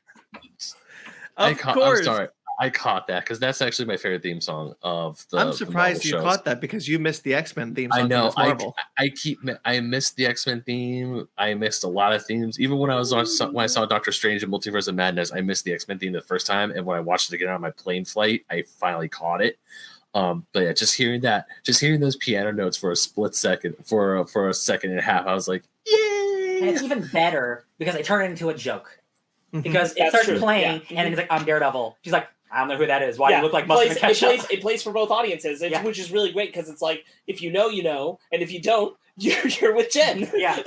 Of course. I'm sorry. I caught that because that's actually my favorite theme song of the. I'm surprised the you Marvel shows. caught that because you missed the X-Men theme song. I know. From Marvel. I missed the X-Men theme. I missed a lot of themes. Even when I saw Doctor Strange and Multiverse of Madness, I missed the X-Men theme the first time, and when I watched it again on my plane flight, I finally caught it. But yeah, just hearing those piano notes for a split second, for a second and a half, I was like, yay! And it's even better because they turn it into a joke. Because it That's starts true. playing, Yeah. and he's like, "I'm Daredevil." She's like, "I don't know who that is. Why do you look like mustard and ketchup?" It plays for both audiences, which is really great because it's like if you know, you know, and if you don't, you're with Jen. Yeah.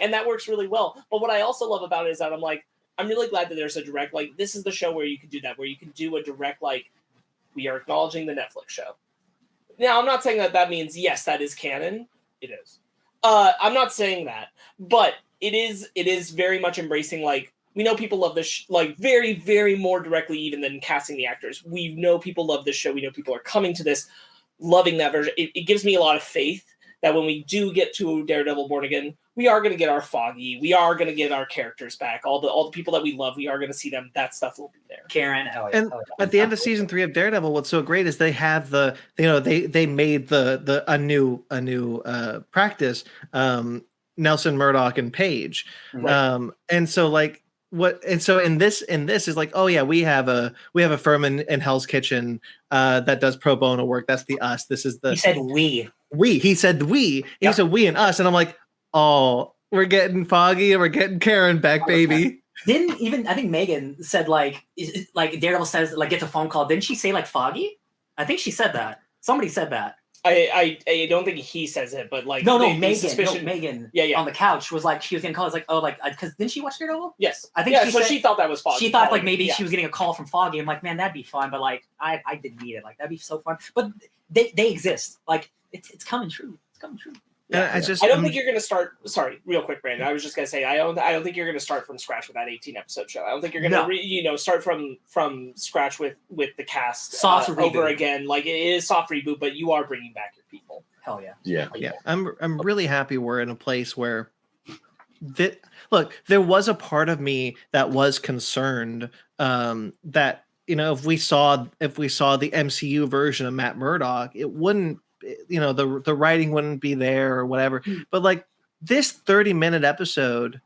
And that works really well. But what I also love about it is that I'm really glad that there's a direct this is the show where you can do that, where you can do a direct we are acknowledging the Netflix show. Now I'm not saying that means yes, that is canon. It is. I'm not saying that, but it is very much embracing we know people love this very, very more directly even than casting the actors. We know people love this show. We know people are coming to this, loving that version. It gives me a lot of faith that when we do get to Daredevil Born Again, we are going to get our Foggy. We are going to get our characters back. All the people that we love, we are going to see them. That stuff will be there. Karen, and at the end of season 3 of Daredevil, what's so great is they have they made a new practice. Nelson, Murdoch, and Paige, Right. and so in this is oh yeah, we have a firm in Hell's Kitchen that does pro bono work. That's the us. This is the He said we. He said we. He said we and us, and I'm like, oh, we're getting Foggy and we're getting Karen back, baby. Didn't even I think Megan said Daredevil says gets a phone call. Didn't she say Foggy? I think she said that. Somebody said that. I don't think he says it, but Megan. Yeah. On the couch was she was getting called. Because didn't she watch Daredevil? Yes. I think she thought that was Foggy. She thought maybe she was getting a call from Foggy. I'm like, man, that'd be fun. But I didn't need it. That'd be so fun. But they exist. It's coming true. It's coming true. Yeah, I don't think you're going to start. Sorry, real quick, Brandon. I was just going to say I don't think you're going to start from scratch with that 18 episode show. I don't think you're going to start from scratch with the cast soft over again. It is soft reboot, but you are bringing back your people. Hell yeah. Yeah. I'm really happy we're in a place where there was a part of me that was concerned that if we saw the MCU version of Matt Murdock, it wouldn't. The writing wouldn't be there or whatever. But this 30-minute episode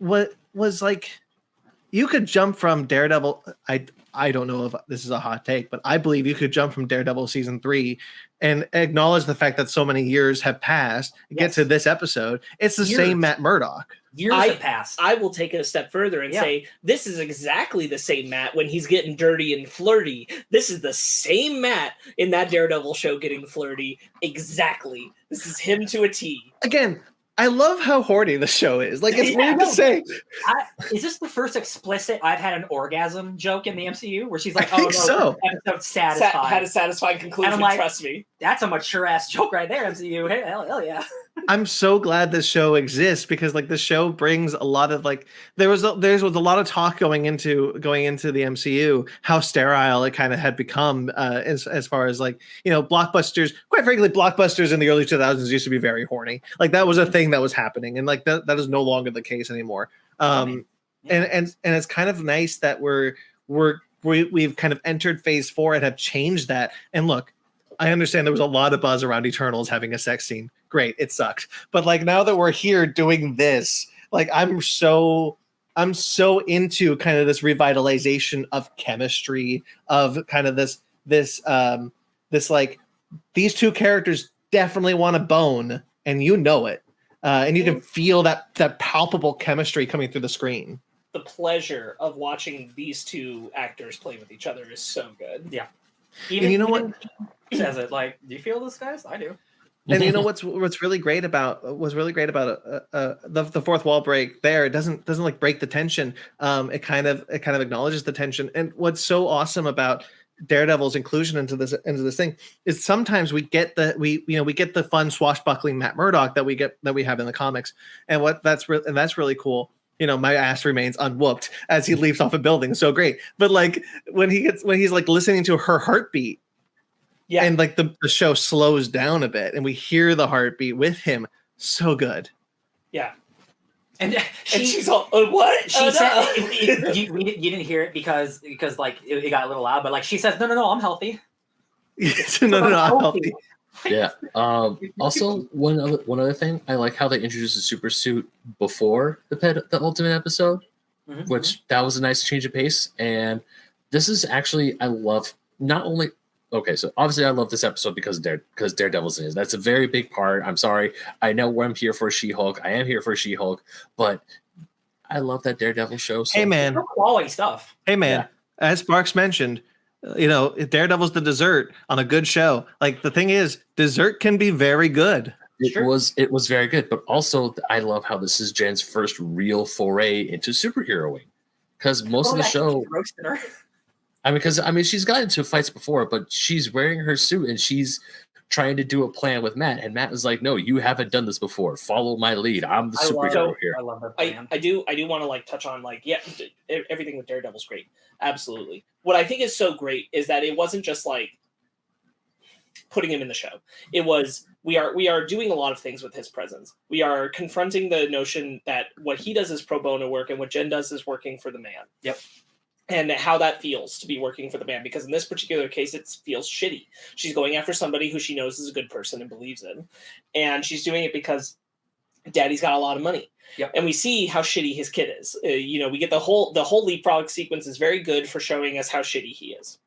was you could jump from Daredevil. I don't know if this is a hot take, but I believe you could jump from Daredevil season 3 and acknowledge the fact that so many years have passed and get to this episode. It's the same Matt Murdock. Years have passed. I will take it a step further and say this is exactly the same Matt when he's getting dirty and flirty. This is the same Matt in that Daredevil show getting flirty. Exactly. This is him to a T. Again, I love how horny the show is. It's weird to say. Is this the first explicit I've had an orgasm joke in the MCU where she's like, I think so. Episode satisfied. Had a satisfying conclusion, trust me. That's a mature ass joke right there, MCU. Hey, hell yeah. I'm so glad this show exists because the show brings a lot of there was a lot of talk going into the MCU how sterile it kind of had become as far as blockbusters. Quite frankly, blockbusters in the early 2000s used to be very horny. That was a thing that was happening, and that is no longer the case anymore. And it's kind of nice that we've kind of entered phase 4 and have changed that. And look, I understand there was a lot of buzz around Eternals having a sex scene. Great, it sucked. But now that we're here doing this, I'm so into kind of this revitalization of chemistry, of kind of this these two characters definitely want to bone, and it. And you can feel that palpable chemistry coming through the screen. The pleasure of watching these two actors play with each other is so good. Yeah. And what says it do you feel this, guys? I do. And what's really great about the fourth wall break there, it doesn't break the tension. It kind of acknowledges the tension. And what's so awesome about Daredevil's inclusion into this thing is sometimes we get the fun swashbuckling Matt Murdock that we have in the comics, and that's really cool. My ass remains unwhooped as he leaps off a building. So great. But when he's listening to her heartbeat, and the show slows down a bit and we hear the heartbeat with him. So good. Yeah. And And she's all, what? she Oh, said no. you didn't hear it because like it got a little loud, but like she says, no, I'm healthy. no, I'm healthy. Yeah. Also, one other thing, I like how they introduced the super suit before the ultimate episode, Mhm. which that was a nice change of pace. And this is actually, I love not only. Okay, so obviously I love this episode because Daredevil's in it. That's a very big part. I'm sorry. I know I'm here for She-Hulk. I am here for She-Hulk, but I love that Daredevil show. So Hey man, quality stuff. Hey man, as Sparkz mentioned, Daredevil's the dessert on a good show. Like the thing is, dessert can be very good. It was very good, but also I love how this is Jen's first real foray into superheroing, because most of the show. Roasted her. Because she's gotten into fights before, but she's wearing her suit and she's trying to do a plan with Matt, and Matt is like, "No, you haven't done this before. Follow my lead. I'm the superhero here." I love her plan. I do want to like touch on everything with Daredevil's great. Absolutely. What I think is so great is that it wasn't just like putting him in the show. It was we are doing a lot of things with his presence. We are confronting the notion that what he does is pro bono work and what Jen does is working for the man. Yep. And how that feels to be working for the man, because in this particular case, it feels shitty. She's going after somebody who she knows is a good person and believes in, and she's doing it because Daddy's got a lot of money. Yep. And we see how shitty his kid is. We get the whole leapfrog sequence is very good for showing us how shitty he is.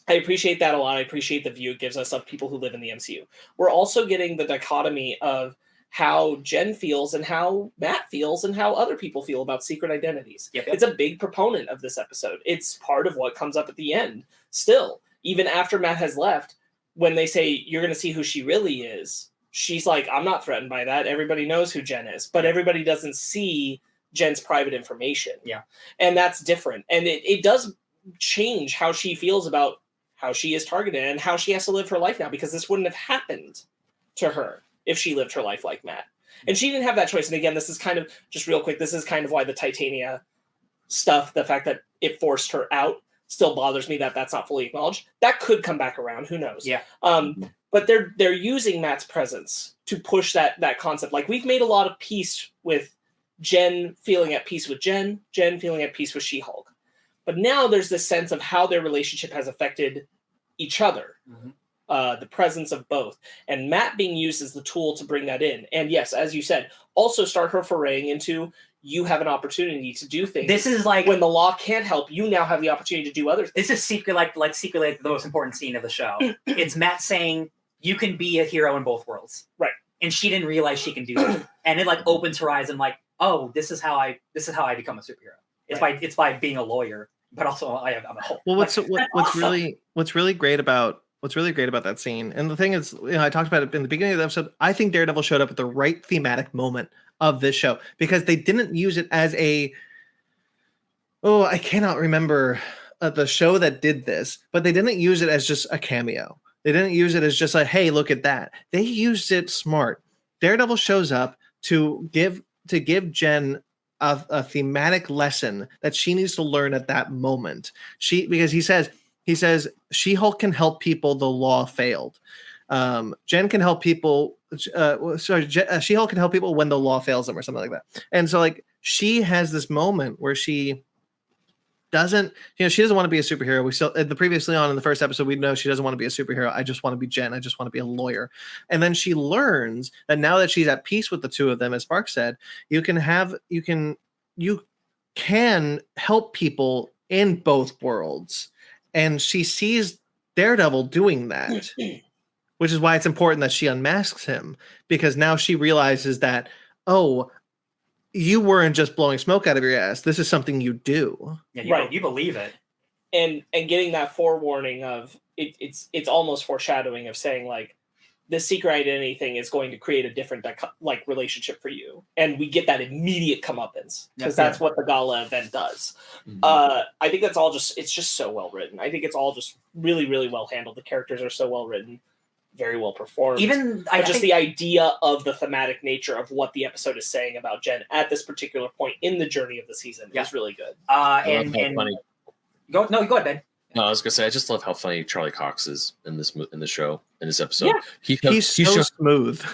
I appreciate that a lot. I appreciate the view it gives us of people who live in the MCU. We're also getting the dichotomy of how Jen feels and how Matt feels and how other people feel about secret identities. Yep. It's a big proponent of this episode. It's part of what comes up at the end. Still, even after Matt has left, when they say, you're going to see who she really is, she's like, I'm not threatened by that. Everybody knows who Jen is, but everybody doesn't see Jen's private information. Yeah. And that's different. And it does change how she feels about how she is targeted and how she has to live her life now, because this wouldn't have happened to her if she lived her life like Matt. And she didn't have that choice. And again, this is kind of, just real quick, this is kind of why the Titania stuff, the fact that it forced her out, still bothers me that that's not fully acknowledged. That could come back around. Who knows? Yeah. But they're using Matt's presence to push that concept. Like, we've made a lot of peace with Jen feeling at peace with Jen feeling at peace with She-Hulk. But now there's this sense of how their relationship has affected each other. Mm-hmm. The presence of both, and Matt being used as the tool to bring that in. And yes, as you said, also start her foraying into, you have an opportunity to do things. This is like when the law can't help, you now have the opportunity to do other things. This is secretly the most important scene of the show. It's Matt saying, you can be a hero in both worlds. Right. And she didn't realize she can do that. And it like opens her eyes and like, oh, this is how I become a superhero. It's by being a lawyer, but also I'm a whole. Well, what's really great about that scene, and the thing is, I talked about it in the beginning of the episode, I think Daredevil showed up at the right thematic moment of this show, because they didn't use it as I cannot remember the show that did this, but they didn't use it as just a cameo. They didn't use it as just like, hey, look at that. They used it smart. Daredevil shows up to give Jen a thematic lesson that she needs to learn at that moment. Because he says She-Hulk can help people, the law failed. Jen can help people. She-Hulk can help people when the law fails them, or something like that. And so, like, she has this moment where she doesn't want to be a superhero. We still, previously on in the first episode, we know she doesn't want to be a superhero. I just want to be Jen. I just want to be a lawyer. And then she learns that now that she's at peace with the two of them, as Sparkz said, you can help people in both worlds. And she sees Daredevil doing that, which is why it's important that she unmasks him, because now she realizes that, oh, you weren't just blowing smoke out of your ass. This is something you do. Yeah, right. You believe it. And getting that forewarning of it's almost foreshadowing of saying, like, this secret identity thing is going to create a different relationship for you. And we get that immediate comeuppance, because that's what the gala event does. Mm-hmm. I think that's all it's just so well written. I think it's all just really, really well handled. The characters are so well written, very well performed. The idea of the thematic nature of what the episode is saying about Jen at this particular point in the journey of the season is really good. Funny. Go ahead, Ben. No, I was gonna say, I just love how funny Charlie Cox is in this episode. Yeah. He's so smooth.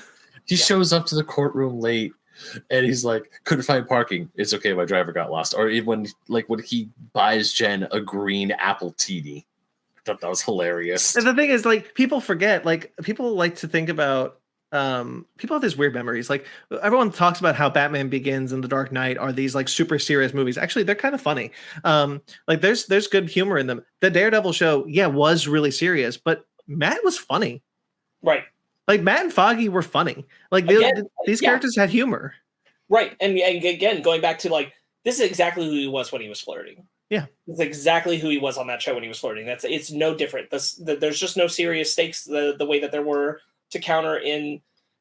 He shows up to the courtroom late. And he's like, couldn't find parking. It's okay, my driver got lost. Or even when he buys Jen a green Apple TV. I thought that was hilarious. And the thing is, like, people forget, like, people like to think about, people have these weird memories. Like, everyone talks about how Batman Begins and The Dark Knight are these like super serious movies. Actually, they're kind of funny. Like there's good humor in them. The Daredevil show, was really serious, but Matt was funny. Right. Like Matt and Foggy were funny. Like these characters had humor. Right. And again, going back to like, this is exactly who he was when he was flirting. Yeah. It's exactly who he was on that show when he was flirting. It's no different. There's just no serious stakes the way that there were to counter in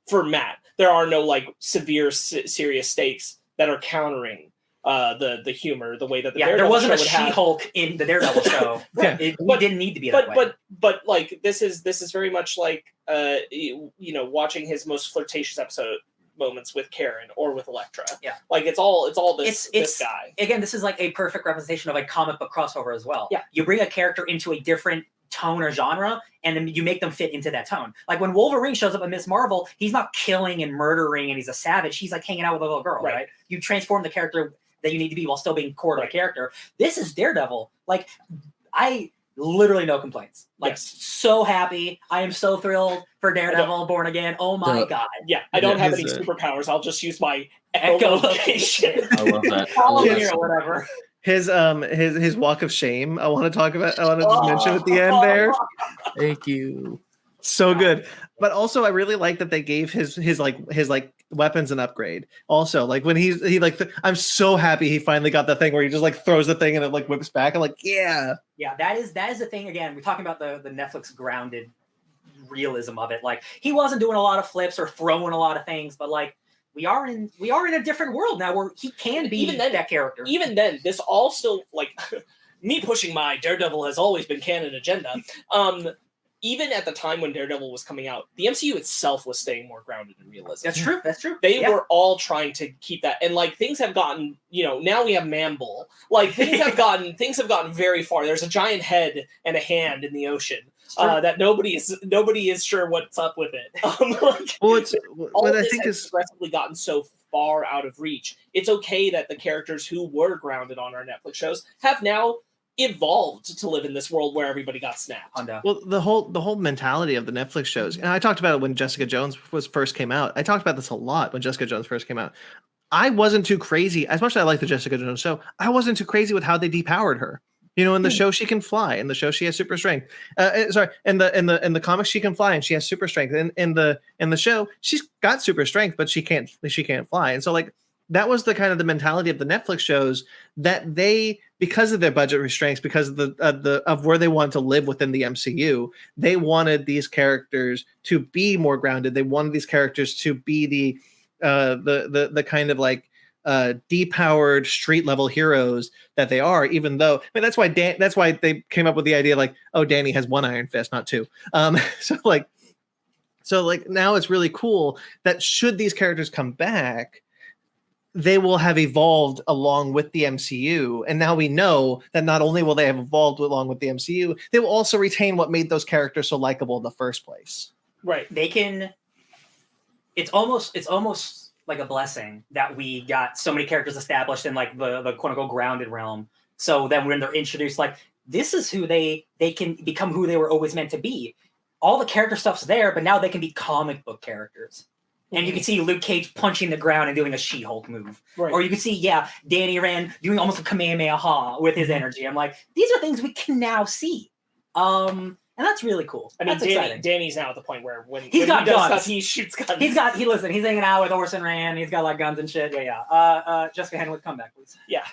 for Matt. There are no like severe serious stakes that are countering the humor the way that the Daredevil there wasn't a show would have. She-Hulk in the Daredevil show. Yeah. It didn't need to be that way. But like this is very much like watching his most flirtatious episode moments with Karen or with Elektra. Yeah. Like it's all this guy. Again, this is like a perfect representation of a comic book crossover as well. Yeah. You bring a character into a different tone or genre, and then you make them fit into that tone. Like when Wolverine shows up in Miss Marvel, he's not killing and murdering and he's a savage. He's like hanging out with a little girl, right? You transform the character that you need to be while still being core to the character. This is Daredevil. Like, I literally no complaints. Like, so happy. I am so thrilled for Daredevil Born Again. Oh my God. Yeah, I don't have any superpowers. I'll just use my echolocation. I love that. Follow me or whatever. His walk of shame. I want to talk about. I want to just mention at the end there. Thank you. So good. But also, I really like that they gave his weapons an upgrade. Also, like when I'm so happy he finally got the thing where he just like throws the thing and it like whips back. I'm like, yeah. That is the thing. Again, we're talking about the Netflix grounded realism of it. Like he wasn't doing a lot of flips or throwing a lot of things, but like we are in a different world now where he can be that character. Even then, this all still like me pushing my Daredevil has always been canon agenda. Even at the time when Daredevil was coming out, the MCU itself was staying more grounded in realism. That's true. They were all trying to keep that, and like things have gotten, now we have Man-Bull. Like things have gotten very far. There's a giant head and a hand in the ocean that nobody is sure what's up with it. All this I think has is progressively gotten so far out of reach. It's okay that the characters who were grounded on our Netflix shows have now evolved to live in this world where everybody got snapped. Well, the whole mentality of the Netflix shows, and I talked about it when Jessica Jones first came out. I talked about this a lot when Jessica Jones first came out. I wasn't too crazy, as much as I like the Jessica Jones show. I wasn't too crazy with how they depowered her. In the show she can fly. In the show she has super strength. In the comics she can fly and she has super strength. In the show she's got super strength, but she can't fly. And so like that was the kind of the mentality of the Netflix shows that they, because of their budget restraints, because of of where they wanted to live within the MCU, they wanted these characters to be more grounded. They wanted these characters to be the kind of like depowered street level heroes that they are. Even though that's why they came up with the idea like, oh, Danny has one iron fist, not two. So now it's really cool that should these characters come back, they will have evolved along with the MCU. And now we know that not only will they have evolved along with the MCU, they will also retain what made those characters so likable in the first place. Right. They can. It's almost like a blessing that we got so many characters established in like the quote unquote grounded realm. So then when they're introduced, like this is who they can become, who they were always meant to be. All the character stuff's there, but now they can be comic book characters. And you can see Luke Cage punching the ground and doing a She-Hulk move. Right. Or you can see, Danny Rand doing almost a Kamehameha with his energy. I'm like, these are things we can now see. And that's really cool. I mean, Danny's now at the point where when he does guns. Stuff, he shoots guns. He's hanging out with Orson Rand. He's got like guns and shit. Jessica Henwick, come back, please. Yeah.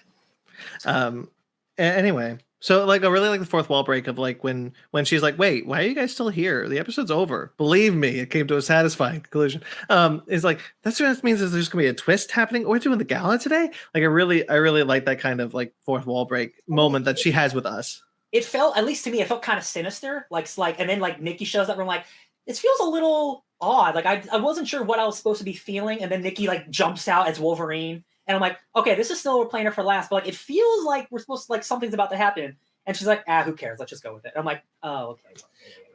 Anyway. So like I really like the fourth wall break of like when she's like, wait, why are you guys still here? The episode's over. Believe me, it came to a satisfying conclusion. It's like that's what that means is there's gonna be a twist happening. We're doing the gala today. Like I really like that kind of like fourth wall break moment that she has with us. It felt, at least to me, it felt kind of sinister. And then like Nikki shows up and I'm like, this feels a little odd. Like I wasn't sure what I was supposed to be feeling, and then Nikki like jumps out as Wolverine. And I'm like, okay, this is still, we're playing her for last, but like it feels like we're supposed to, like something's about to happen. And she's like, who cares? Let's just go with it. And I'm like, oh, okay.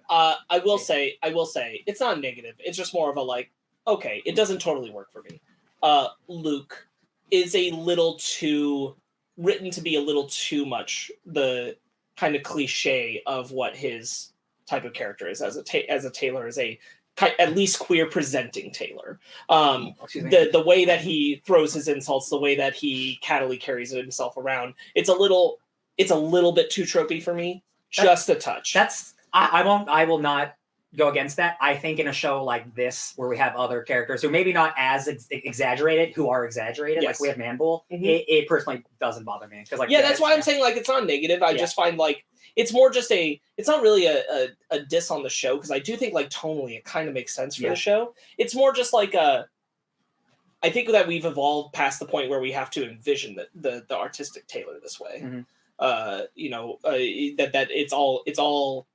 I will say, it's not negative. It's just more of a like, okay, it doesn't totally work for me. Luke is a little too written to be a little too much the kind of cliche of what his type of character is as a Taylor, as a at least queer presenting Taylor. The way that he throws his insults, the way that he cattily carries himself around, it's a little bit too tropey for me. Just a touch. I will not go against that. I think in a show like this, where we have other characters who maybe not as exaggerated, who are exaggerated, Yes. like we have Manbull, it personally doesn't bother me. Like, that's why I'm saying like it's not negative. I just find like it's more just it's not really a diss on the show, because I do think like tonally it kind of makes sense for the show. It's more just like I think that we've evolved past the point where we have to envision the artistic Taylor this way. That it's all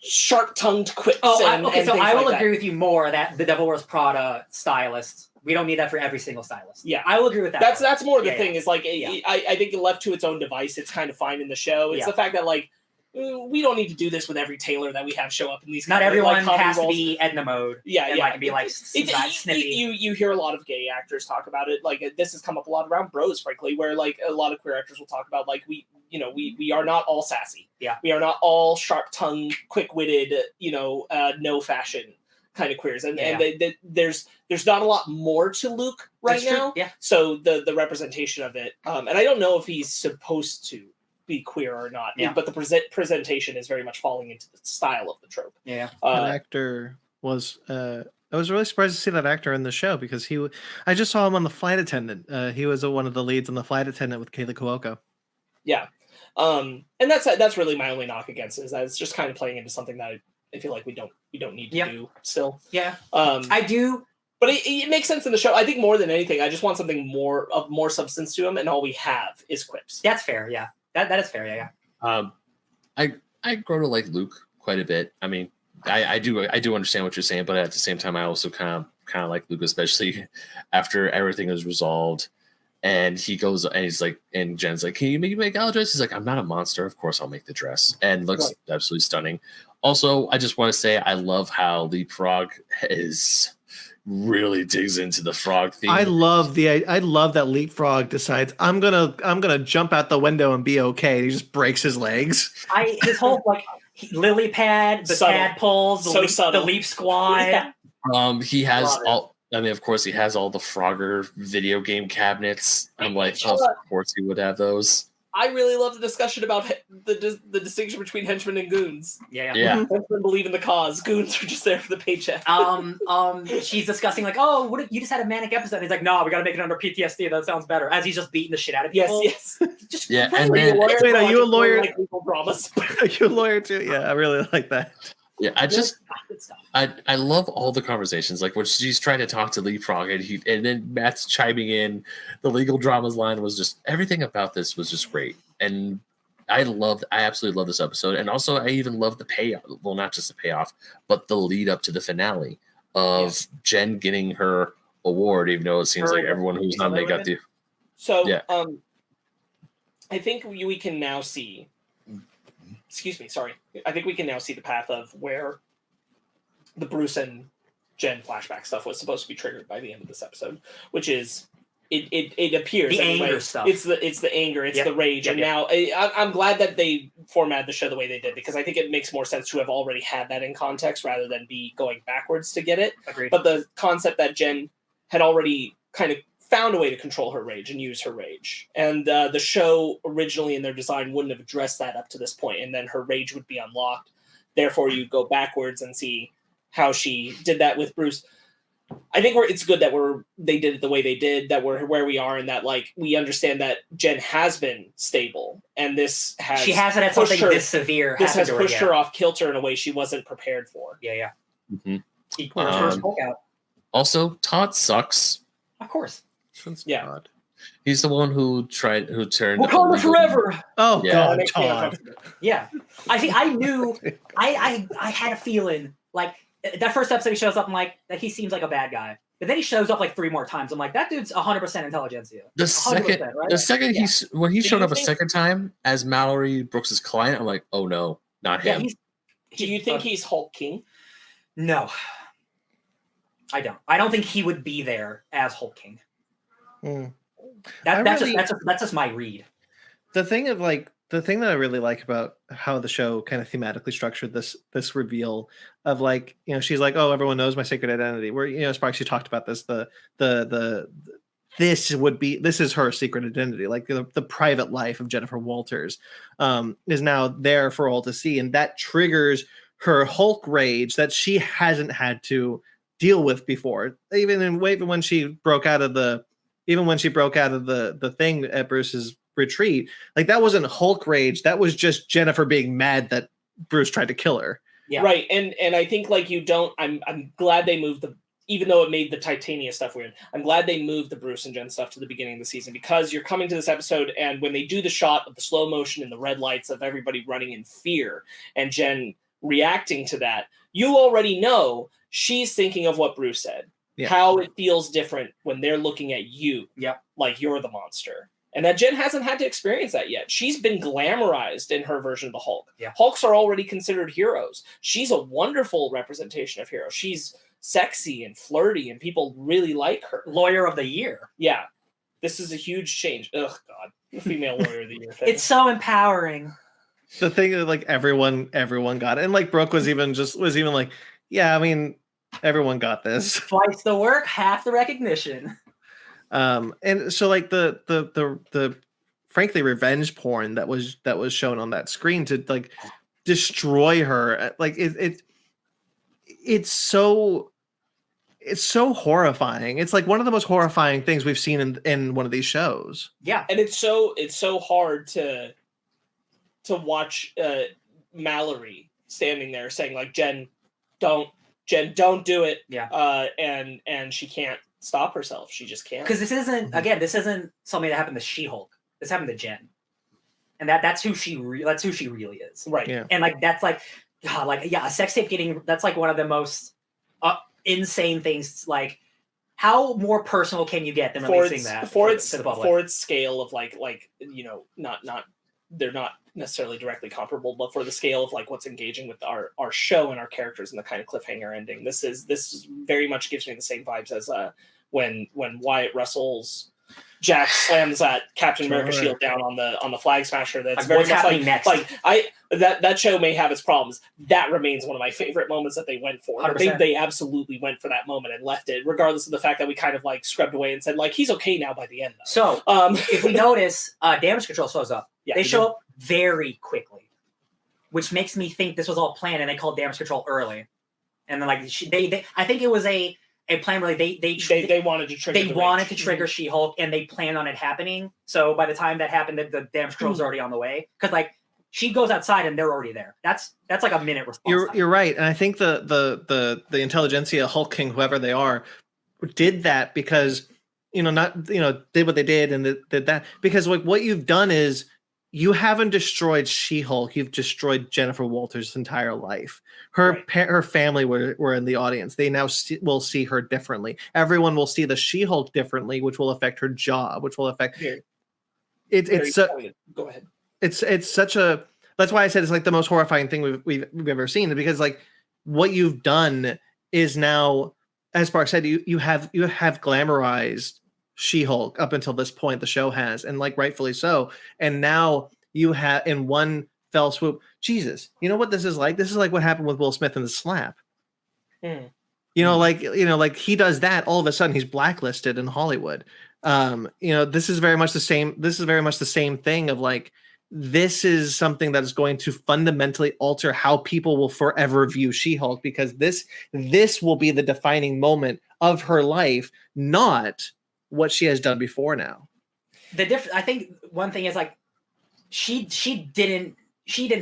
sharp-tongued quips. Okay, so I will agree with you more that the Devil Wears Prada stylist, we don't need that for every single stylist. Yeah, I will agree with that. That's more the thing. Is like I think left to its own device, it's kind of fine in the show. It's the fact that like we don't need to do this with every Taylor that we have show up in these. Not everyone has roles. To be Edna mode. And be like snippy. You hear a lot of gay actors talk about it. Like this has come up a lot around Bros, frankly, where like a lot of queer actors will talk about like we are not all sassy. Yeah, we are not all sharp-tongued, quick-witted, no fashion kind of queers, and there's not a lot more to Luke now. Yeah. So the representation of it, and I don't know if he's supposed to be queer or not. Yeah. But the presentation is very much falling into the style of the trope. Yeah. That actor was. I was really surprised to see that actor in the show, because I just saw him on The Flight Attendant. He was one of the leads on The Flight Attendant with Kaylee Cuoco. Yeah. And that's really my only knock against it, is that it's just kind of playing into something that I feel like we don't need to do still. Yeah. I do. But it makes sense in the show. I think more than anything, I just want something more substance to him, and all we have is quips. That's fair. Yeah. That is fair. Yeah. I grow to like Luke quite a bit. I mean, I do understand what you're saying, but at the same time, I also kind of like Luke, especially after everything is resolved. And he goes and he's like, and Jen's like, "Can you make a gala dress?" He's like, "I'm not a monster. Of course I'll make the dress." And looks absolutely stunning. Also, I just want to say I love how Leapfrog really digs into the frog theme. I love that Leapfrog decides I'm gonna jump out the window and be okay. He just breaks his legs. His whole like lily pad, the tadpoles, the leap squad. Yeah. He has all. I mean, of course, he has all the Frogger video game cabinets. I'm like, of course he would have those. I really love the discussion about the distinction between henchmen and goons. Yeah. Henchmen believe in the cause. Goons are just there for the paycheck. She's discussing like, "Oh, what if you just had a manic episode?" He's like, "No, we got to make it under PTSD. That sounds better." As he's just beating the shit out of people. Yes. Just and then, wait, are you a lawyer? Like legal dramas. Are you a lawyer too? Yeah, I really like that. Yeah, I love all the conversations, like when she's trying to talk to Leapfrog and then Matt's chiming in. The legal dramas line was just, everything about this was just great, and I absolutely love this episode. And also I even love the payoff. Well, not just the payoff, but the lead up to the finale of Jen getting her award, even though it seems like everyone who's nominated got the. So I think we can now see. Excuse me, sorry. I think we can now see the path of where the Bruce and Jen flashback stuff was supposed to be triggered by the end of this episode, which is it appears the anger stuff. It's the anger, it's the rage, and now I'm glad that they formatted the show the way they did, because I think it makes more sense to have already had that in context rather than be going backwards to get it. Agreed. But the concept that Jen had already kind of found a way to control her rage and use her rage. And the show originally in their design wouldn't have addressed that up to this point, and then her rage would be unlocked. Therefore, you go backwards and see how she did that with Bruce. I think it's good that they did it the way they did, that we're where we are, and that like we understand that Jen has been stable, and she hasn't had something this severe. This has pushed her off kilter in a way she wasn't prepared for. Yeah. Mm-hmm. He pushed her smoke out. Also, Todd sucks. Of course. God. He's the one who turned. Wakanda forever. Oh God, Todd. Yeah, I think I knew. I had a feeling like that first episode he shows up. I'm like, that he seems like a bad guy, but then he shows up like 3 more times. I'm like, that dude's 100% intelligentsia. The second when he showed up a second time as Mallory Brooks's client, I'm like, oh no, not him. Do you think he's Hulk King? No, I don't. I don't think he would be there as Hulk King. That's just my read. The thing that I really like about how the show kind of thematically structured this reveal of like, she's like, oh, everyone knows my secret identity. Where, Sparkz, you talked about this, this is her secret identity. Like the private life of Jennifer Walters is now there for all to see. And that triggers her Hulk rage that she hasn't had to deal with before. Even when she broke out of the thing at Bruce's retreat, like that wasn't Hulk rage. That was just Jennifer being mad that Bruce tried to kill her. Yeah. Right. And I think like I'm glad they moved even though it made the Titania stuff weird, I'm glad they moved the Bruce and Jen stuff to the beginning of the season, because you're coming to this episode and when they do the shot of the slow motion and the red lights of everybody running in fear and Jen reacting to that, you already know she's thinking of what Bruce said. Yeah. How it feels different when they're looking at you. Yep. Like you're the monster. And that Jen hasn't had to experience that yet. She's been glamorized in her version of the Hulk. Yeah. Hulks are already considered heroes. She's a wonderful representation of heroes. She's sexy and flirty and people really like her. Lawyer of the year. Yeah. This is a huge change. Ugh, God. The female lawyer of the year thing. It's so empowering. The thing that like everyone got it. And like Brooke was even like, yeah, I mean, everyone got this. Twice the work, half the recognition. And so like the frankly revenge porn that was shown on that screen to like destroy her, like it's so horrifying. It's like one of the most horrifying things we've seen in one of these shows. Yeah, and it's so hard to watch Mallory standing there saying like, Jen, don't do it. Yeah. And she can't stop herself. She just can't. Because this isn't something that happened to She-Hulk. This happened to Jen. And that's who she really is. Right. Yeah. And like that's like God, like a sex tape that's like one of the most insane things. Like how more personal can you get than releasing that for its scale of like not they're not necessarily directly comparable, but for the scale of like what's engaging with our show and our characters and the kind of cliffhanger ending, this very much gives me the same vibes as when Wyatt Russell's Jack slams that Captain America shield down on the Flag Smasher. That's very much like next. Like that show may have its problems. That remains one of my favorite moments that they went for. I think they absolutely went for that moment and left it, regardless of the fact that we kind of like scrubbed away and said like he's okay now by the end. Though. So if we notice, damage control shows up. Yeah, they show up very quickly, which makes me think this was all planned and they called damage control early. And then like I think it was a plan where they wanted to trigger. They wanted to trigger She-Hulk, and they planned on it happening. So by the time that happened, the damage control's already on the way. Because like she goes outside and they're already there. That's like a minute response. You're right, and I think the intelligentsia, Hulk King, whoever they are, did that because did what they did and did that because like what you've done is. You haven't destroyed She-Hulk. You've destroyed Jennifer Walters' entire life. Her family were in the audience. They now will see her differently. Everyone will see the She-Hulk differently, which will affect her job, which will affect. Go ahead. It's such a. That's why I said it's like the most horrifying thing we've ever seen, because like what you've done is now, as Sparkz said, you have glamorized She-Hulk up until this point. The show has, and like rightfully so, and now you have in one fell swoop. Jesus, you know what this is like? This is like what happened with Will Smith in The Slap. Like he does that, all of a sudden he's blacklisted in Hollywood. This is very much the same. This is very much the same thing of like, this is something that is going to fundamentally alter how people will forever view She-Hulk, because this will be the defining moment of her life, not what she has done before now. I think one thing is like she didn't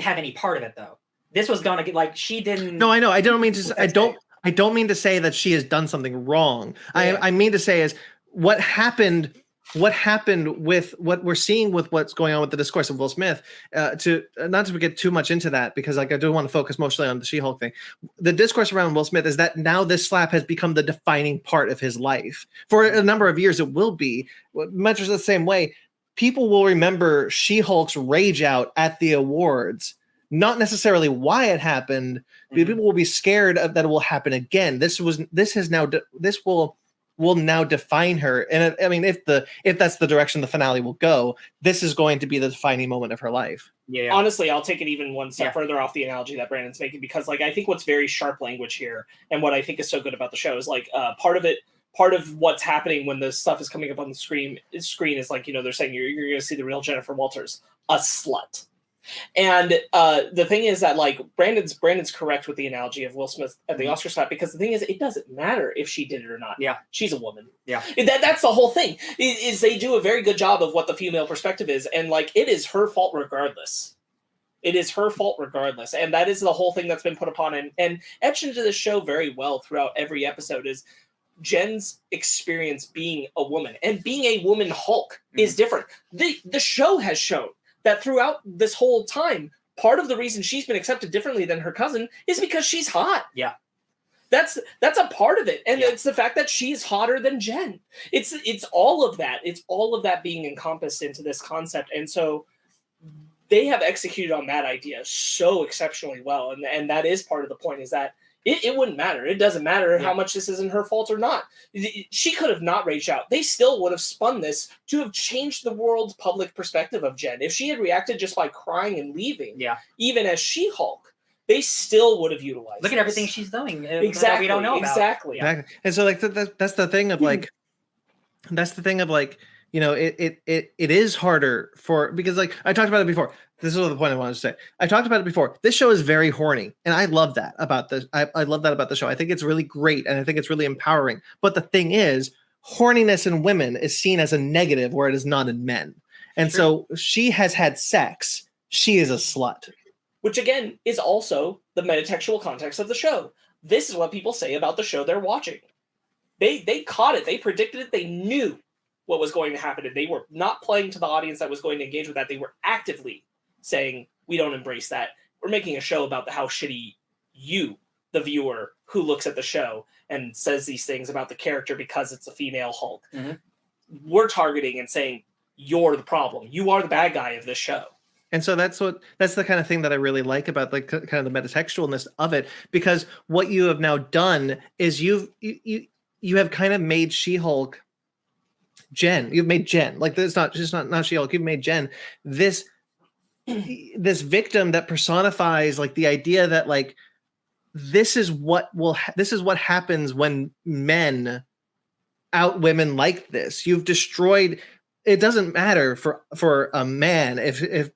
have any part of it though. This was gonna get like she didn't. No, I know. I don't mean to say that she has done something wrong. Yeah. I mean to say is what happened with what we're seeing with what's going on with the discourse of Will Smith, to not to get too much into that, because like I do want to focus mostly on the She-Hulk thing. The discourse around Will Smith is that now this slap has become the defining part of his life. For a number of years, it will be much the same way. People will remember She-Hulk's rage out at the awards, not necessarily why it happened. Mm-hmm. People will be scared of that it will happen again. This will will now define her. And I mean, if that's the direction the finale will go, this is going to be the defining moment of her life. Yeah. Honestly, I'll take it even one step further off the analogy that Brandon's making, because like I think what's very sharp language here, and what I think is so good about the show is like part of what's happening when the stuff is coming up on the screen is like, you know, they're saying you're going to see the real Jennifer Walters, a slut. And the thing is that like Brandon's correct with the analogy of Will Smith at the Oscar slap, because the thing is, it doesn't matter if she did it or not. Yeah, she's a woman. Yeah, that's the whole thing. Is they do a very good job of what the female perspective is, and like it is her fault regardless. It is her fault regardless, and that is the whole thing that's been put upon and etched into the show very well throughout every episode. Is Jen's experience being a woman, and being a woman Hulk is different. The show has shown that throughout this whole time, part of the reason she's been accepted differently than her cousin is because she's hot. Yeah. That's a part of it. And it's the fact that she's hotter than Jen. It's all of that. It's all of that being encompassed into this concept. And so they have executed on that idea so exceptionally well. And that is part of the point, is that it wouldn't matter. It doesn't matter how much this isn't her fault or not. She could have not raged out. They still would have spun this to have changed the world's public perspective of Jen. If she had reacted just by crying and leaving, even as She-Hulk, they still would have utilized. Look at everything she's doing. Exactly. That we don't know about. Exactly. And so like that's the thing of like, you know, it is harder because like I talked about it before. This is the point I wanted to say. I talked about it before. This show is very horny, and I love that about this. I love that about the show. I think it's really great, and I think it's really empowering. But the thing is, horniness in women is seen as a negative, where it is not in men. And so she has had sex. She is a slut. Which again is also the metatextual context of the show. This is what people say about the show they're watching. They caught it. They predicted it. They knew what was going to happen, and they were not playing to the audience that was going to engage with that. They were actively saying, we don't embrace that. We're making a show about how shitty you, the viewer, who looks at the show and says these things about the character because it's a female Hulk. We're targeting and saying, you're the problem. You are the bad guy of this show. And so that's the kind of thing that I really like about like kind of the metatextualness of it, because what you have now done is you have kind of made She-Hulk Jen. You've made Jen, like it's not just not She-Hulk. You've made Jen this victim that personifies like the idea that like this is what happens when men out women like this. You've destroyed. It doesn't matter for a man if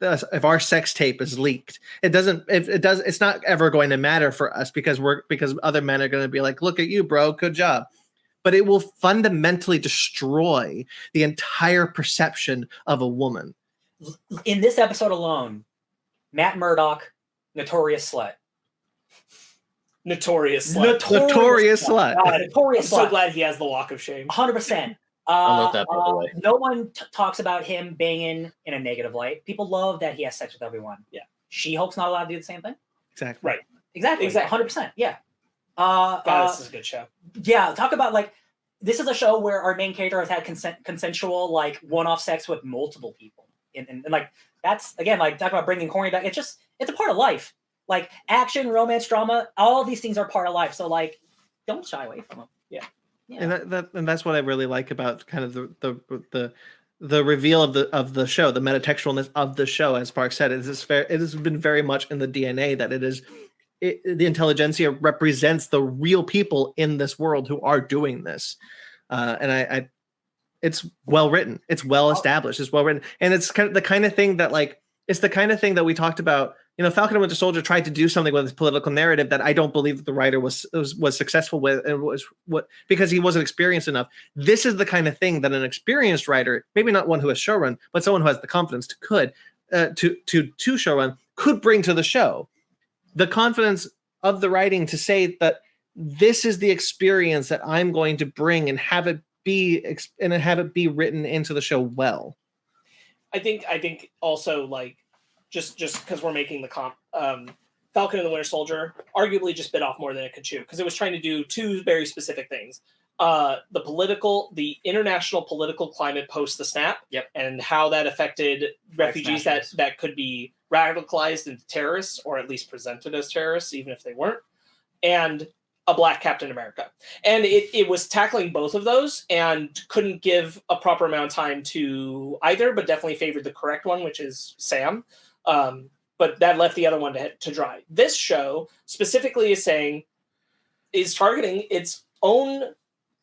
our sex tape is leaked. It's not ever going to matter for us because other men are going to be like, look at you, bro, good job. But it will fundamentally destroy the entire perception of a woman. In this episode alone, Matt Murdock, notorious slut. Notorious slut. Notorious slut. Notorious I'm slut. so glad he has the walk of shame. 100%. I love that, by the way. No one talks about him banging in a negative light. People love that he has sex with everyone. Yeah. She-Hulk's not allowed to do the same thing. Exactly. Right. Exactly. 100%. Yeah. God, this is a good show. Yeah. Talk about like, this is a show where our main character has had consensual, like one-off sex with multiple people. And like, that's again, like talk about bringing horny back. It's a part of life. Like action, romance, drama, all of these things are part of life. So like, don't shy away from them. Yeah. And that's what I really like about kind of the reveal of the show, the metatextualness of the show. As Sparkz said, it has been very much in the DNA that the intelligentsia represents the real people in this world who are doing this, and it's well written, it's well established, it's well written, and it's kind of the kind of thing that like it's the kind of thing that we talked about. You know, Falcon and Winter Soldier tried to do something with his political narrative that I don't believe that the writer was successful with, and because he wasn't experienced enough. This is the kind of thing that an experienced writer, maybe not one who has showrun, but someone who has the confidence to showrun, could bring to the show. The confidence of the writing to say that this is the experience that I'm going to bring and have it be written into the show well. I think also like just because we're making the comp, Falcon and the Winter Soldier arguably just bit off more than it could chew, because it was trying to do two very specific things: the international political climate post the snap, and how that affected refugees that could be radicalized into terrorists, or at least presented as terrorists, even if they weren't, and a Black Captain America. And it was tackling both of those and couldn't give a proper amount of time to either, but definitely favored the correct one, which is Sam. But that left the other one to dry. This show specifically is targeting its own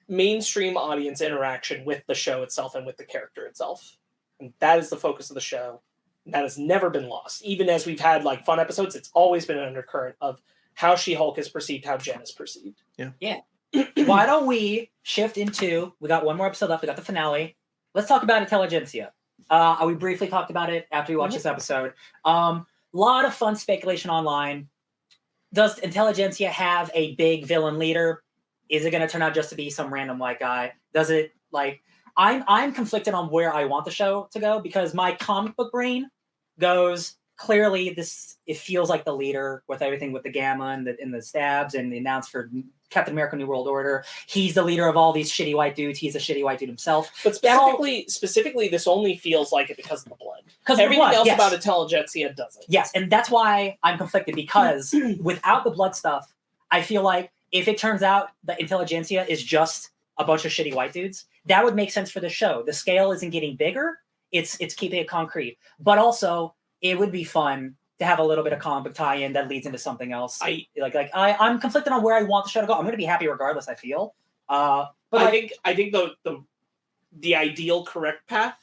mainstream audience interaction with the show itself and with the character itself. And that is the focus of the show. That has never been lost. Even as we've had like fun episodes, it's always been an undercurrent of how She-Hulk is perceived, how Jen is perceived. Yeah. Why don't we shift into, we got one more episode left, we got the finale. Let's talk about Intelligentsia. We briefly talked about it after we watched this episode. Lot of fun speculation online. Does Intelligentsia have a big villain leader? Is it going to turn out just to be some random white guy? Does it, like, I'm conflicted on where I want the show to go because my comic book brain goes, clearly it feels like the leader with everything with the gamma and the stabs and the announce for Captain America New World Order. He's the leader of all these shitty white dudes. He's a shitty white dude himself. But specifically, this only feels like it because of the blood. Because everything else about Intelligentsia doesn't. Yes, and that's why I'm conflicted because without the blood stuff, I feel like if it turns out that Intelligentsia is just a bunch of shitty white dudes, that would make sense for the show. The scale isn't getting bigger. It's keeping it concrete. But also, it would be fun to have a little bit of comic book tie-in that leads into something else. I'm conflicted on where I want the show to go. I'm going to be happy regardless, I feel. But I think the ideal correct path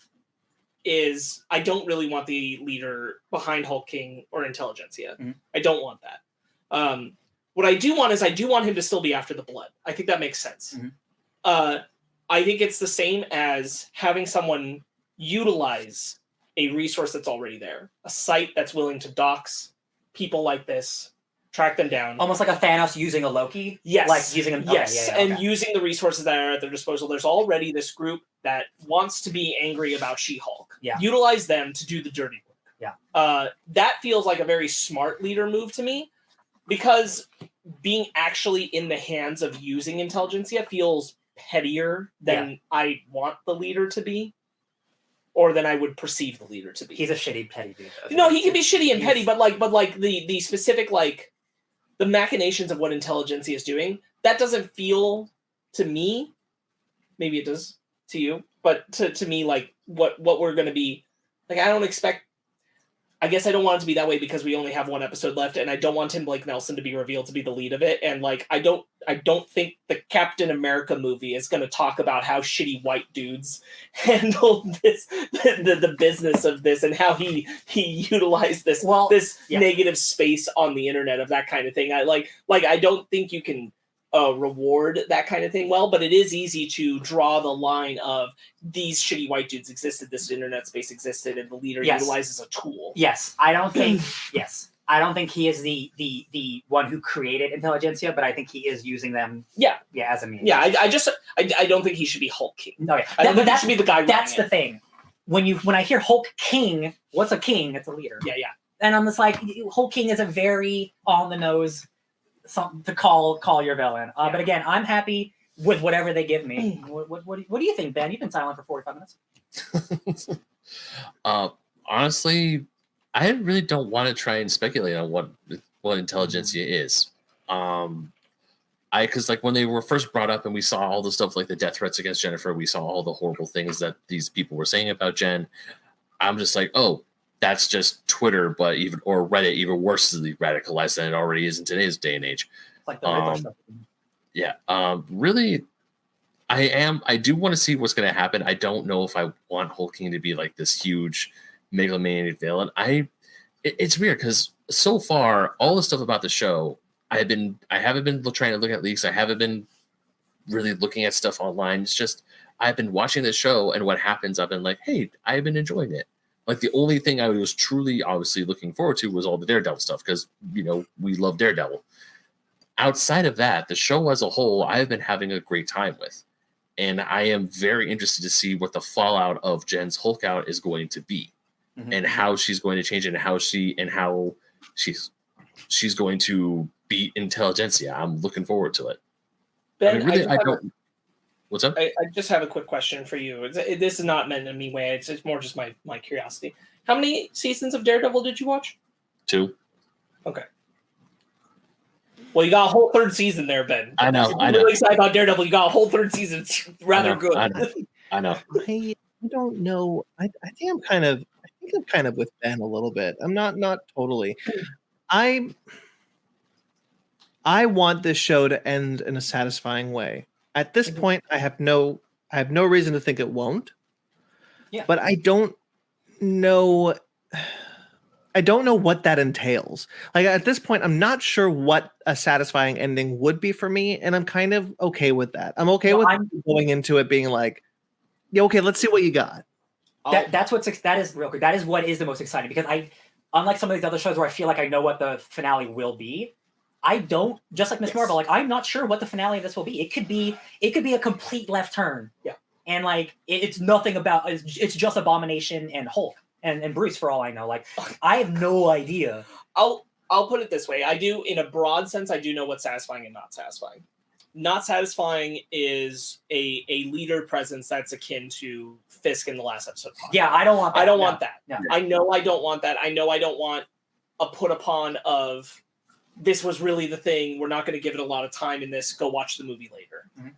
is I don't really want the leader behind Hulk King or Intelligentsia. Mm-hmm. I don't want that. What I do want is I do want him to still be after the blood. I think that makes sense. Mm-hmm. I think it's the same as having someone utilize a resource that's already there, a site that's willing to dox people like this, track them down. Almost like a Thanos using a Loki? Yes. Like using an... Yes, and using the resources that are at their disposal. There's already this group that wants to be angry about She-Hulk. Yeah. Utilize them to do the dirty work. Yeah. That feels like a very smart leader move to me, because being actually in the hands of using Intelligentsia feels pettier than I want the leader to be. Or than I would perceive the leader to be. He's a shitty, petty dude. No, he can be shitty and petty, but the specific the machinations of what Intelligentsia is doing, that doesn't feel to me. Maybe it does to you, but to me, like what we're going to be like. I don't expect. I guess I don't want it to be that way because we only have one episode left, and I don't want Tim Blake Nelson to be revealed to be the lead of it. And I don't think the Captain America movie is going to talk about how shitty white dudes handled this, the business of this, and how he utilized this negative space on the internet of that kind of thing. I don't think you can reward that kind of thing well, but it is easy to draw the line of these shitty white dudes existed, this internet space existed, and the leader utilizes a tool. Yes, I don't think he is the one who created Intelligentsia, but I think he is using them. As a means. Yeah, I don't think he should be Hulk King. No, yeah, I don't think he should be the guy. That's the thing. When I hear Hulk King, what's a king? It's a leader. Yeah. And I'm just like, Hulk King is a very on the nose something to call your villain. But again, I'm happy with whatever they give me. What do you think, Ben? You've been silent for 45 minutes. Honestly, I really don't want to try and speculate on what Intelligentsia is. Because when they were first brought up and we saw all the stuff like the death threats against Jennifer, we saw all the horrible things that these people were saying about Jen. I'm just like, oh, that's just Twitter, or Reddit, even worse radicalized than it already is in today's day and age. Like the stuff. Yeah. Really, I do want to see what's going to happen. I don't know if I want Hulk King to be like this huge megalomaniac villain. It's weird because so far all the stuff about the show, I haven't been trying to look at leaks. I haven't been really looking at stuff online. It's just I've been watching the show, and what happens, I've been like, hey, I've been enjoying it. Like the only thing I was truly obviously looking forward to was all the Daredevil stuff because we love Daredevil. Outside of that, the show as a whole, I've been having a great time with, and I am very interested to see what the fallout of Jen's Hulk out is going to be, and how she's going to change it, and how she's going to beat Intelligentsia. I'm looking forward to it. Ben, What's up? I just have a quick question for you. This is not meant in any way. It's more just my curiosity. How many seasons of Daredevil did you watch? 2. Okay. Well, you got a whole third season there, Ben. I know. If you're really excited about Daredevil. You got a whole third season. It's rather good. I know. I don't know. I think I'm kind of with Ben a little bit. I'm not totally. I want this show to end in a satisfying way. At this point, I have no reason to think it won't. Yeah. But I don't know what that entails. Like at this point, I'm not sure what a satisfying ending would be for me, and I'm kind of okay with that. I'm okay with going into it being like, yeah, okay, let's see what you got. That is real quick. That is what is the most exciting because unlike some of these other shows where I feel like I know what the finale will be, I don't. Just like Miss Marvel, like I'm not sure what the finale of this will be. It could be a complete left turn. Yeah. And like it's nothing about it's just Abomination and Hulk and Bruce for all I know. Like I have no idea. I'll put it this way. I do, in a broad sense, I do know what's satisfying and not satisfying. Not satisfying is a leader presence that's akin to Fisk in the last episode. Yeah, I don't want that. I don't want that. No. I know I don't want that. I know I don't want a put upon of this was really the thing. We're not going to give it a lot of time in this. Go watch the movie later. Mm-hmm.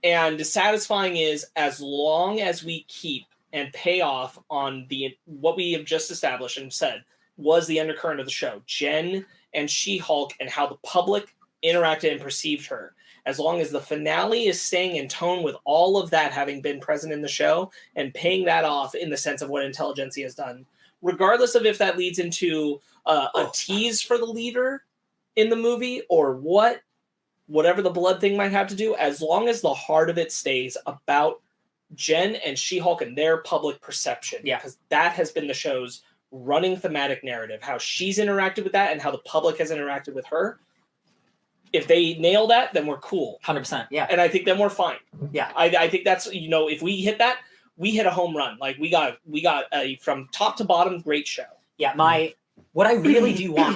And satisfying is as long as we keep and pay off on what we have just established and said was the undercurrent of the show, Jen and She-Hulk, and how the public interacted and perceived her. As long as the finale is staying in tone with all of that having been present in the show and paying that off in the sense of what Intelligentsia has done, regardless of if that leads into a tease for the leader in the movie or whatever the blood thing might have to do, as long as the heart of it stays about Jen and She-Hulk and their public perception. Yeah. Because that has been the show's running thematic narrative, how she's interacted with that and how the public has interacted with her. If they nail that, then we're cool. 100%. Yeah. And I think then we're fine. Yeah. I think that's, if we hit that, we hit a home run. Like we got a from top to bottom great show. Yeah. What I really do want,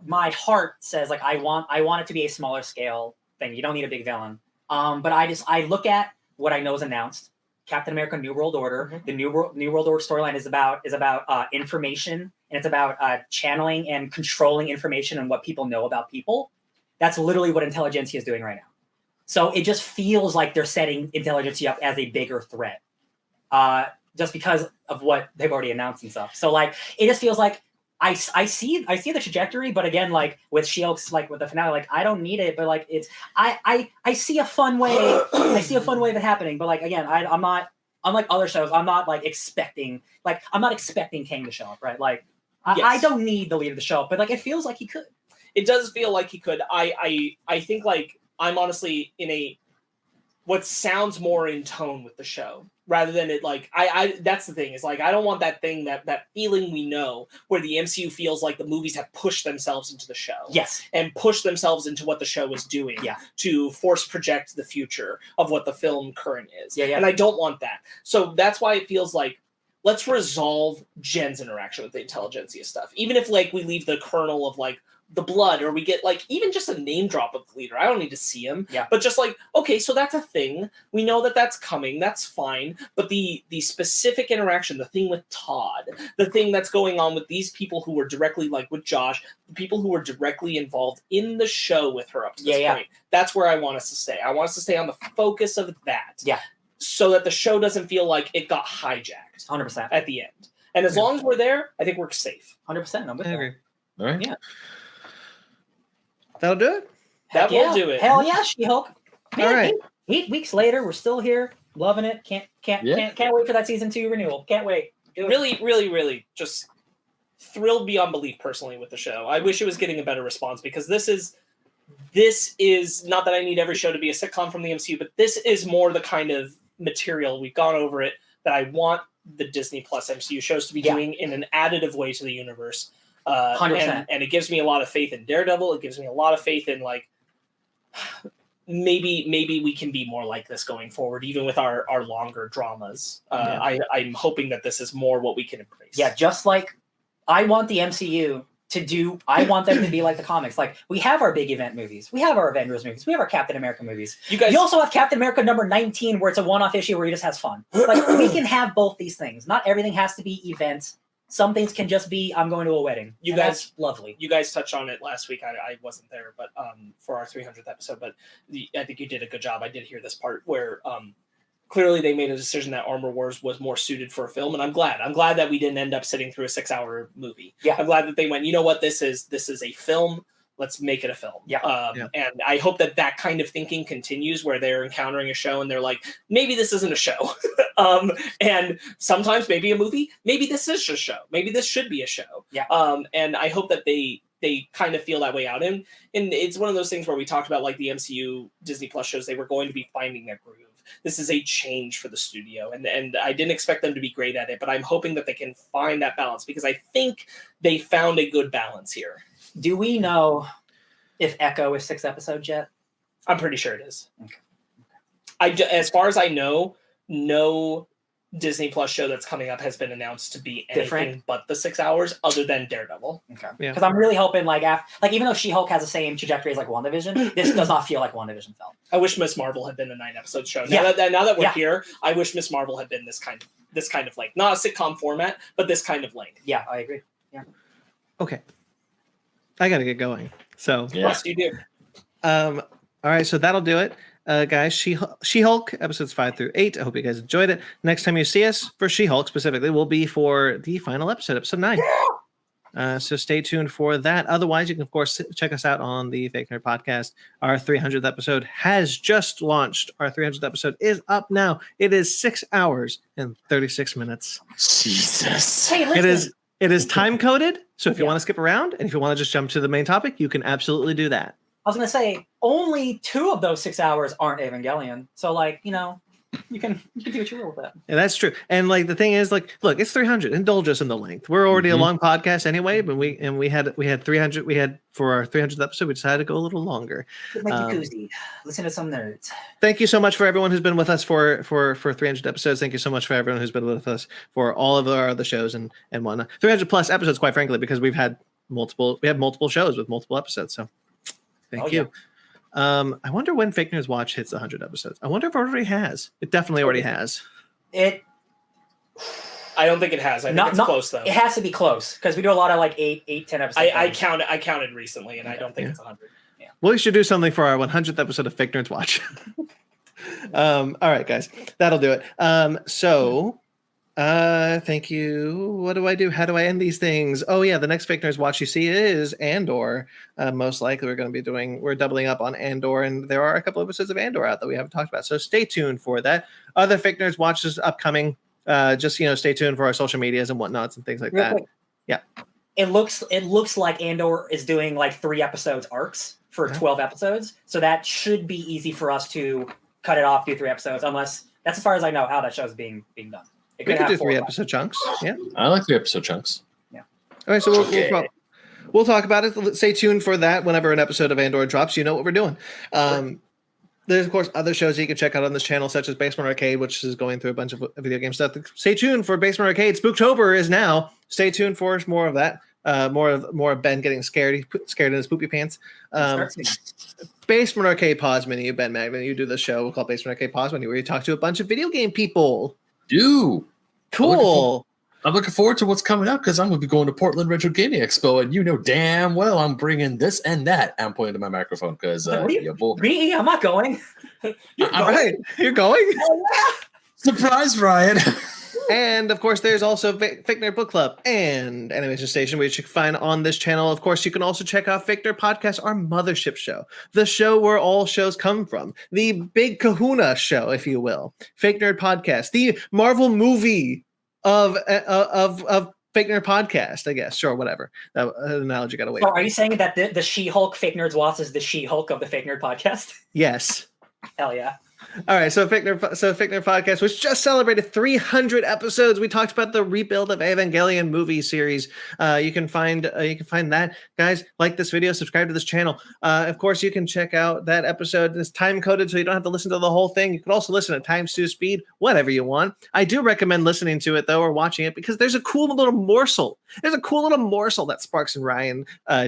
my heart says like I want it to be a smaller scale thing. You don't need a big villain. But I look at what I know is announced. Captain America: New World Order. Mm-hmm. The New World Order storyline is about information, and it's about channeling and controlling information and what people know about people. That's literally what Intelligentsia is doing right now. So it just feels like they're setting Intelligentsia up as a bigger threat, just because of what they've already announced and stuff. So like it just feels like I see the trajectory, but again, like with She-Hulk's, like with the finale, like I don't need it, but like it's I see a fun way. I see a fun way of it happening, but like again, I'm not, unlike other shows, I'm not expecting Kang to show up, right? Like Yes. I don't need the leader to show up, but like it feels like he could. It does feel like he could. I think like I'm honestly in what sounds more in tone with the show rather than it like I that's the thing is like I don't want that thing that feeling we know where the MCU feels like the movies have pushed themselves into the show. Yes. And pushed themselves into what the show is doing. Yeah. To force project the future of what the film current is. Yeah. And I don't want that. So that's why it feels like let's resolve Jen's interaction with the Intelligentsia stuff. Even if like we leave the kernel of like the blood, or we get like even just a name drop of the leader. I don't need to see him. Yeah. But just like, okay, so that's a thing. We know that that's coming. That's fine. But the specific interaction, the thing with Todd, the thing that's going on with these people who were directly like with Josh, the people who were directly involved in the show with her up to this point. That's where I want us to stay. I want us to stay on the focus of that. Yeah. So that the show doesn't feel like it got hijacked 100% at the end. And as long as we're there, I think we're safe. 100%. I'm with I that. agree. All right. Yeah. That'll do it. That will do it. Hell yeah, She-Hulk. Man, All right. 8 weeks later, we're still here, loving it. Can't wait for that season 2 renewal. Can't wait. Do it. Really, really, really just thrilled beyond belief personally with the show. I wish it was getting a better response because this is not that I need every show to be a sitcom from the MCU, but this is more the kind of material, we've gone over it, that I want the Disney Plus MCU shows to be doing in an additive way to the universe. 100%. And it gives me a lot of faith in Daredevil. It gives me a lot of faith in like maybe we can be more like this going forward, even with our longer dramas. I'm hoping that this is more what we can embrace. Yeah, just like I want the MCU I want them to be like the comics. Like we have our big event movies, we have our Avengers movies, we have our Captain America movies. You also have Captain America number 19, where it's a one-off issue where he just has fun. Like we can have both these things. Not everything has to be events some things can just be, I'm going to a wedding. You And guys- that's lovely. You guys touched on it last week. I wasn't there, but for our 300th episode, but I think you did a good job. I did hear this part where clearly they made a decision that Armor Wars was more suited for a film, and I'm glad. I'm glad that we didn't end up sitting through a 6-hour movie. Yeah. I'm glad that they went, you know what, this is a film. Let's make it a film. Yeah. And I hope that kind of thinking continues, where they're encountering a show and they're like, maybe this isn't a show. And sometimes maybe a movie, maybe this is a show. Maybe this should be a show. Yeah. And I hope that they kind of feel that way out. And it's one of those things where we talked about, like, the MCU Disney Plus shows, they were going to be finding their groove. This is a change for the studio, and I didn't expect them to be great at it, but I'm hoping that they can find that balance, because I think they found a good balance here. Do we know if Echo is 6 episodes yet? I'm pretty sure it is. Okay. As far as I know, no Disney Plus show that's coming up has been announced to be anything Different? but the 6 hours, other than Daredevil. Okay. Yeah. Because I'm really hoping, like even though She-Hulk has the same trajectory as like WandaVision, this does not feel like WandaVision felt. I wish Miss Marvel had been a 9-episode show. Yeah. Now that we're Yeah. here, I wish Miss Marvel had been this kind of like, not a sitcom format, but this kind of length. Yeah, I agree. Okay. I got to get going. So, Yeah. Yes, you do. all right. So that'll do it. Guys, She-Hulk episodes 5 through 8. I hope you guys enjoyed it. Next time you see us for She-Hulk specifically will be for the final episode 9. So stay tuned for that. Otherwise, you can, of course, check us out on the Fake Nerd Podcast. Our 300th episode has just launched. Our 300th episode is up now. It is 6 hours and 36 minutes. Jesus. Hey, listen. It is time coded. So if you Yeah. want to skip around and if you want to just jump to the main topic, you can absolutely do that. I was gonna say only 2 of those 6 hours aren't Evangelion. So like, you can do what you will with that. Yeah, that's true. And like the thing is, like, look, it's 300. Indulge us in the length. We're already a long podcast anyway, but we had 300. We had for our 300th episode, we decided to go a little longer. Make you koozie. Listen to some nerds. Thank you so much for everyone who's been with us for 300 episodes. Thank you so much for everyone who's been with us for all of our other shows and whatnot. 300 plus episodes, quite frankly, because we have multiple shows with multiple episodes. So thank you. I wonder when Fake News Watch hits 100 episodes. I wonder if it already has. It definitely already has. I don't think it has. I think it's close, though. It has to be close because we do a lot of like 8, 10 episodes. I counted recently, and I don't think it's 100. Yeah. Well, we should do something for our 100th episode of Fake Nerds Watch. All right, guys, that'll do it. Thank you. What do I do? How do I end these things? Oh yeah, the next Fake Nerds Watch you see is Andor. Most likely we're doubling up on Andor, and there are a couple episodes of Andor out that we haven't talked about. So stay tuned for that. Other Fake Nerds Watches upcoming. Just stay tuned for our social medias and whatnots and things like Real that. quick. Yeah. It looks like Andor is doing like 3 episodes arcs for 12 episodes. So that should be easy for us to cut it off, do 3 episodes, unless that's as far as I know how that show's being done. It We could have do 4 3 episode chunks. Yeah. I like 3 episode chunks. All right, so we'll talk about it. Stay tuned for that whenever an episode of Andor drops. You know what we're doing. There's, of course, other shows that you can check out on this channel, such as Basement Arcade, which is going through a bunch of video game stuff. Stay tuned for Basement Arcade. Spooktober is now. Stay tuned for more of that. More of Ben getting scared in his poopy pants. Basement Arcade Pause Menu, Ben Magnan. You do the show called Basement Arcade Pause Menu, where you talk to a bunch of video game people. Do. Cool. I'm looking forward to what's coming up because I'm going to be going to Portland Retro Gaming Expo, and you know damn well I'm bringing this and that. I'm pointing to my microphone because Me? I'm not going. All right, you're going. Surprise, Ryan. And of course, there's also Fake Nerd Book Club and Animation Station, which you can find on this channel. Of course, you can also check out Fake Nerd Podcast, our mothership show, the show where all shows come from, the big kahuna show, if you will. Fake Nerd Podcast, the Marvel movie of Fake Nerd Podcast, I guess. Sure, whatever. That analogy got away. So are you saying that the She-Hulk Fake Nerds Watch is the She-Hulk of the Fake Nerd Podcast? Yes. Hell yeah. All right, so Fake Nerd Podcast, which just celebrated 300 episodes. We talked about the rebuild of Evangelion movie series. You can find that, guys. Like this video, subscribe to this channel. Of course, you can check out that episode. It's time coded, so you don't have to listen to the whole thing. You can also listen at times 2 speed, whatever you want. I do recommend listening to it though, or watching it, because there's a cool little morsel. There's a cool little morsel that Sparkz and Ryan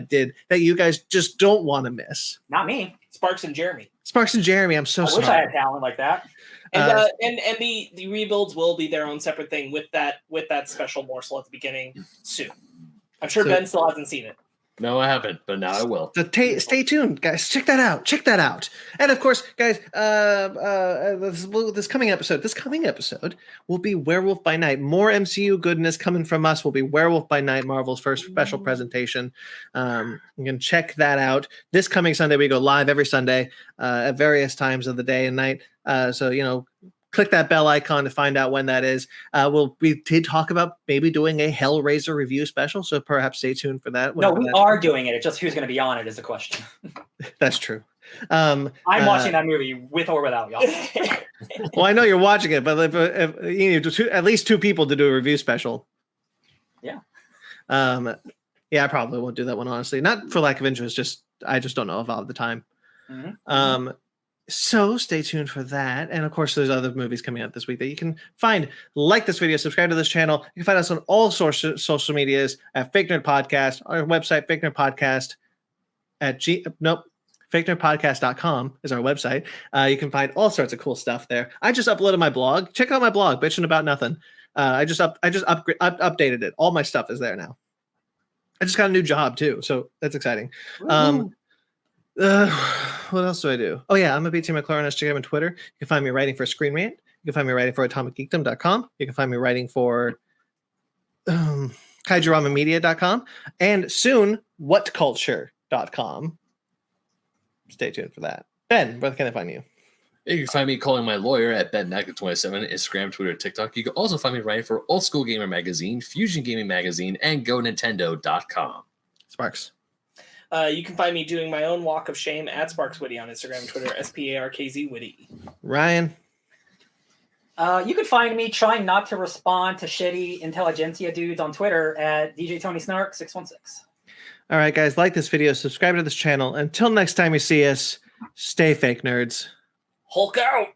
did that you guys just don't want to miss. Not me. Sparkz and Jeremy. Sparkz and Jeremy. I'm so I sorry. wish I had talent like that. And and the rebuilds will be their own separate thing with that special morsel at the beginning soon. I'm sure Ben still hasn't seen it. No, I haven't, but now I will. So stay tuned, guys. Check that out. Check that out. And of course, guys, this coming episode will be Werewolf by Night. More MCU goodness coming from us will be Werewolf by Night, Marvel's first special presentation. You can check that out. This coming Sunday, we go live every Sunday at various times of the day and night. So click that bell icon to find out when that is. We did talk about maybe doing a Hellraiser review special, so perhaps stay tuned for that. No, we are doing it. It's just who's going to be on it is the question. That's true. I'm watching that movie with or without y'all. Well, I know you're watching it, but if you need at least 2 people to do a review special. Yeah. Yeah, I probably won't do that one, honestly. Not for lack of interest, I just don't know if I'll have the time. Mm-hmm. So stay tuned for that. And of course, there's other movies coming out this week that you can find. Like this video, subscribe to this channel. You can find us on all social medias at Fake Nerd Podcast, our website, Fake Nerd Podcast fakenerdpodcast.com is our website. You can find all sorts of cool stuff there. I just uploaded my blog. Check out my blog, Bitching About Nothing. I just updated it. All my stuff is there now. I just got a new job too, so that's exciting. What else do I do? Oh yeah, I'm a BT McLaren on Instagram and Twitter. You can find me writing for Screen Rant. You can find me writing for atomicgeekdom.com. You can find me writing for kaijuramamedia.com and soon whatculture.com. Stay tuned for that. Ben, where can I find you? You can find me calling my lawyer at BenNacket27, Instagram, Twitter, TikTok. You can also find me writing for Old School Gamer Magazine, Fusion Gaming Magazine, and GoNintendo.com. Sparkz. You can find me doing my own walk of shame at SparkzWitty on Instagram and Twitter, SPARKZ Witty. Ryan. You can find me trying not to respond to shitty intelligentsia dudes on Twitter at DJ Tony Snark 616. All right, guys, like this video, subscribe to this channel. Until next time you see us, stay fake nerds. Hulk out!